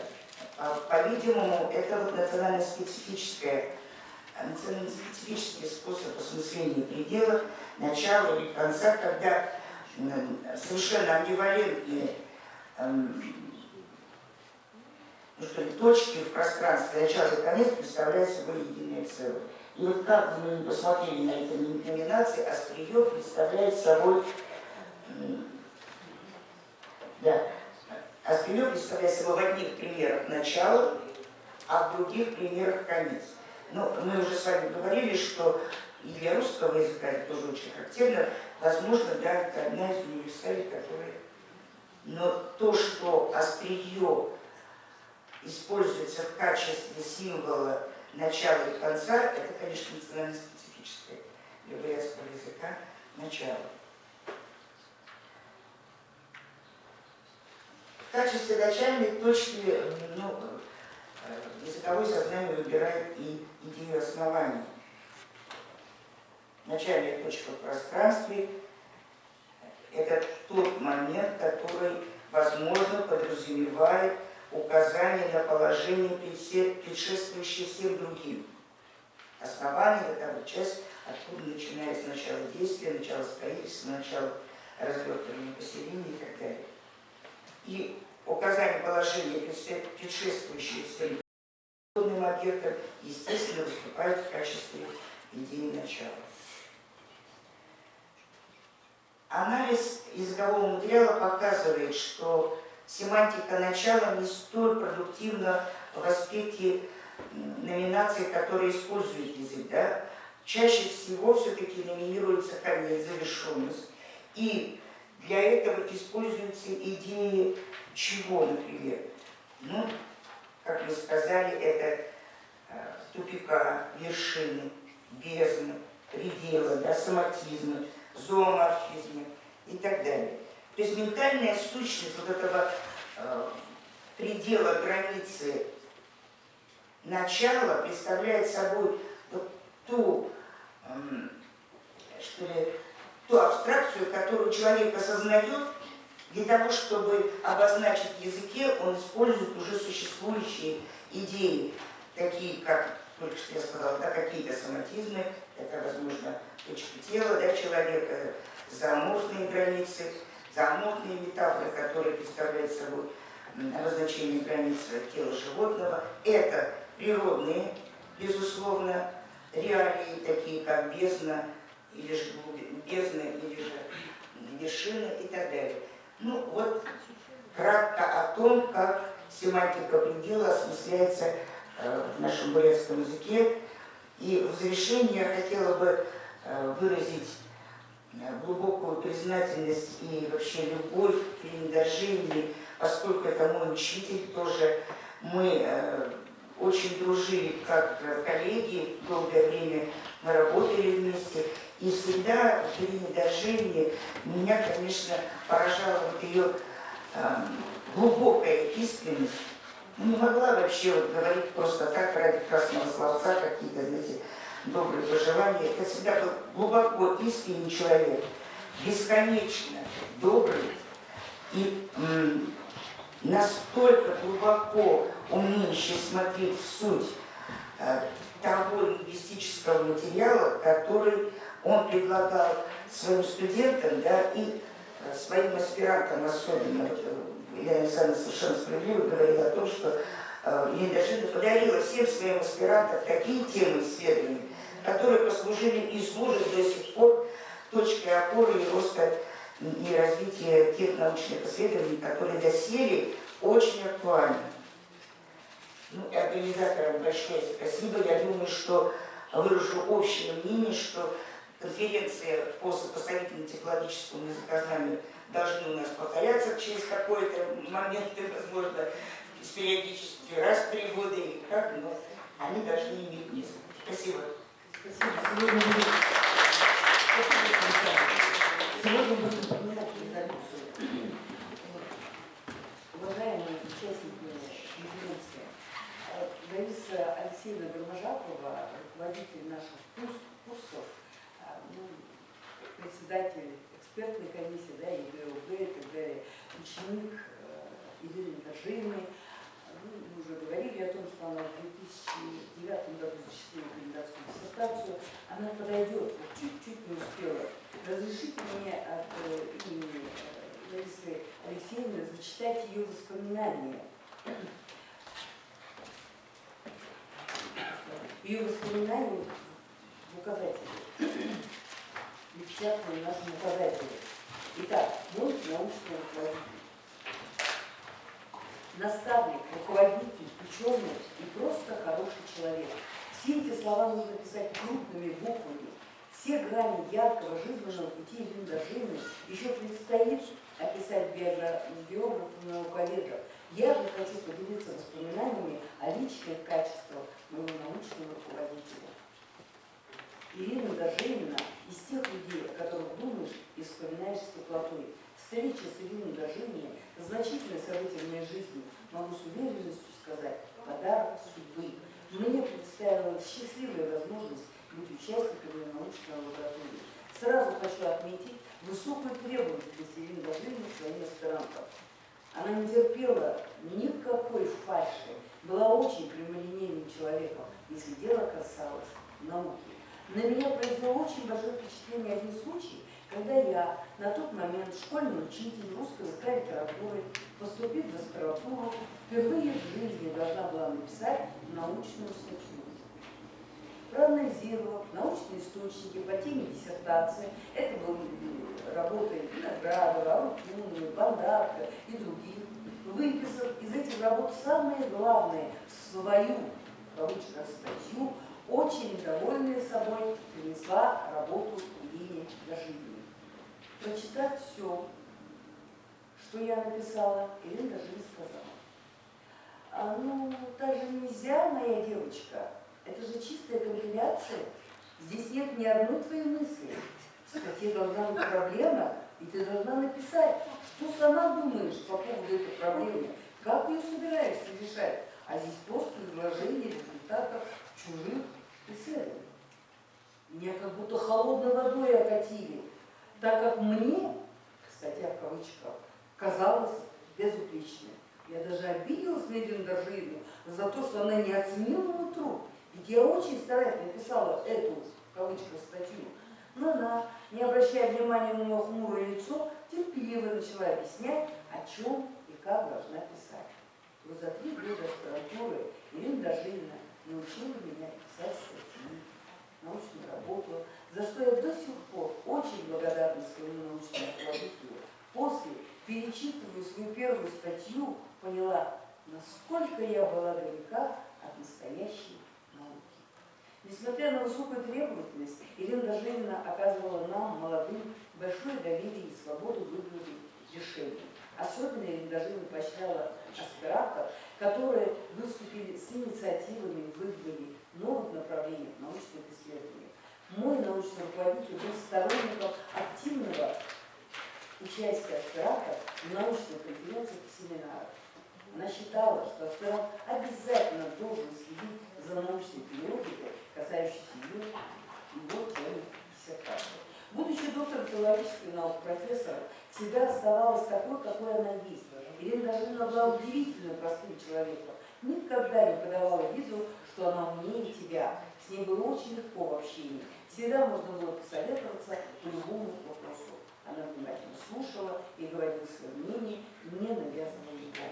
По-видимому, это вот национально-специфический способ осмысления пределов, начала и конца, когда совершенно амбивалентные точки в пространстве, начало и конец, представляют собой единое целое. И вот как мы посмотрели на эти номинации, острие представляет собой, острие представляет собой в одних примерах начало, а в других примерах конец. Но мы уже с вами говорили, что и для русского языка это тоже очень характерно, возможно, да, это одна из универсалей, которая... Но то, что острие используется в качестве символа начала и конца, это, конечно, национально-специфическое для бурятского языка начало. В качестве начальной точки языковое сознание выбирает и идею основания. Начальная точка в пространстве – это тот момент, который, возможно, подразумевает указание на положение, предшествующее всем другим. Основание – это вот часть, откуда начинается начало действия, начало строительства, начало развертывания поселения и так далее. И указание положения, предшествующее всем объектам, естественно, выступает в качестве идеи начала. Анализ языкового материала показывает, что семантика начала не столь продуктивна в аспекте номинаций, которые использует язык. Да? Чаще всего все-таки номинируется конец, завершенность. И для этого используются идеи чего, например? Ну, как мы сказали, это тупика, вершины, бездны, предела, да, соматизма, зооморфизма и так далее. То есть ментальная сущность вот этого предела, границы начала представляет собой вот ту, ту абстракцию, которую человек осознает. Для того, чтобы обозначить в языке, он использует уже существующие идеи, такие как, только что я сказала, да, какие-то соматизмы, это, возможно, точки тела, да, человека, зооморфные границы, зооморфные метафоры, которые представляют собой обозначение границ тела животного. Это природные, безусловно, реалии, такие как бездна, или же бездна, или же вершина и так далее. Ну вот кратко о том, как семантика предела осмысляется в нашем бурятском языке. И в завершение я хотела бы выразить глубокую признательность и вообще любовь к Ирине Доржиевне, поскольку это мой учитель тоже. Мы очень дружили как коллеги, долгое время мы работали вместе. И всегда в Ирине Доржиевне меня, конечно, поражала вот ее глубокая искренность, не могла вообще вот говорить просто так, ради красного словца, какие-то, знаете, добрые пожелания. Это всегда был глубоко искренний человек, бесконечно добрый и настолько глубоко умеющий смотреть в суть того лингвистического материала, который он предлагал своим студентам, да, и своим аспирантам особенно. Елена Александровна совершенно справедливо говорила о том, что Елена Дашина подарила всем своим аспирантам такие темы исследований, которые послужили и служат до сих пор точкой опоры и роста и развития тех научных исследований, которые доселе очень актуальны. Ну, организаторам большое спасибо. Я думаю, что выражу общее мнение, что конференция по сопоставительному технологическому языкознанию должны у нас повторяться через какой-то момент, возможно, с периодичностью раз в 3 года или как, но они должны иметь место. Спасибо. Сегодня мы будем принимать резолюцию. Уважаемые участники конференции, Лариса Алексеевна Гармажапова, руководитель наших курсов, председатель экспертной комиссии, да, ЕГОБ и так далее, ученик Ирины Дашиной. Мы уже говорили о том, что она в 2009 году защитила кандидатскую диссертацию. Она подойдет, чуть-чуть не успела. Разрешите мне от имени Ларисы Алексеевны зачитать ее воспоминания. Ее воспоминания в указателе. Напечатаны в нашем указателе. Итак, мой научный руководитель. Наставник, руководитель, ученый и просто хороший человек. Все эти слова нужно писать крупными буквами. Все грани яркого жизненного пути Ирины Дашиной еще предстоит описать биографам науковедов. Я же хочу поделиться воспоминаниями о личных качествах моего научного руководителя. Ирина Дашина из тех людей, о которых думаешь и вспоминаешь с теплотой. Встреча с Ириной Дашиной – значительное событие в моей жизни, могу с уверенностью сказать, подарок судьбы. Мне представилась счастливая возможность быть участником научной лаборатории. Сразу хочу отметить высокую требовательность Ирины Дашиной к своим аспирантам. Она не терпела никакой фальши, была очень прямолинейным человеком, если дело касалось науки. На меня произвел очень большое впечатление один случай, когда я на тот момент школьный учитель русского языка и литературы, поступив в аспирантуру, впервые в жизни должна была написать научную статью. Проанализировав научные источники по теме диссертации, это были работы Виноградова, Арутюнова, Бондарка и других, выписав из этих работ самые главные в свою, в кавычках, статью, очень довольная собой принесла работу Ирине Дашиной. Прочитав все, что я написала, Ирина Дашина сказала: ну, так же нельзя, моя девочка, это же чистая компиляция, здесь нет ни одной твоей мысли. В статье должна быть проблема, и ты должна написать, что сама думаешь по поводу этой проблемы, как ее собираешься решать, а здесь просто изложение результатов чужих исследований. Меня как будто холодной водой окатили, так как мне, статья в кавычках, казалось безупречной. Я даже обиделась на Ирину Дашину за то, что она не оценила мой труд. Ведь я очень старательно написала эту, в кавычках, статью. Но она, не обращая внимания на мое хмурое лицо, терпеливо начала объяснять, о чем и как должна писать. Вот за 3 года аспирантуры Ирина Дашина научила меня писать статьи, научную работу, за что я до сих пор очень благодарна своему научному руководителю. После, перечитывая свою первую статью, поняла, насколько я была далека от настоящей науки. Несмотря на высокую требовательность, Ирина Дашина оказывала нам, молодым, большое доверие и свободу выбора решений. Особенно Ирина Дашина поощряла аспирантов, которые выступили с инициативами в выборе новых направлений в научных исследованиях. Мой научный руководитель был сторонником активного участия аспирантов в научных конференциях и семинарах. Она считала, что аспирант обязательно должен следить за научной периодикой, касающейся его темы диссертации. Будучи доктором филологических наук, профессором, всегда оставалась такой, какой она есть. Ирина Дажинина была удивительно простым человеком. Никогда не подавала виду, что она умнее тебя. С ней было очень легко в общении. Всегда можно было посоветоваться по любому вопросу. Она внимательно слушала и говорила свое мнение, не навязывала его.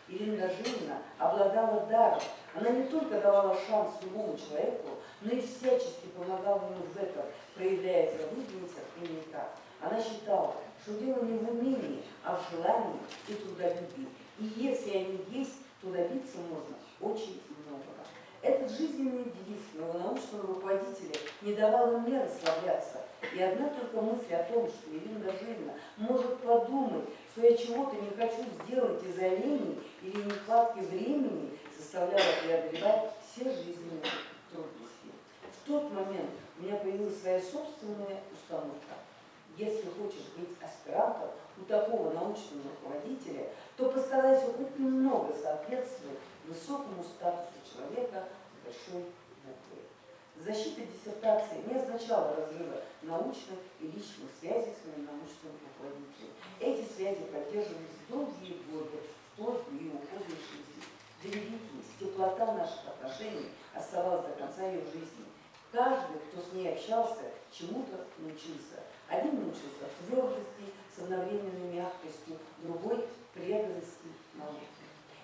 Ирина Дажинина обладала даром. Она не только давала шанс любому человеку, но и всячески помогала ему в этом, проявляя заблуждение, терпение и так. Она считала, что дело не в умении, а в желании и трудолюбии. И если они есть, то добиться можно очень многого. Этот жизненный девиз моего научного руководителя не давал мне расслабляться. И одна только мысль о том, что Ирина Дажинина может подумать, что я чего-то не хочу сделать из-за лени или нехватки времени, заставляла преодолевать все жизненные трудности. В тот момент у меня появилась своя собственная установка. Если хочешь быть аспирантом у такого научного руководителя, то постарайся хоть немного соответствовать высокому статусу человека с большой буквы. Защита диссертации не означала разрыва научных и личных связей с моим научным руководителем. Эти связи поддерживались долгие годы, вплоть до ее ухода из жизни. Доверительность, теплота наших отношений оставалась до конца ее жизни. Каждый, кто с ней общался, чему-то научился. Один научился твердости с одновременной мягкостью, другой – преданности науке.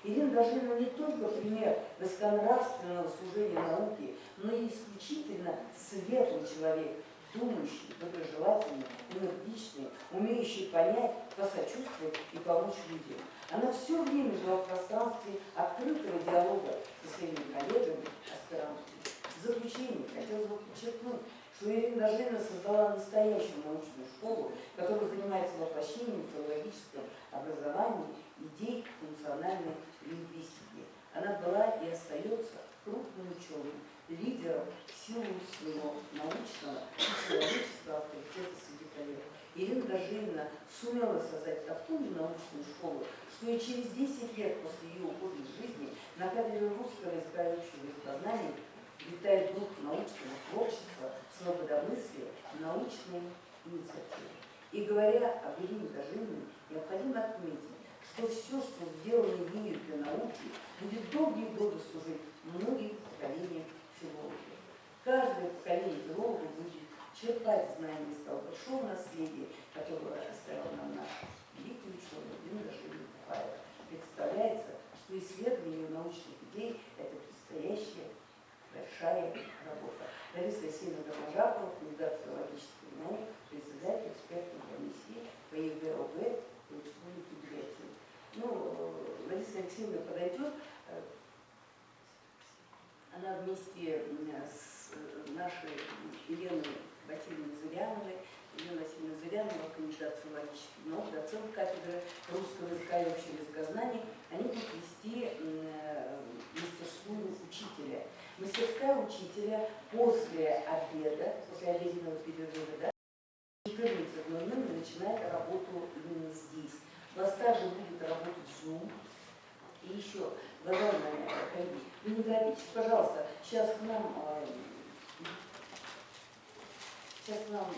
Ирина Дажинина не только пример высоконравственного служения науке, но и исключительно светлый человек, думающий, доброжелательный, энергичный, умеющий понять, посочувствовать и помочь людям. Она все время жила в пространстве открытого диалога со своими коллегами, аспирантами. В заключение хотелось бы подчеркнуть, что Ирина Дажинина создала настоящую научную школу, которая занимается воплощением в филологическом образовании идей функциональной лингвистики. Она была и остается крупным ученым, лидером в силу своего научного и человеческого авторитета среди коллег. Ирина Дажинина сумела создать такую научную школу, что и через 10 лет после ее ухода из жизни на кафедре русского языка и общего языкознания витает дух научного творчества, свободомыслия, научной инициативы. И говоря об Ирине Дажининой, необходимо отметить, что все, что сделано ею для науки, будет долгие годы служить многим поколениям филологов. Каждое поколение филологов будет черпать знания из того большого наследия, которое оставил нам наш великий ученый Ирина Дажинина. Представляется, что исследование ее научных идей – это предстоящая большая работа. Лариса Алексеевна Громожапова, кандидат филологических наук, председатель экспертной комиссии по ЕГЭ, ОГЭ по республике Бурятия. Лариса Алексеевна подойдет, она вместе с нашей Еленой Васильевной Зыряновой, Елена Васильевна Зырянова, кандидат филологических наук, доцент кафедры русского языка и общего языкознания, они будут вести мастерскую учителя. Мастерская учителя после обеда, после обеденного перерыва, в 14:00 начинает работу именно здесь. У вас также будет работать Zoom. И еще, уважаемые коллеги, вы не торопитесь, пожалуйста, сейчас к нам должна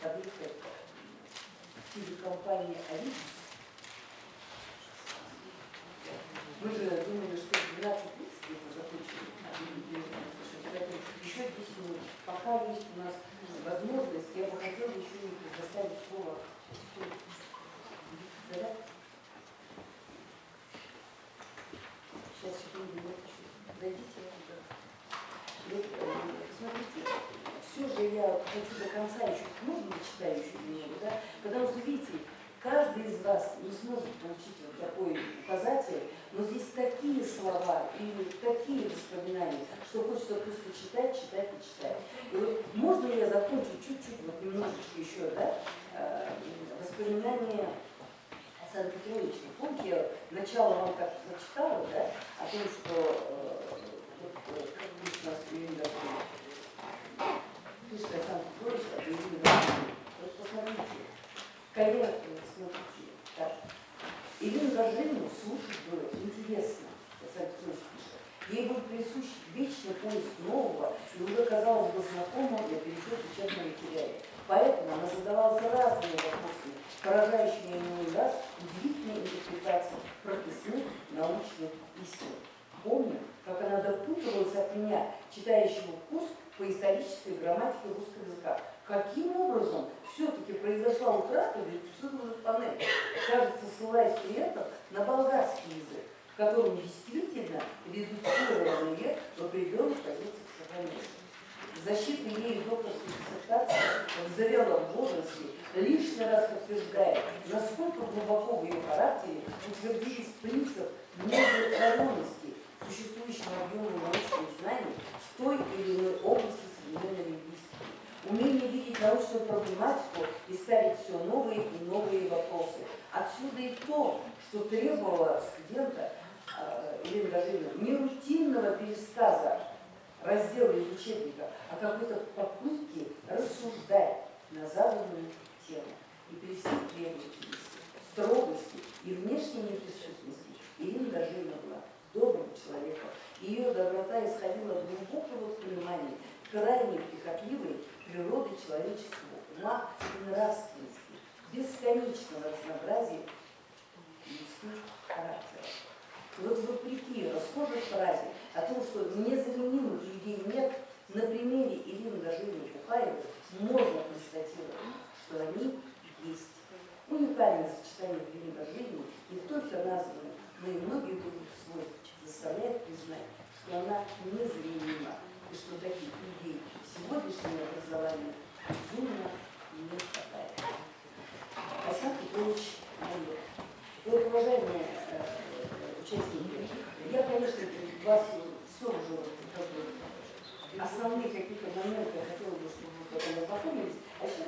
подъехать телекомпания «Авидус». Мы же думали, что в 12:30 это закончили. Поэтому еще 10 минут. Пока есть у нас возможность, я бы хотела еще и предоставить слово. Да? Сейчас, секунду, зайдите. Смотрите, все же я хочу до конца еще, можно читаю еще немного, да? Потому что, видите, каждый из вас не сможет получить вот такой указатель, но здесь такие слова и такие воспоминания, что хочется просто читать, читать и читать. И вот можно я закончу чуть-чуть, вот немножечко еще, да, воспоминания Александра Петровича. Помните, я начало вам как зачитала, да, о том, что как будет у нас Ирина Дажинина. Пишет Александр Петрович, об Ирине Дажининой. Вот посмотрите, коллега, смотрите, так. Ирину Дажинину слушали известно, Александр пишет, ей был присущ вечный поиск нового и уже, казалось бы, знакомого для пересчета учебного материала. Поэтому она задавалась разными вопросами, поражающими иной раз удивительной интерпретацией прописных научных истин. Помню, как она допутывалась от меня, читающего курс по исторической грамматике русского языка. Каким образом все-таки произошла утрата рецептурных панелей? Кажется, ссылаясь при этом на болгарский язык, в котором действительно редуцированный век в определенных позициях сохранился. Защита ею докторской диссертации в зрелом возрасте лишний раз подтверждает, насколько глубоко в ее характере утвердились принцип многосторонности, существующего объема научных знаний в той или иной области современной лингвистики. Умение видеть научную проблематику и ставить все новые и новые вопросы. Отсюда и то, что требовало студента или даже не рутинного пересказа раздела из учебника, а какой-то попытки рассуждать на заданную тему. И при всей требовательности, строгости и внешней неприсутственности Ирина Дожина была добрым человеком. Ее доброта исходила от глубокого понимания крайне прихотливой природы человеческого ума и нравственности, бесконечного разнообразия людских характеров. Вот вопреки расхожей фразе о том, что незаменимых людей нет, на примере Ирины Дожиной Бухаевой можно констатировать, что они есть. Уникальное сочетание Ирины Дожиной не только названы, но и многие других свойств заставляет признать, что она незаменима, и что таких людей сегодняшнего образования безумно не хватает. Александр Петрович Майор. Вот, уважаемые участники, я, конечно, вас все уже основные какие-то